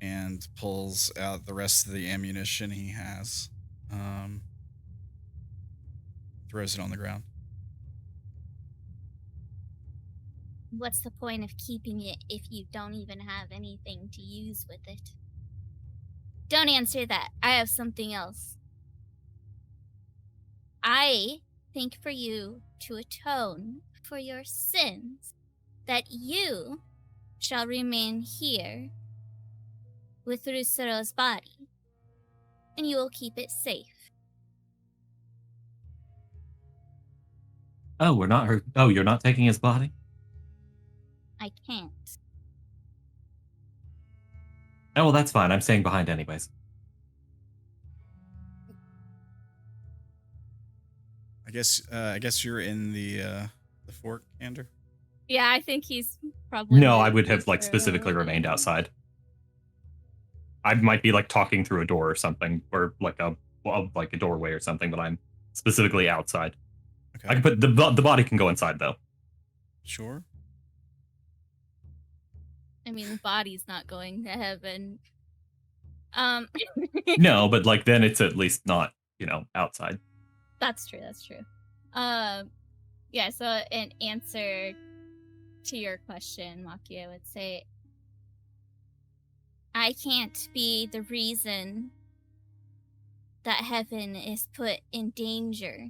and pulls out the rest of the ammunition he has. Throws it on the ground. What's the point of keeping it if you don't even have anything to use with it? Don't answer that. I have something else. I think for you to atone for your sins, that you shall remain here with Lucero's body, and you will keep it safe. Oh, you're not taking his body? I can't. Oh, well, that's fine. I'm staying behind anyways. I guess you're in the fort, Candor. Yeah, I think he's probably. No, with I would have like Lucero. specifically remained outside. I might be like talking through a door or something, or like a doorway or something, but I'm specifically outside. Okay. I can put the body can go inside though. Sure. I mean, the body's not going to heaven. No, but like then it's at least not, outside. That's true. Yeah, so in answer to your question, Maki, I would say I can't be the reason that heaven is put in danger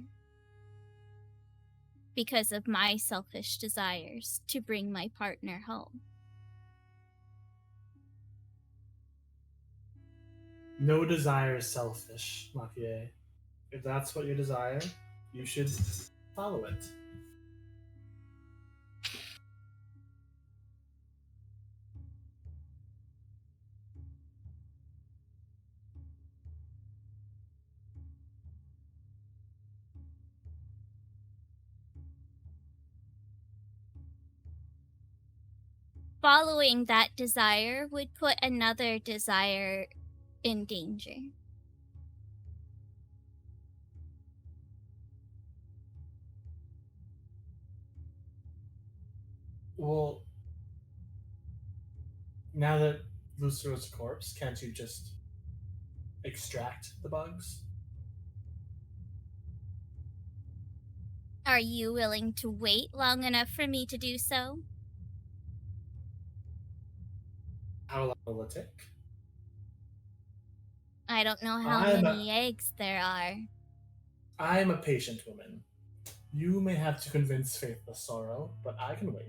because of my selfish desires to bring my partner home. No desire is selfish, Maki-e. If that's what you desire, you should follow it. following that desire would put another desire in danger. Well, now that Lucero's a corpse, can't you just extract the bugs? Are you willing to wait long enough for me to do so? How long will it take? I don't know how I'm many eggs there are. I'm a patient woman. You may have to convince Faithless Sorrow, but I can wait.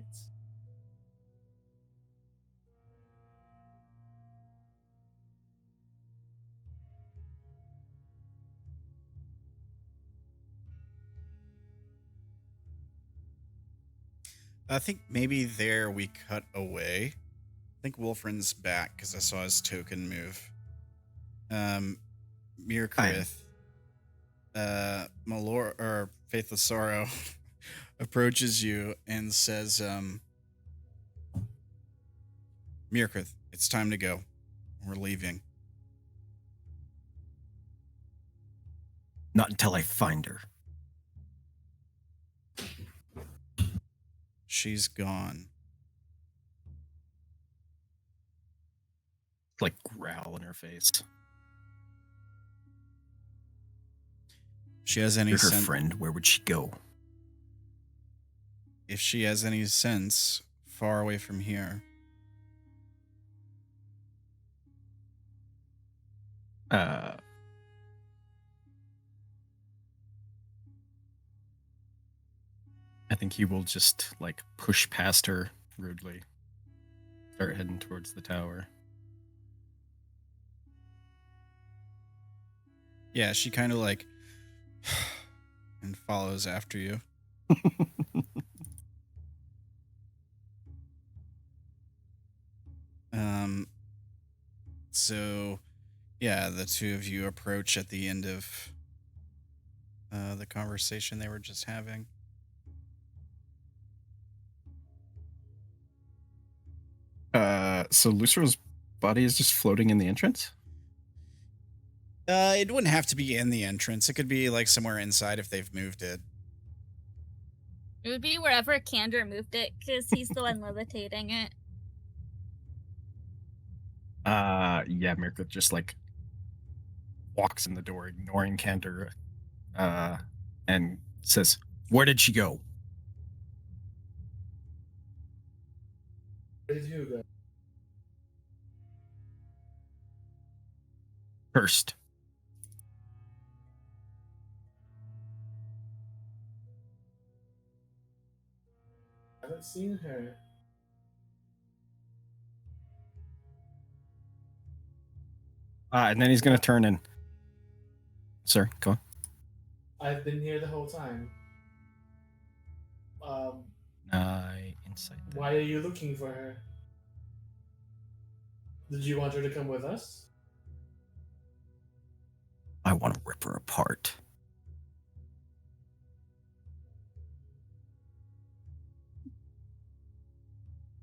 I think maybe there we cut away. I think Wolfrin's back because I saw his token move. Myrkrið, Malor or Faithless Sorrow approaches you and says, Myrkrið, it's time to go. We're leaving. Not until I find her. She's gone. Like growl in her face. She has any You're her sense. friend. Where would she go? If she has any sense, far away from here. I think he will just like push past her rudely. Start heading towards the tower. Yeah, she kind of like and follows after you. So yeah, the two of you approach at the end of the conversation they were just having. So Lucero's body is just floating in the entrance? It wouldn't have to be in the entrance. It could be like somewhere inside if they've moved it. It would be wherever Candor moved it, because he's the one levitating it. Yeah, Myrkrið just like walks in the door, ignoring Candor, and says, "Where did she go?" Where did you go? First. I haven't seen her. And then he's gonna turn and. Sir, go on. I've been here the whole time. Insight. Why are you looking for her? Did you want her to come with us? I want to rip her apart.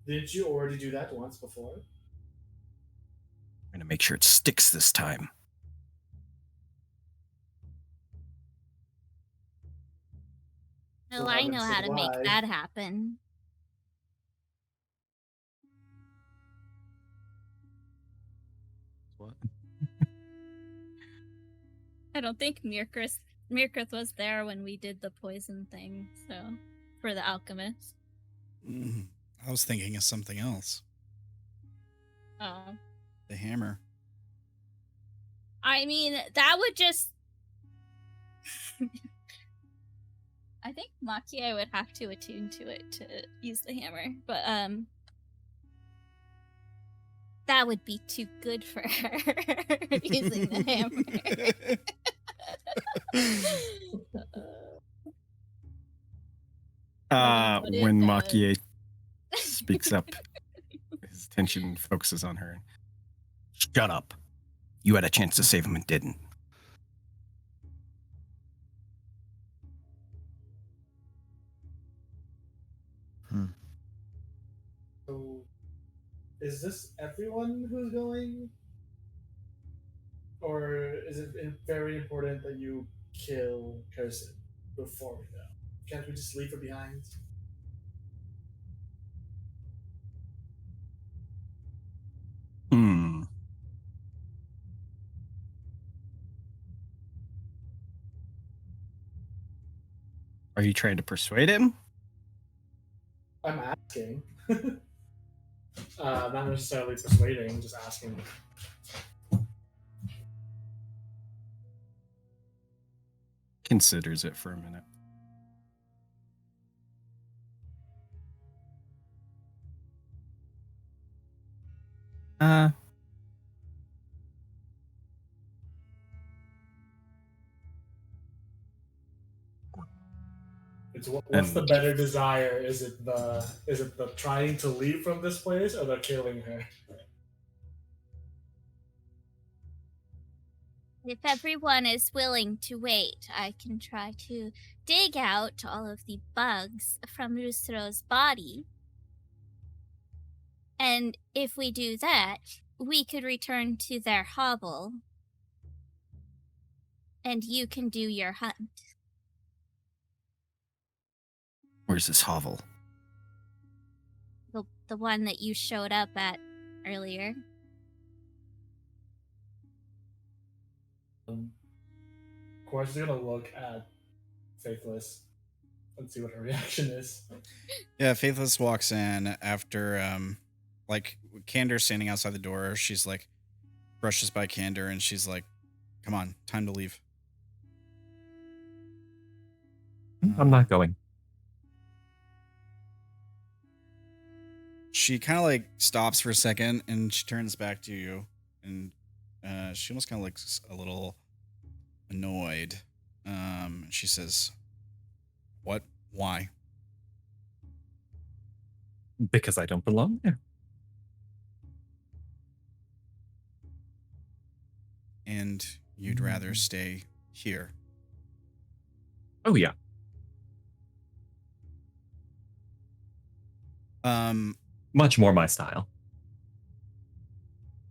Didn't you already do that once before? I'm gonna make sure it sticks this time. Well, So I know how understood to make why. that happen. What? I don't think Myrkrið was there when we did the poison thing, so for the alchemist. I was thinking of something else. Oh. The hammer. I mean, that would just... I think Maki-e would have to attune to it to use the hammer, but that would be too good for her using the hammer. When Maki-e speaks up, his attention focuses on her. Shut up. You had a chance to save him and didn't. So, is this everyone who's going? Or is it very important that you kill Kirsten before we go? Can't we just leave her behind? Hmm. Are you trying to persuade him? I'm asking. Not necessarily persuading, just asking. Considers it for a minute. It's what's the And- better desire? Is it the trying to leave from this place or the killing her? If everyone is willing to wait, I can try to dig out all of the bugs from Lucero's body. And if we do that, we could return to their hovel. And you can do your hunt. Where's this hovel? The one that you showed up at earlier. Quartz is gonna look at Faithless and see what her reaction is. Yeah, Faithless walks in after like Candor standing outside the door. She's like brushes by Candor and she's like, "Come on, time to leave." I'm not going. She kind of like stops for a second and she turns back to you and she almost kind of looks a little annoyed. She says, "What? Why?" Because I don't belong there. And you'd rather stay here. Oh, yeah. Much more my style.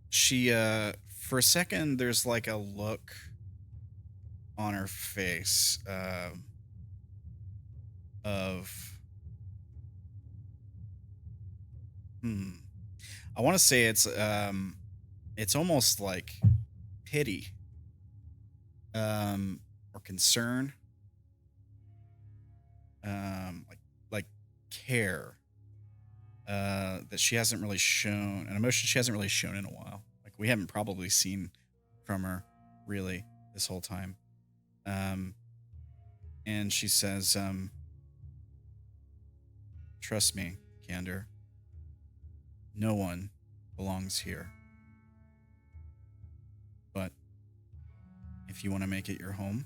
She for a second there's like a look on her face of I want to say it's almost like pity or concern, like care that she hasn't really shown, an emotion she hasn't really shown in a while. Like we haven't probably seen from her really this whole time. And she says, "Trust me, Candor. No one belongs here. But if you want to make it your home,"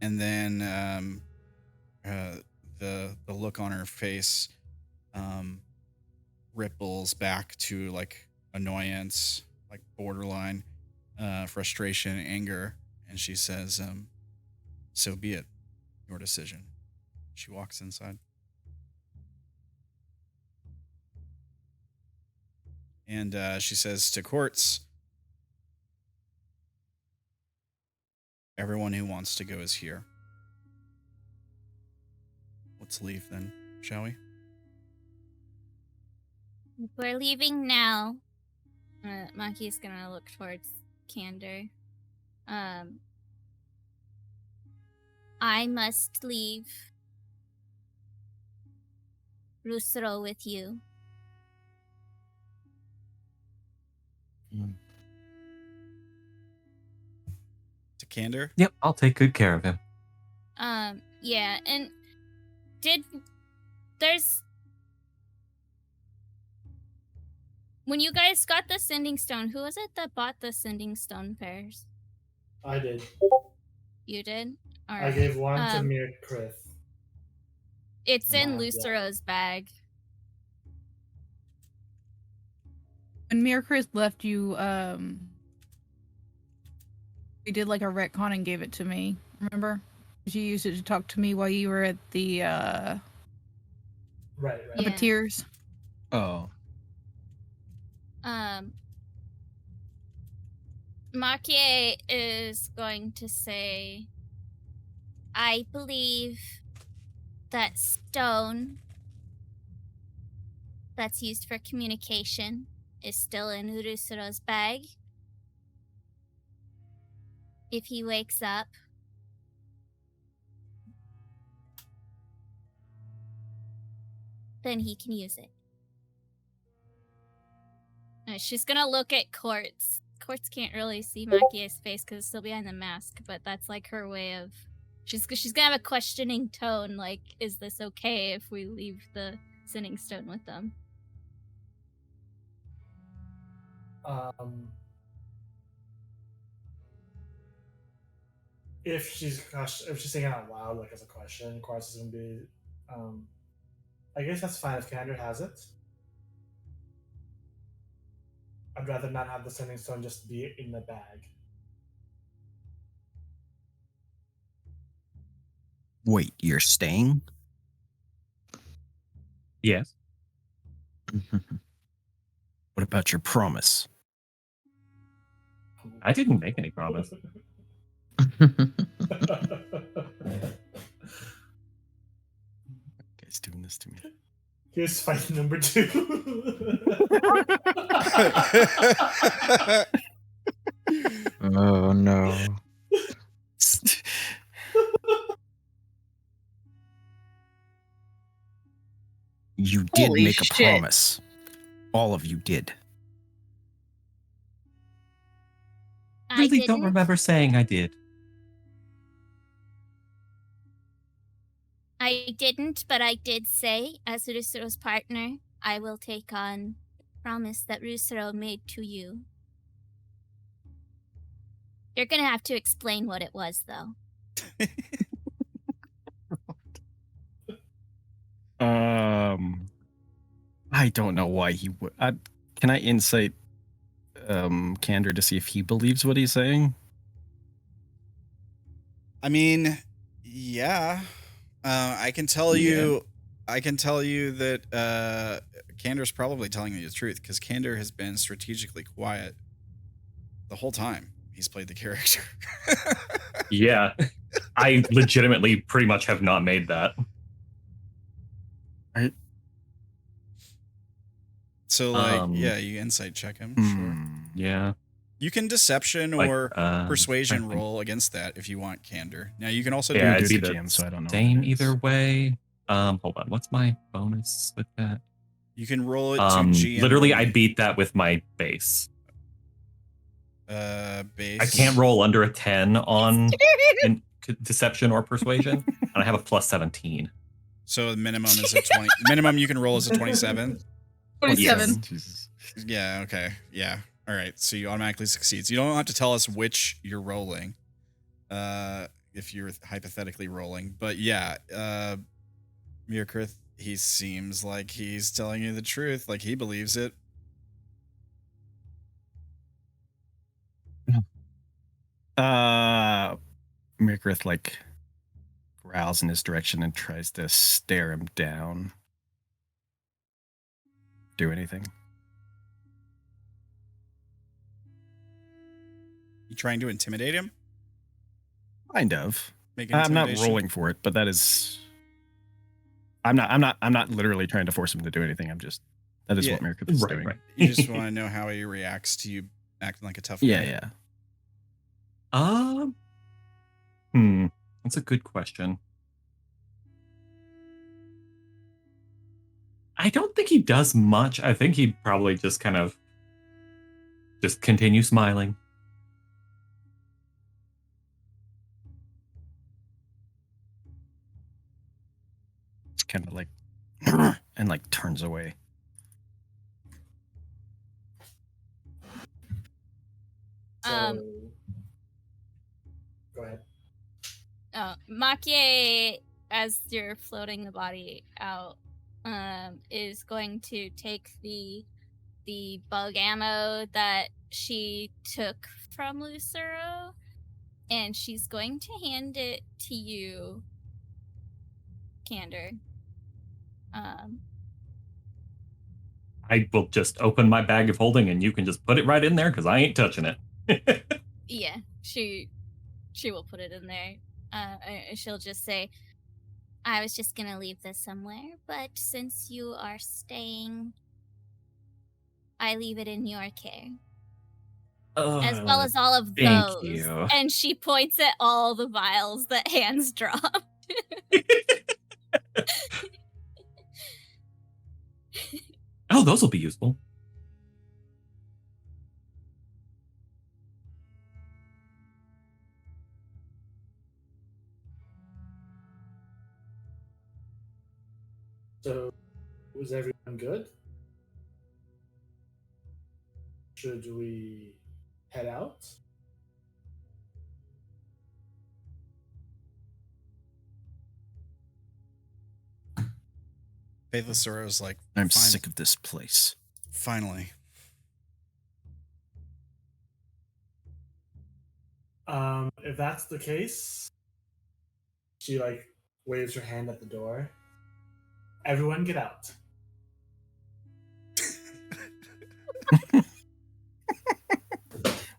and then the look on her face ripples back to like annoyance, like borderline frustration, anger, and she says, "So be it, your decision." She walks inside. And she says to Quartz, "Everyone who wants to go is here. Let's leave then, shall we?" If we're leaving now, Maki's gonna look towards Candor. I must leave Lucero with you. To Candor? Yep, I'll take good care of him. Yeah, and when you guys got the sending stone, who was it that bought the sending stone pairs? I did. You did? All I right. gave one to Myrkrið. It's in Yeah. Lucero's bag. When Myrkrið left you, we did like a retcon and gave it to me. Remember? She used it to talk to me while you were at the Right. Yeah. puppeteers. Oh. Maki-e is going to say, I believe that stone that's used for communication is still in Urusuro's bag. If he wakes up, then he can use it. She's gonna look at Quartz. Quartz can't really see Maki-e's face because it's still behind the mask, but that's like her way of... She's gonna have a questioning tone, like, is this okay if we leave the Sinning Stone with them? If she's saying it out loud, like as a question, Quartz is gonna be, I guess that's fine if Candor has it. I'd rather not have the Sending Stone just be in the bag. Wait, you're staying? Yes. What about your promise? I didn't make any promise. Guy's doing this to me. Here's fight number 2. Oh no. You did Holy make a shit. promise. All of you did. I really don't didn't. remember saying I did. I didn't, but I did say, as Rusuro's partner, I will take on the promise that Rusuro made to you. You're gonna have to explain what it was, though. I don't know why he would. Can I insight Candor to see if he believes what he's saying? I mean, yeah. I can tell you that Candor's probably telling you the truth because Candor has been strategically quiet the whole time he's played the character. Yeah. I legitimately pretty much have not made that. Right. So, like, yeah, you insight check him. Sure. Yeah. You can deception Like, or persuasion I think- roll against that if you want Candor. Now, you can also Yeah, do it'd be the the GM, so I don't know what same it is. either way. Hold on. What's my bonus with that? You can roll it to GM. Literally, only. I beat that with my base. Base. I can't roll under a 10 on deception or persuasion, and I have a plus 17. So the minimum is a 20. Minimum you can roll is a 27. 27. Jesus. Yeah, okay. Yeah. All right. So you automatically succeed. So you don't have to tell us which you're rolling. If you're hypothetically rolling. But yeah, Myrkrið, he seems like he's telling you the truth, like he believes it. Myrkrið like growls in his direction and tries to stare him down. Do anything? You trying to intimidate him? Kind of. Make an I'm not intimidation? rolling for it, but that is. I'm not literally trying to force him to do anything. That is Yeah. what Myrkrið is doing. Right. You just want to know how he reacts to you acting like a tough guy. Yeah. That's a good question. I don't think he does much. I think he'd probably just kind of just continue smiling. It's kind of like and like turns away. So, go ahead. Maki-e, as you're floating the body out, is going to take the bug ammo that she took from Lucero, and she's going to hand it to you, Candor. I will just open my bag of holding and you can just put it right in there because I ain't touching it. Yeah, she will put it in there. She'll just say, I was just gonna leave this somewhere, but since you are staying, I leave it in your care. As well as all of thank those. you. And she points at all the vials that Hands dropped. Oh, those will be useful. So, was everyone good? Should we head out? Faithless Sorrow's like, I'm "Fine, sick of this place. finally." If that's the case, she like waves her hand at the door. Everyone get out.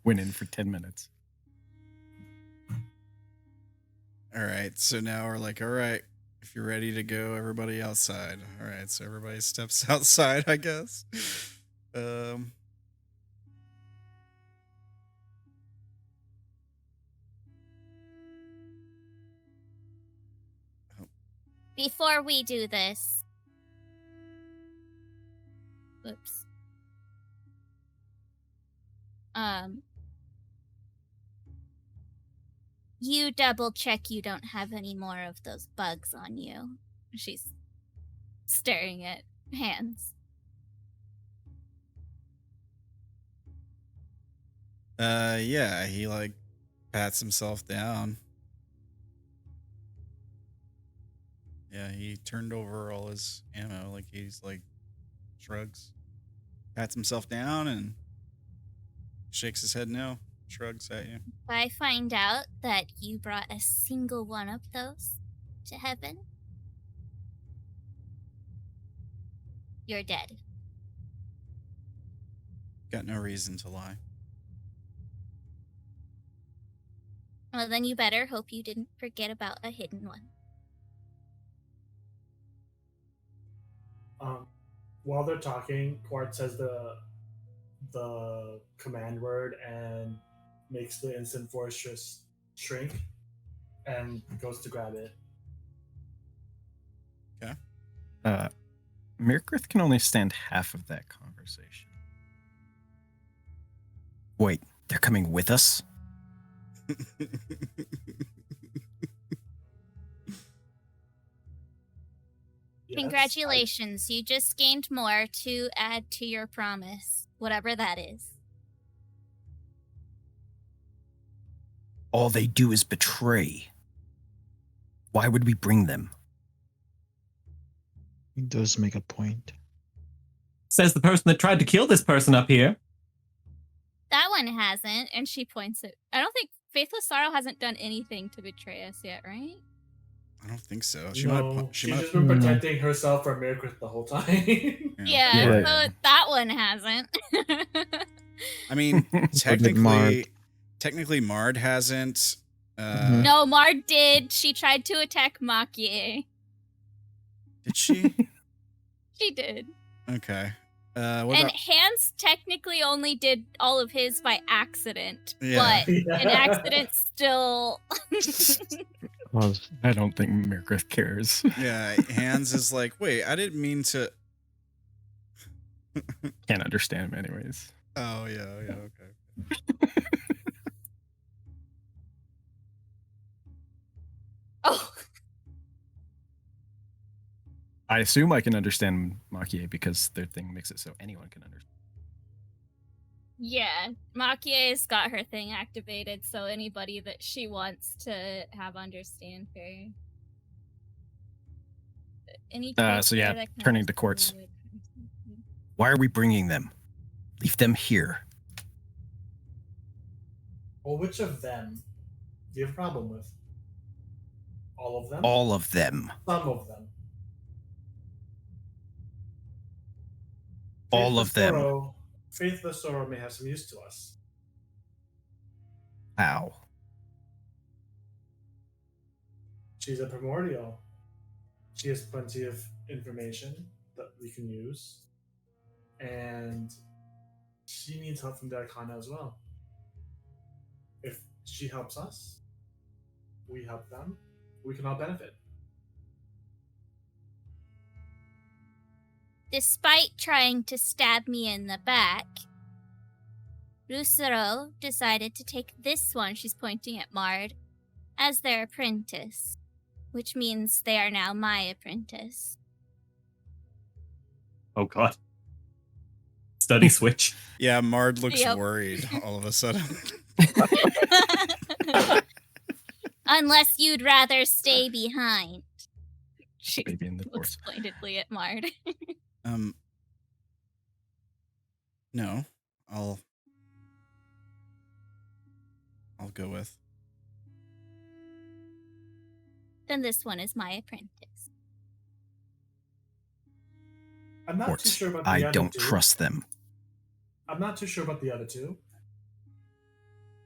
Went in for 10 minutes. All right, so now we're like, all right, if you're ready to go, everybody outside. All right, so everybody steps outside, I guess. Before we do this... Oops. You double check you don't have any more of those bugs on you. She's staring at Hands. Yeah, he like pats himself down. Yeah, he turned over all his ammo, like he's like shrugs, pats himself down, and shakes his head no, shrugs at you. If I find out that you brought a single one of those to heaven, you're dead. Got no reason to lie. Well, then you better hope you didn't forget about a hidden one. While they're talking, Quartz says the command word and makes the instant fortress shrink and goes to grab it. Okay. Myrkrið can only stand half of that conversation. Wait, they're coming with us? Yes, Congratulations, you just gained more to add to your promise, whatever that is. All they do is betray. Why would we bring them? He does make a point. Says the person that tried to kill this person up here. That one hasn't, and she points at... I don't think Faithless Sorrow hasn't done anything to betray us yet, right? I don't think so. she's might just been protecting herself from Myrkrið the whole time. Yeah, Right. so that one hasn't. I mean, Mard. technically Mard hasn't. Mhm. No, Mard did. She tried to attack Maki-e. Did she? She did. Okay. What And about? Hands technically only did all of his by accident, Yeah. but an accident still... Well, I don't think Myrkrið cares. Yeah, Hands is like, wait, I didn't mean to. Can't understand him anyways. Oh yeah, okay. Oh, I assume I can understand Maki-e because their thing makes it so anyone can understand. yeah. Maki-e's got her thing activated, so anybody that she wants to have understand her. Any So yeah, character that can turning to Quartz. understand it. Why are we bringing them? Leave them here. Well, which of them do you have a problem with? All of them? All of them. Some of them. All of them. Faith Lucero may have some use to us. How? She's a primordial. She has plenty of information that we can use. And she needs help from the Arcana as well. If she helps us, we help them, we can all benefit. Despite trying to stab me in the back, Lucero decided to take this one, she's pointing at Mard, as their apprentice, which means they are now my apprentice. Oh god. Study switch. Yeah, Mard looks Yep. worried all of a sudden. Unless you'd rather stay behind. She Baby in the looks force. pointedly at Mard. No, I'll go with. Then this one is my apprentice. I'm not too Quartz. sure about the I other don't two. trust them. I'm not too sure about the other two.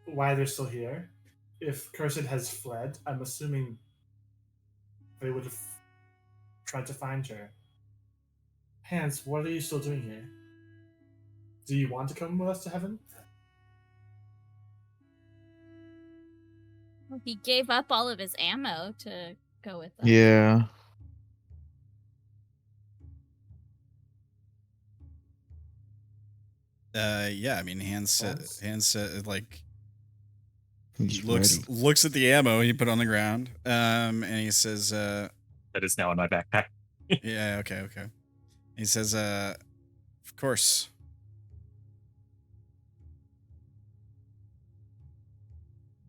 Why they're still here. If Cursed has fled, I'm assuming they would have tried to find her. Hans, what are you still doing here? Do you want to come with us to heaven? He gave up all of his ammo to go with them. Yeah. Yeah, I mean, Hans said, like, He's looks at the ammo he put on the ground, and he says, That is now in my backpack. yeah, okay. He says, of course.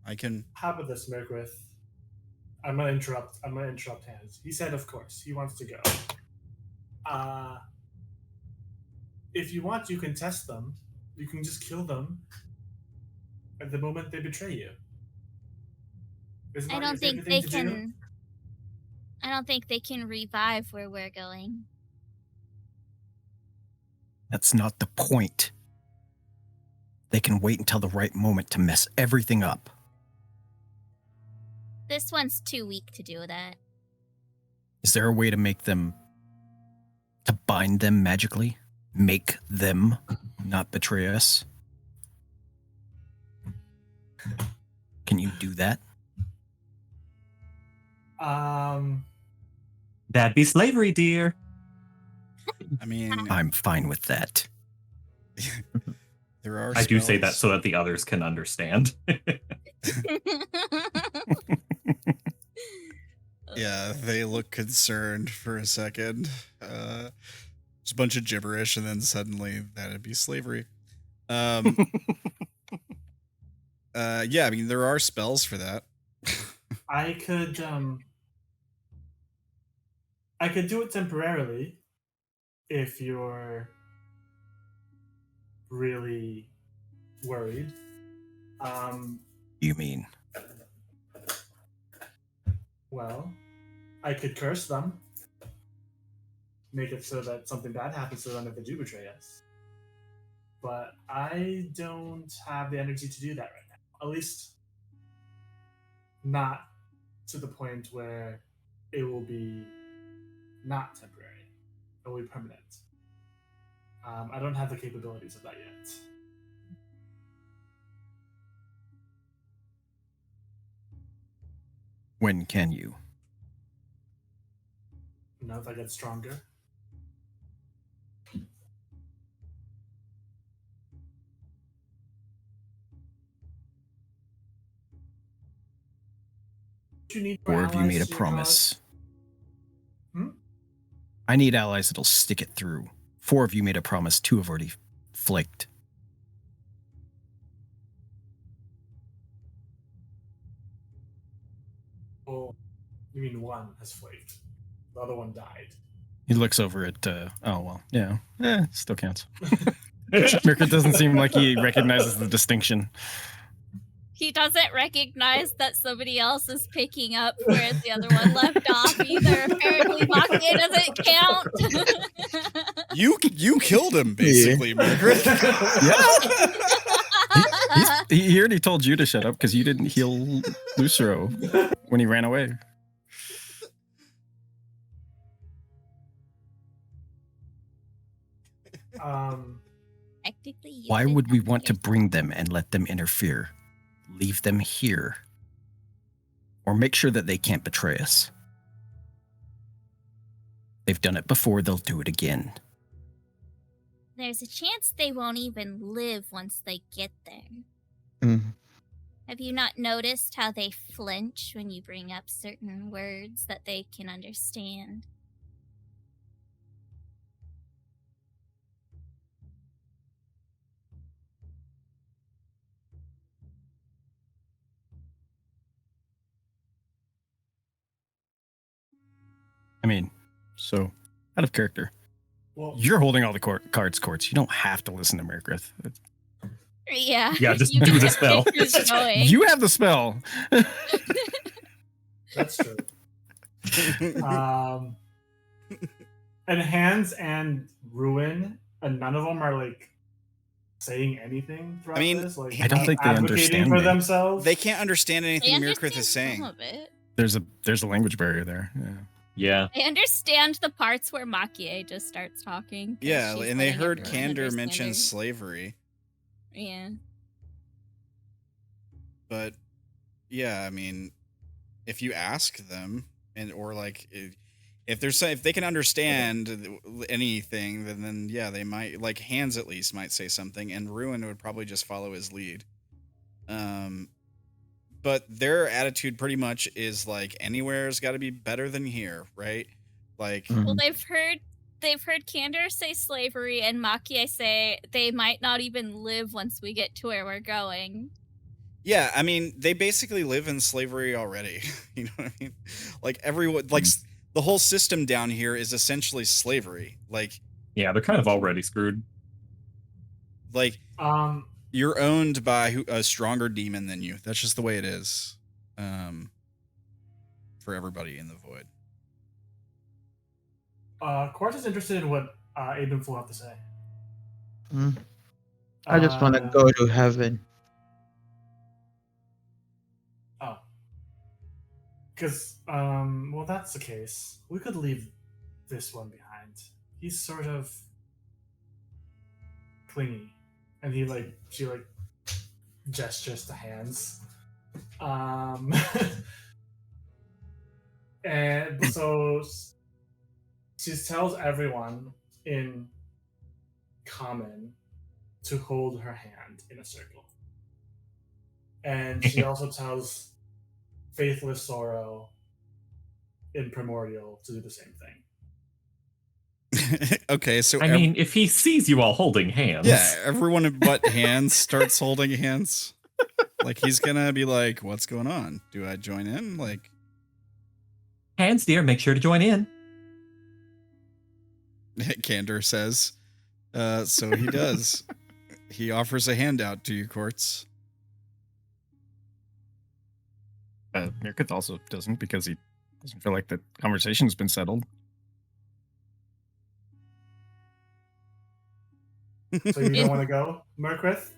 I can. How about this, Myrkrið? I'm gonna interrupt Hans. He said, of course, he wants to go. If you want, you can test them. You can just kill them at the moment they betray you. Isn't I that don't your think favorite they thing to do? can. I don't think they can revive where we're going. That's not the point. They can wait until the right moment to mess everything up. This one's too weak to do that. Is there a way to make them... to bind them magically? Make them not betray us? Can you do that? That'd be slavery, dear. I mean, I'm fine with that. there are. I do say that spells- so that the others can understand. Yeah, they look concerned for a second. Just a bunch of gibberish, and then suddenly that'd be slavery. Yeah, I mean, there are spells for that. I could do it temporarily if you're really worried. You mean? Well, I could curse them. Make it so that something bad happens to them if they do betray us. But I don't have the energy to do that right now. At least not to the point where it will be not temporary. It will be permanent. I don't have the capabilities of that yet. When can you? You know, if I get stronger. You need more Or have you made a allies to your promise? Hmm? I need allies that'll stick it through. 4 of you made a promise, 2 have already flaked. Oh, you mean one has flaked. The other one died. He looks over at, oh, well, yeah. Still counts. Myrkrið doesn't seem like he recognizes the distinction. He doesn't recognize that somebody else is picking up where the other one left off either. Apparently, Maki-e doesn't count. You killed him, basically, Myrkrið. He already told you to shut up because you didn't heal Lucero when he ran away. Technically, you Why did would we not want to yourself. bring them and let them interfere? Leave them here. Or make sure that they can't betray us. They've done it before, they'll do it again. There's a chance they won't even live once they get there. Mm. Have you not noticed how they flinch when you bring up certain words that they can understand? I mean, so, out of character. Well, You're holding all the cards, Quartz. You don't have to listen to Myrkrið. Yeah. Yeah, just you do can the just spell. keep this going. You have the spell. that's true. And Hands and Ruin, and none of them are like saying anything throughout I mean, this. Like, I don't think they advocating understand for me. themselves. They can't understand They anything Myrkrið understand is saying. some of it. There's a language barrier there. Yeah. Yeah. I understand the parts where Maki-e just starts talking. 'cause Yeah, she's and they letting heard everyone Candor understand mention her. slavery. Yeah. But yeah, I mean, if you ask them, or like if they can understand anything, then yeah, they might, like Hands at least might say something, and Ruin would probably just follow his lead. But their attitude pretty much is like anywhere's got to be better than here, right? Like, Well, they've heard Candor say slavery, and Maki-e say they might not even live once we get to where we're going. yeah, I mean, they basically live in slavery already. You know what I mean? Like everyone, like the whole system down here is essentially slavery. Like, Yeah, they're kind of already screwed. like you're owned by a stronger demon than you. That's just the way it is. For everybody in the void. Quartz is interested in what Abe Flo have to say. I just want to go to heaven. Oh. Because, well, that's the case. We could leave this one behind. He's sort of clingy. And she gestures to Hands. And so she tells everyone in common to hold her hand in a circle. And she also tells Faithless Sorrow in Primordial to do the same thing. Okay, so I mean, if he sees you all holding hands. yeah, everyone but Hands starts holding hands. Like he's gonna be like, "What's going on? Do I join in?" Like, Hands, dear, make sure to join in. Candor says. So he does. He offers a handout to you, Quartz. Myrkrið also doesn't because he doesn't feel like the conversation's been settled. So you don't want to go, Myrkrið?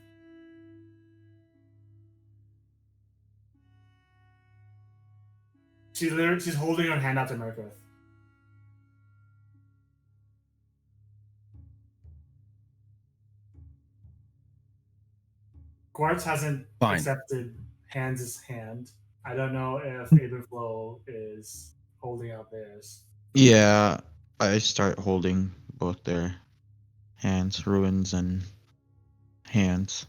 She's holding her hand out to Myrkrið. Quartz hasn't accepted Hands' hand. I don't know if Abe Flo is holding out theirs. Yeah, I start holding both their hands, Ruins and Hands.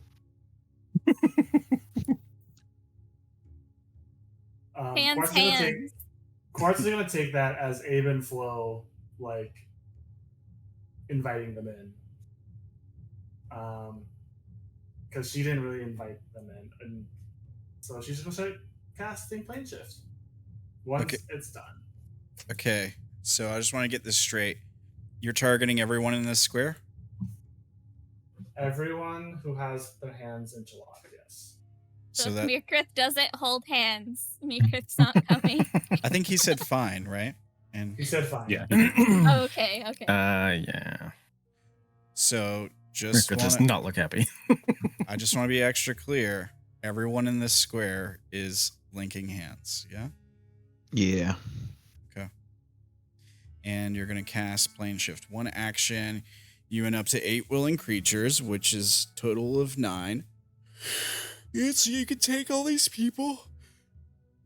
Quartz is gonna take that as Abe Flo like inviting them in. Because she didn't really invite them in, and so she's gonna start casting Plane Shift once it's done. Okay, so I just want to get this straight. You're targeting everyone in this square? Everyone who has their hands interlocked, yes. So So if that Myrkrið doesn't hold hands, Myrkrid's not coming. I think he said fine, right? And He said fine. Yeah. Oh, okay, okay. Yeah. so just Myrkrið does want to not look happy. I just want to be extra clear. Everyone in this square is linking hands, yeah? Yeah. And you're going to cast Plane Shift 1 action. You went up to 8 willing creatures, which is total of 9. Yeah, so you can take all these people.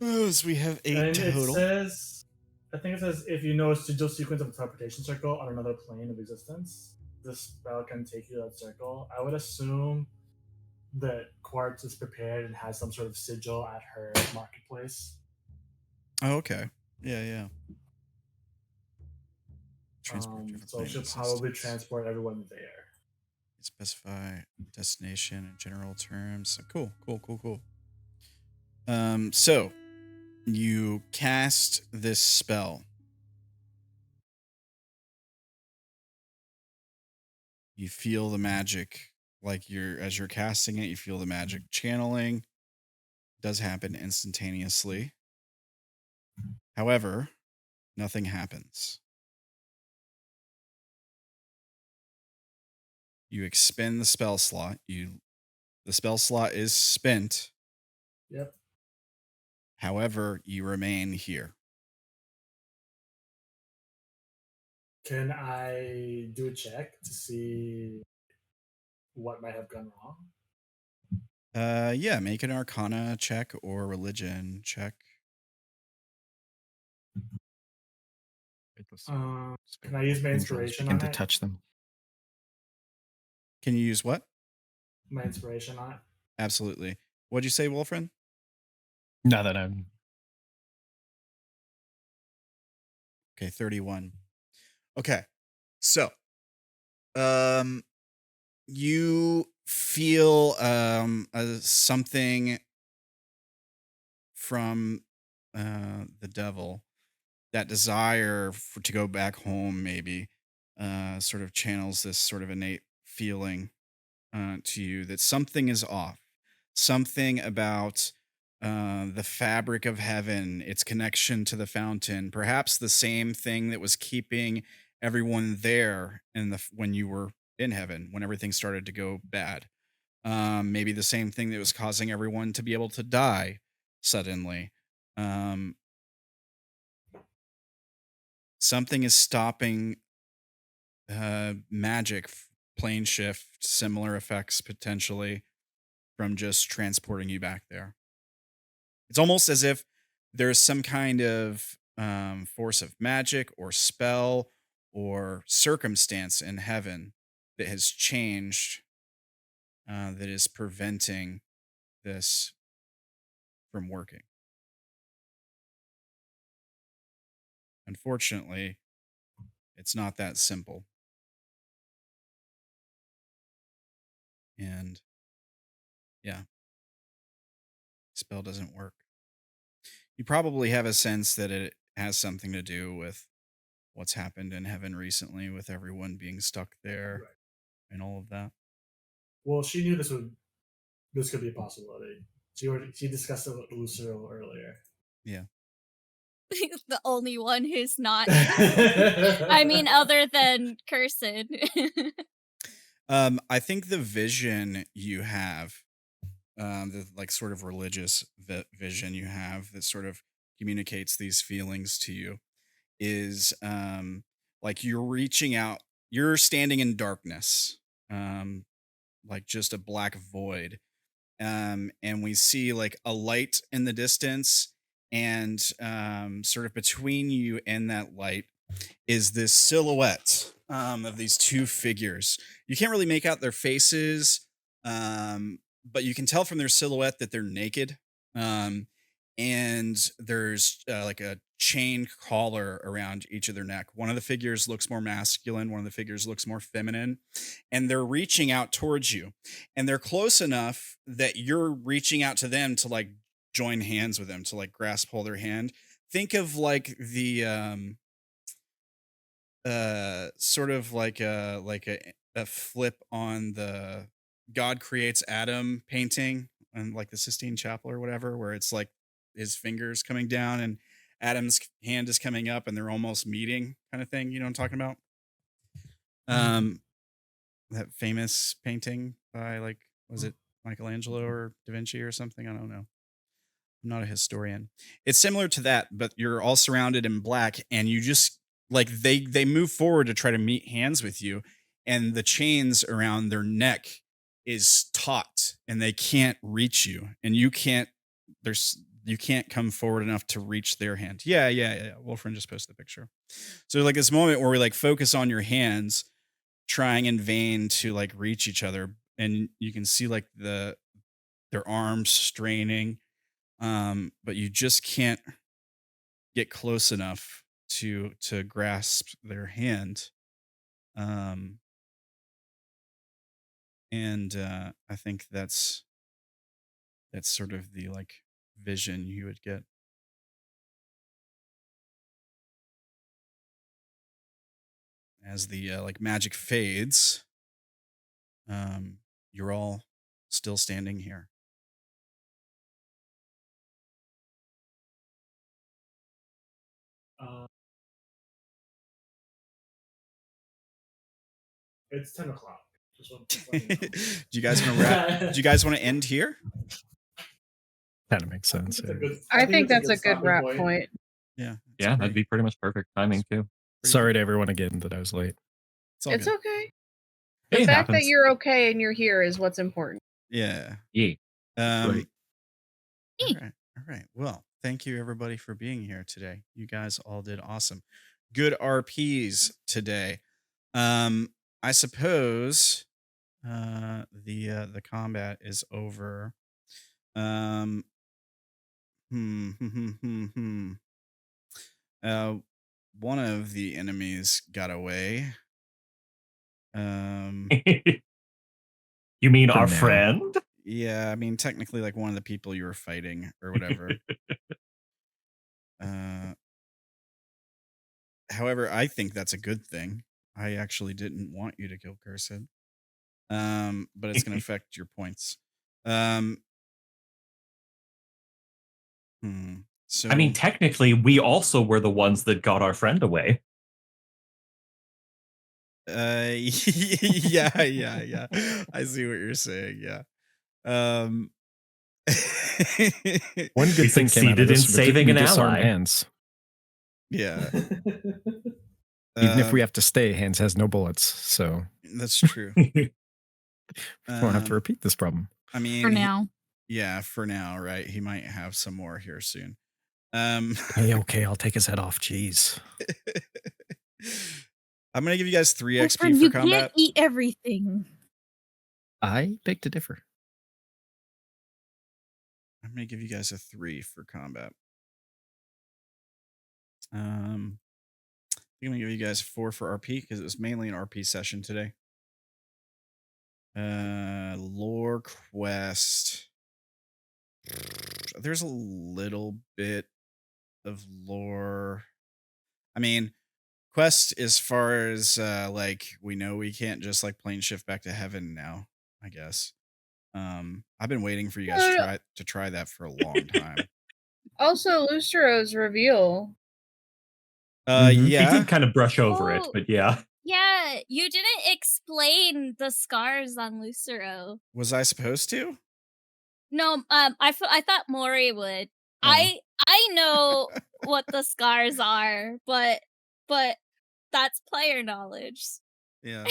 Oh, so we have 8 And total. it says, I think it says, if you know a sigil sequence of a teleportation circle on another plane of existence, this spell can take you to that circle. I would assume that Quartz is prepared and has some sort of sigil at her marketplace. Oh, okay. Yeah. Transport different So plane she'll of probably existence. transport everyone there. Specify destination in general terms. Cool. So you cast this spell. You feel the magic, like as you're casting it, you feel the magic channeling. It does happen instantaneously. However, nothing happens. You expend the spell slot. The spell slot is spent. Yep. However, you remain here. Can I do a check to see what might have gone wrong? Yeah, make an Arcana check or Religion check. Can I use my Angels inspiration begin on to it? touch them. Can you use what? My inspiration on it? Absolutely. What'd you say, Wolfrin? Now that I'm Okay, 31. Okay. So, you feel something from the devil, that desire to go back home, maybe sort of channels this sort of innate feeling to you that something is off, something about the fabric of heaven, its connection to the fountain, perhaps the same thing that was keeping everyone there when you were in heaven, when everything started to go bad. Maybe the same thing that was causing everyone to be able to die suddenly. Something is stopping magic, plane shift, similar effects potentially from just transporting you back there. It's almost as if there's some kind of force of magic or spell or circumstance in heaven that has changed, that is preventing this from working. Unfortunately, it's not that simple. And yeah, spell doesn't work. You probably have a sense that it has something to do with what's happened in heaven recently, with everyone being stuck there and all of that. Well, she knew this could be a possibility. She discussed it with Lucero earlier. Yeah. The only one who's not. I mean, other than Cursed. I think the vision you have, the like sort of religious vision you have that sort of communicates these feelings to you is like you're reaching out, you're standing in darkness, like just a black void. And we see like a light in the distance, and sort of between you and that light is this silhouette of these two figures. You can't really make out their faces, but you can tell from their silhouette that they're naked. And there's like a chain collar around each of their neck. One of the figures looks more masculine, one of the figures looks more feminine, and they're reaching out towards you. And they're close enough that you're reaching out to them to like join hands with them, to like hold their hand. Think of like the sort of like a flip on the God Creates Adam painting, and like the Sistine Chapel or whatever, where it's like his fingers coming down and Adam's hand is coming up and they're almost meeting, kind of thing. You know what I'm talking about? That famous painting by, like, was it Michelangelo or Da Vinci or something? I don't know. I'm not a historian. It's similar to that, but you're all surrounded in black, and you just like they move forward to try to meet hands with you, and the chains around their neck is taut, and they can't reach you, and you can't. You can't come forward enough to reach their hand. Yeah. Wolfrin just posted the picture. So like this moment where we like focus on your hands, trying in vain to like reach each other, and you can see like their arms straining, but you just can't get close enough to grasp their hand. And I think that's sort of the like vision you would get. As the like magic fades, you're all still standing here. It's 10 o'clock. Just let me know. Do you guys want to wrap? Do you guys want to end here? Kind of makes sense. I think that's a good wrap point. Yeah. Yeah, that'd be pretty much perfect timing too. Sorry to everyone again that I was late. It's good. okay. The It fact happens. that you're okay and you're here is what's important. Yeah. Yeah. All Eek. right. Well, thank you everybody for being here today. You guys all did awesome. Good RPs today. I suppose the combat is over. One of the enemies got away. You mean For our now. friend? Yeah, I mean technically like one of the people you were fighting or whatever. However, I think that's a good thing. I actually didn't want you to kill Cursed. But it's going to affect your points. So I mean, technically, we also were the ones that got our friend away. yeah. I see what you're saying. Yeah. One good We thing came out succeeded of this. in saving we an disarmed ally. Hands. Yeah. Even if we have to stay, Hands has no bullets, so That's true. we won't have to repeat this problem. I mean, For now. Yeah, for now, right? He might have some more here soon. Hey, okay, I'll take his head off. Jeez. I'm gonna give you guys 3 XP Wolfrin, for you combat. can't eat everything. I beg to differ. I'm gonna give you guys a 3 for combat. I'm gonna give you guys 4 for RP because it was mainly an RP session today. Lore quest. There's a little bit of lore. I mean, quest as far as like we know we can't just like plane shift back to heaven now, I guess. I've been waiting for you guys to try that for a long time. Also, Lucero's reveal. Mhm. He Yeah. did kind of brush over it, Oh. but yeah. Yeah, you didn't explain the scars on Lucero. Was I supposed to? No, I thought Mori would. Oh. I know what the scars are, but that's player knowledge. Yeah.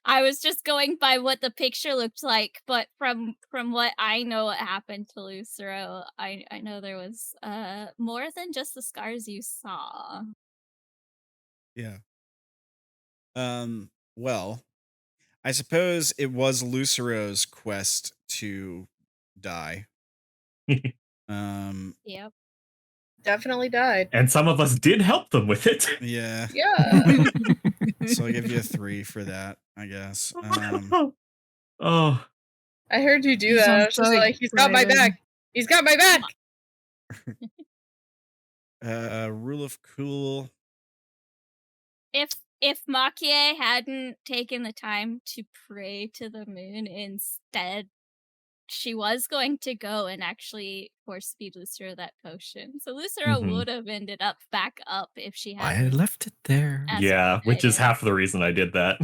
I was just going by what the picture looked like, but from what I know what happened to Lucero, I know there was more than just the scars you saw. Yeah. Well, I suppose it was Lucero's quest to die. Yep. Definitely died. And some of us did help them with it. Yeah. Yeah. So I'll give you a 3 for that, I guess. Oh, I heard you do You that. sound I was just so like, he's got my excited. back. He's got my back. Rule of cool. If Maki-e hadn't taken the time to pray to the moon instead she was going to go and actually force feed Lucero that potion. So Lucero Mhm. would have ended up back up if she I hadn't. left it there. As Yeah, which is guided. half the reason I did that.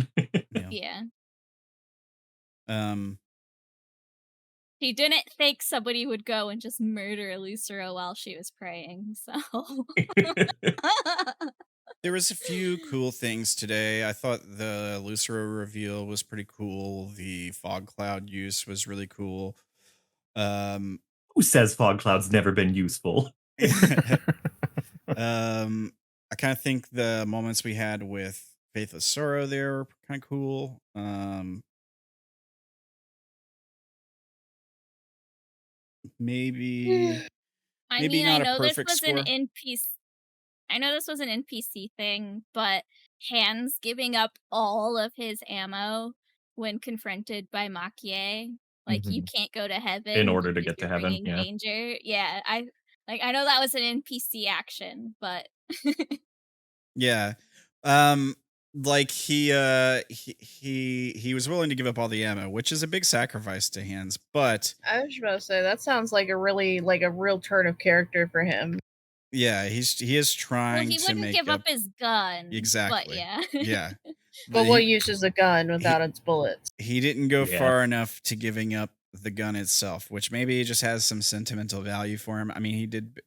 Yeah. Yeah. Um. He didn't think somebody would go and just murder Lucero while she was praying, so. There was a few cool things today. I thought the Lucero reveal was pretty cool. The fog cloud use was really cool. Who says fog cloud's never been useful? I kind of think the moments we had with Faithless Sorrow there were kind of cool. Maybe I maybe mean, I not a know this perfect was score. an NPC. I know this was an NPC thing, but Hans giving up all of his ammo when confronted by Maki-e, like you can't go to heaven In order to because get to you're heaven, bringing yeah. danger. Yeah, I know that was an NPC action, but Yeah. Like he was willing to give up all the ammo, which is a big sacrifice to Hans, but I was about to say that sounds like a real turn of character for him. yeah, he is well, trying he to wouldn't make give up up his gun. But exactly. yeah. Yeah. But But what use is a gun without its bullets? he didn't go Yeah. far enough to giving up the gun itself, which maybe it just has some sentimental value for him. I mean, he did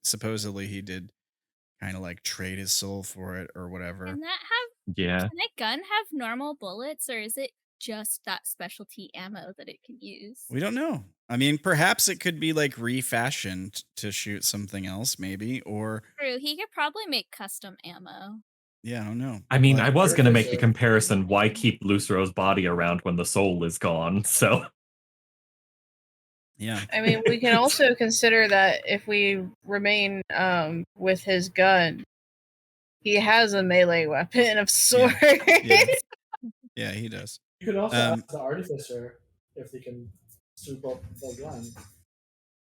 kind of like trade his soul for it or whatever. Can that have Yeah. Can a gun have normal bullets, or is it just that specialty ammo that it can use? We don't know. I mean, perhaps it could be like refashioned to shoot something else, maybe, or True, he could probably make custom ammo. yeah, I don't know. I mean, But- I was going to make the comparison, why keep Lucero's body around when the soul is gone? So, yeah. I mean, we can also consider that if we remain with his gun, he has a melee weapon of sorts. Yeah, he does. You could also ask the artificer if they can swoop up the gun.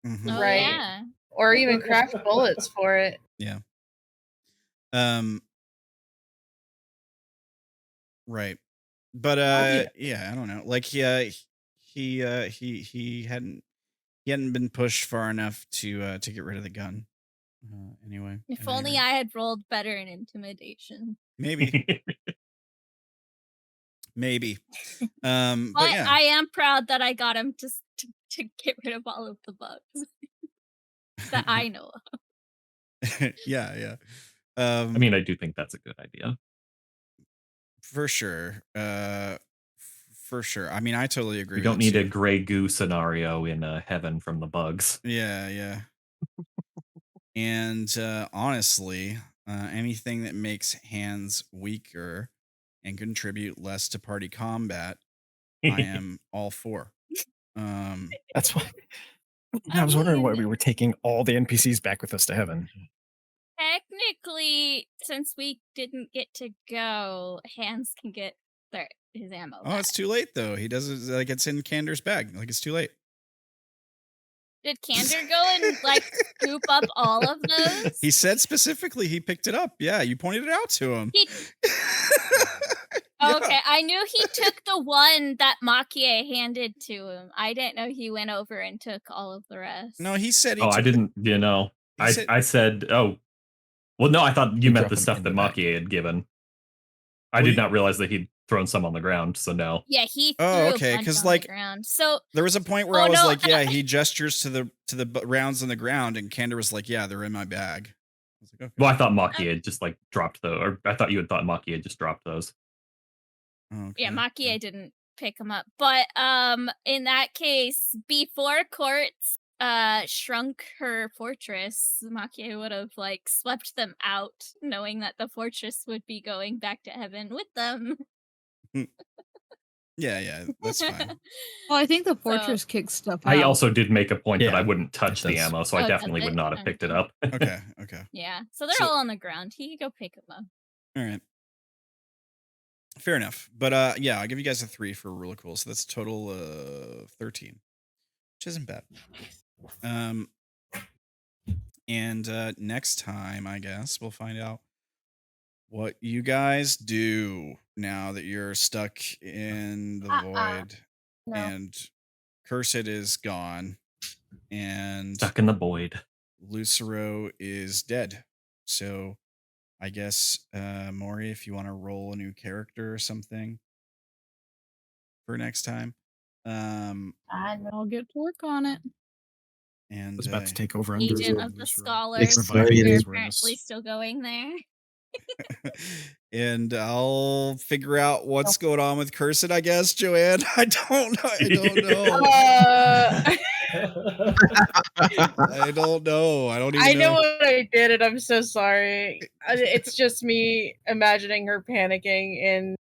Mhm. Oh Right. yeah. Or even craft bullets for it. Yeah. Right. But yeah, I don't know. Like he hadn't been pushed far enough to get rid of the gun. Anyway. If at any only rate. I had rolled better in intimidation. Maybe. Maybe. But But yeah. I am proud that I got him to get rid of all of the bugs that I know of. Yeah. I mean, I do think that's a good idea. For sure. For sure. I mean, I totally agree. We don't with need it a too. gray goo scenario in heaven from the bugs. Yeah. And honestly, anything that makes hands weaker and contribute less to party combat, I am all for. That's why I was wondering why we were taking all the NPCs back with us to heaven. Technically, since we didn't get to go, Hans can get his ammo. Oh, it's too late though. He does it like it's in Candor's bag. Like it's too late. Did Candor go and like scoop up all of those? He said specifically he picked it up. Yeah, you pointed it out to him. Yeah. Okay, I knew he took the one that Maki-e handed to him. I didn't know he went over and took all of the rest. No, he said he Oh, I took didn't, I said, oh, well, no, I thought you He meant dropped the them stuff in that the bag. Maki had given. I Well, did you- not realize that he'd thrown some on the ground, so no. Yeah, he threw Oh, a okay, bunch 'cause, on like, the ground. So There was a point where Oh, I was no, like, yeah, he gestures to the rounds on the ground, and Candor was like, yeah, they're in my bag. I was like, okay. Well, I thought Maki had just like dropped those, or I thought you had thought Maki had just dropped those. yeah, Okay. Maki-e didn't pick him up. But in that case, before Quartz shrunk her fortress, Maki-e would have like swept them out, knowing that the fortress would be going back to heaven with them. Yeah, that's fine. Well, I think the So- fortress kicks stuff out. I also did make a point that Yeah, I wouldn't touch it the does. ammo, so Oh, I does definitely would it? not have picked it up. Okay. Yeah, so they're So- all on the ground. He could go pick them up. All right. Fair enough. But yeah, I'll give you guys a 3 for really cool. So that's a total 13, which isn't bad. And next time, I guess we'll find out what you guys do now that you're stuck in the void No. and Cursed is gone, and Stuck in the void. Lucero is dead. So I guess, Mori, if you want to roll a new character or something for next time. I'll get to work on it. And I was about to take over under Agent of the Lucero. Scholars. Exciting. You're His apparently awareness. still going there. and I'll figure out what's going on with Cursed, I guess, Joanne. I don't know. I don't know. I don't know. I don't even I know know. what I did, and I'm so sorry. It's just me imagining her panicking in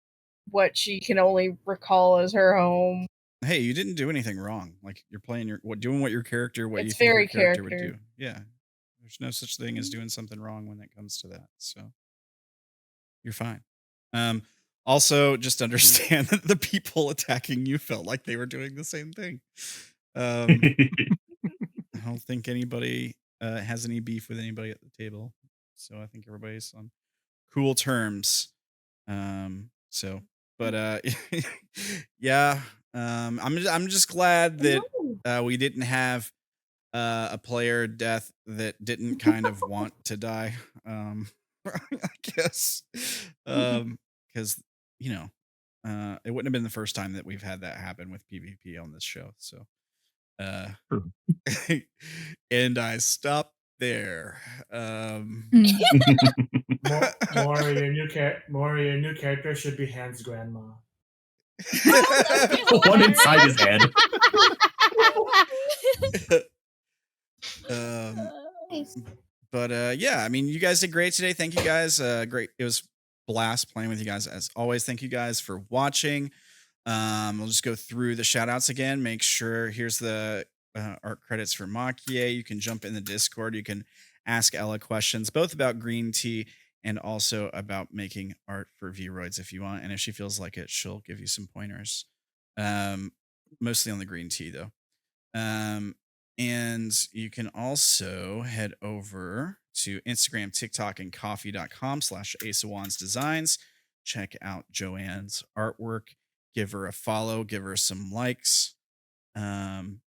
what she can only recall as her home. Hey, you didn't do anything wrong. Like, you're playing doing what your character, what It's you think your very character would character. do. Yeah. There's no such thing as doing something wrong when it comes to that. So you're fine. Also, just understand that the people attacking you felt like they were doing the same thing. I don't think anybody has any beef with anybody at the table. So I think everybody's on cool terms. But yeah. I'm just glad that we didn't have a player death that didn't kind of want to die. I guess. Because it wouldn't have been the first time that we've had that happen with PvP on this show. So and I stopped there. More your new character should be Hans' grandma. One inside his head. But yeah, I mean, you guys did great today. Thank you guys. Great. It was blast playing with you guys as always. Thank you guys for watching. We'll just go through the shout outs again. Make sure here's the art credits for Maki-e. You can jump in the Discord. You can ask Ella questions, both about green tea and also about making art for Vroids if you want. And if she feels like it, she'll give you some pointers. Mostly on the green tea though. And you can also head over to Instagram, TikTok, and coffee.com/AceOfWandsDesigns. Check out Joann's artwork. Give her a follow. Give her some likes. And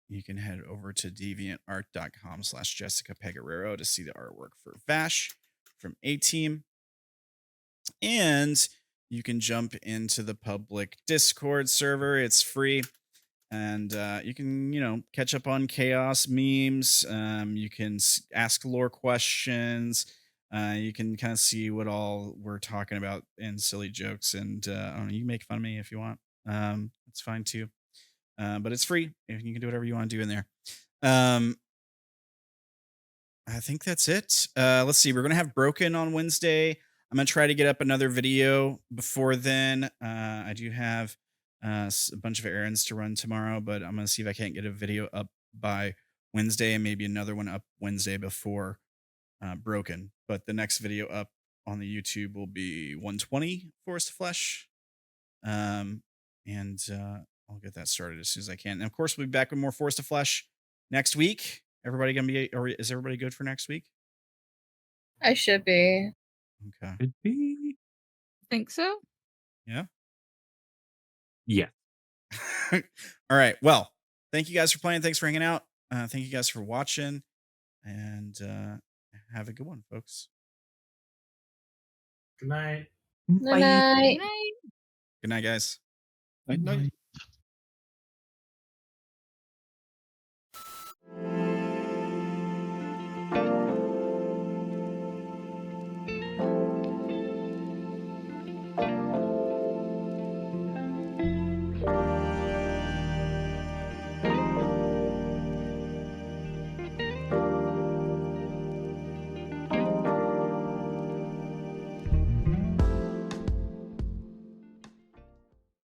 you can head over to deviantart.com/Jessica Pegarero to see the artwork for Vash from A-Team. And you can jump into the public Discord server. It's free. And you can, catch up on chaos memes. You can ask lore questions. You can kind of see what all we're talking about in silly jokes. And you can make fun of me if you want. It's fine too. But it's free. You can do whatever you want to do in there. I think that's it. Let's see. We're going to have Broken on Wednesday. I'm going to try to get up another video before then. I do have a bunch of errands to run tomorrow, but I'm going to see if I can't get a video up by Wednesday and maybe another one up Wednesday before Broken. But the next video up on the YouTube will be 120 Forest of Flesh. And I'll get that started as soon as I can. And of course, we'll be back with more Forest of Flesh next week. Everybody gonna be, or is everybody good for next week? I should be. Okay. Could be. Think so? Yeah. Yeah. All right. Well, thank you guys for playing. Thanks for hanging out. Thank you guys for watching. And have a good one, folks. Good night. Good night. Good night, guys. Night, night.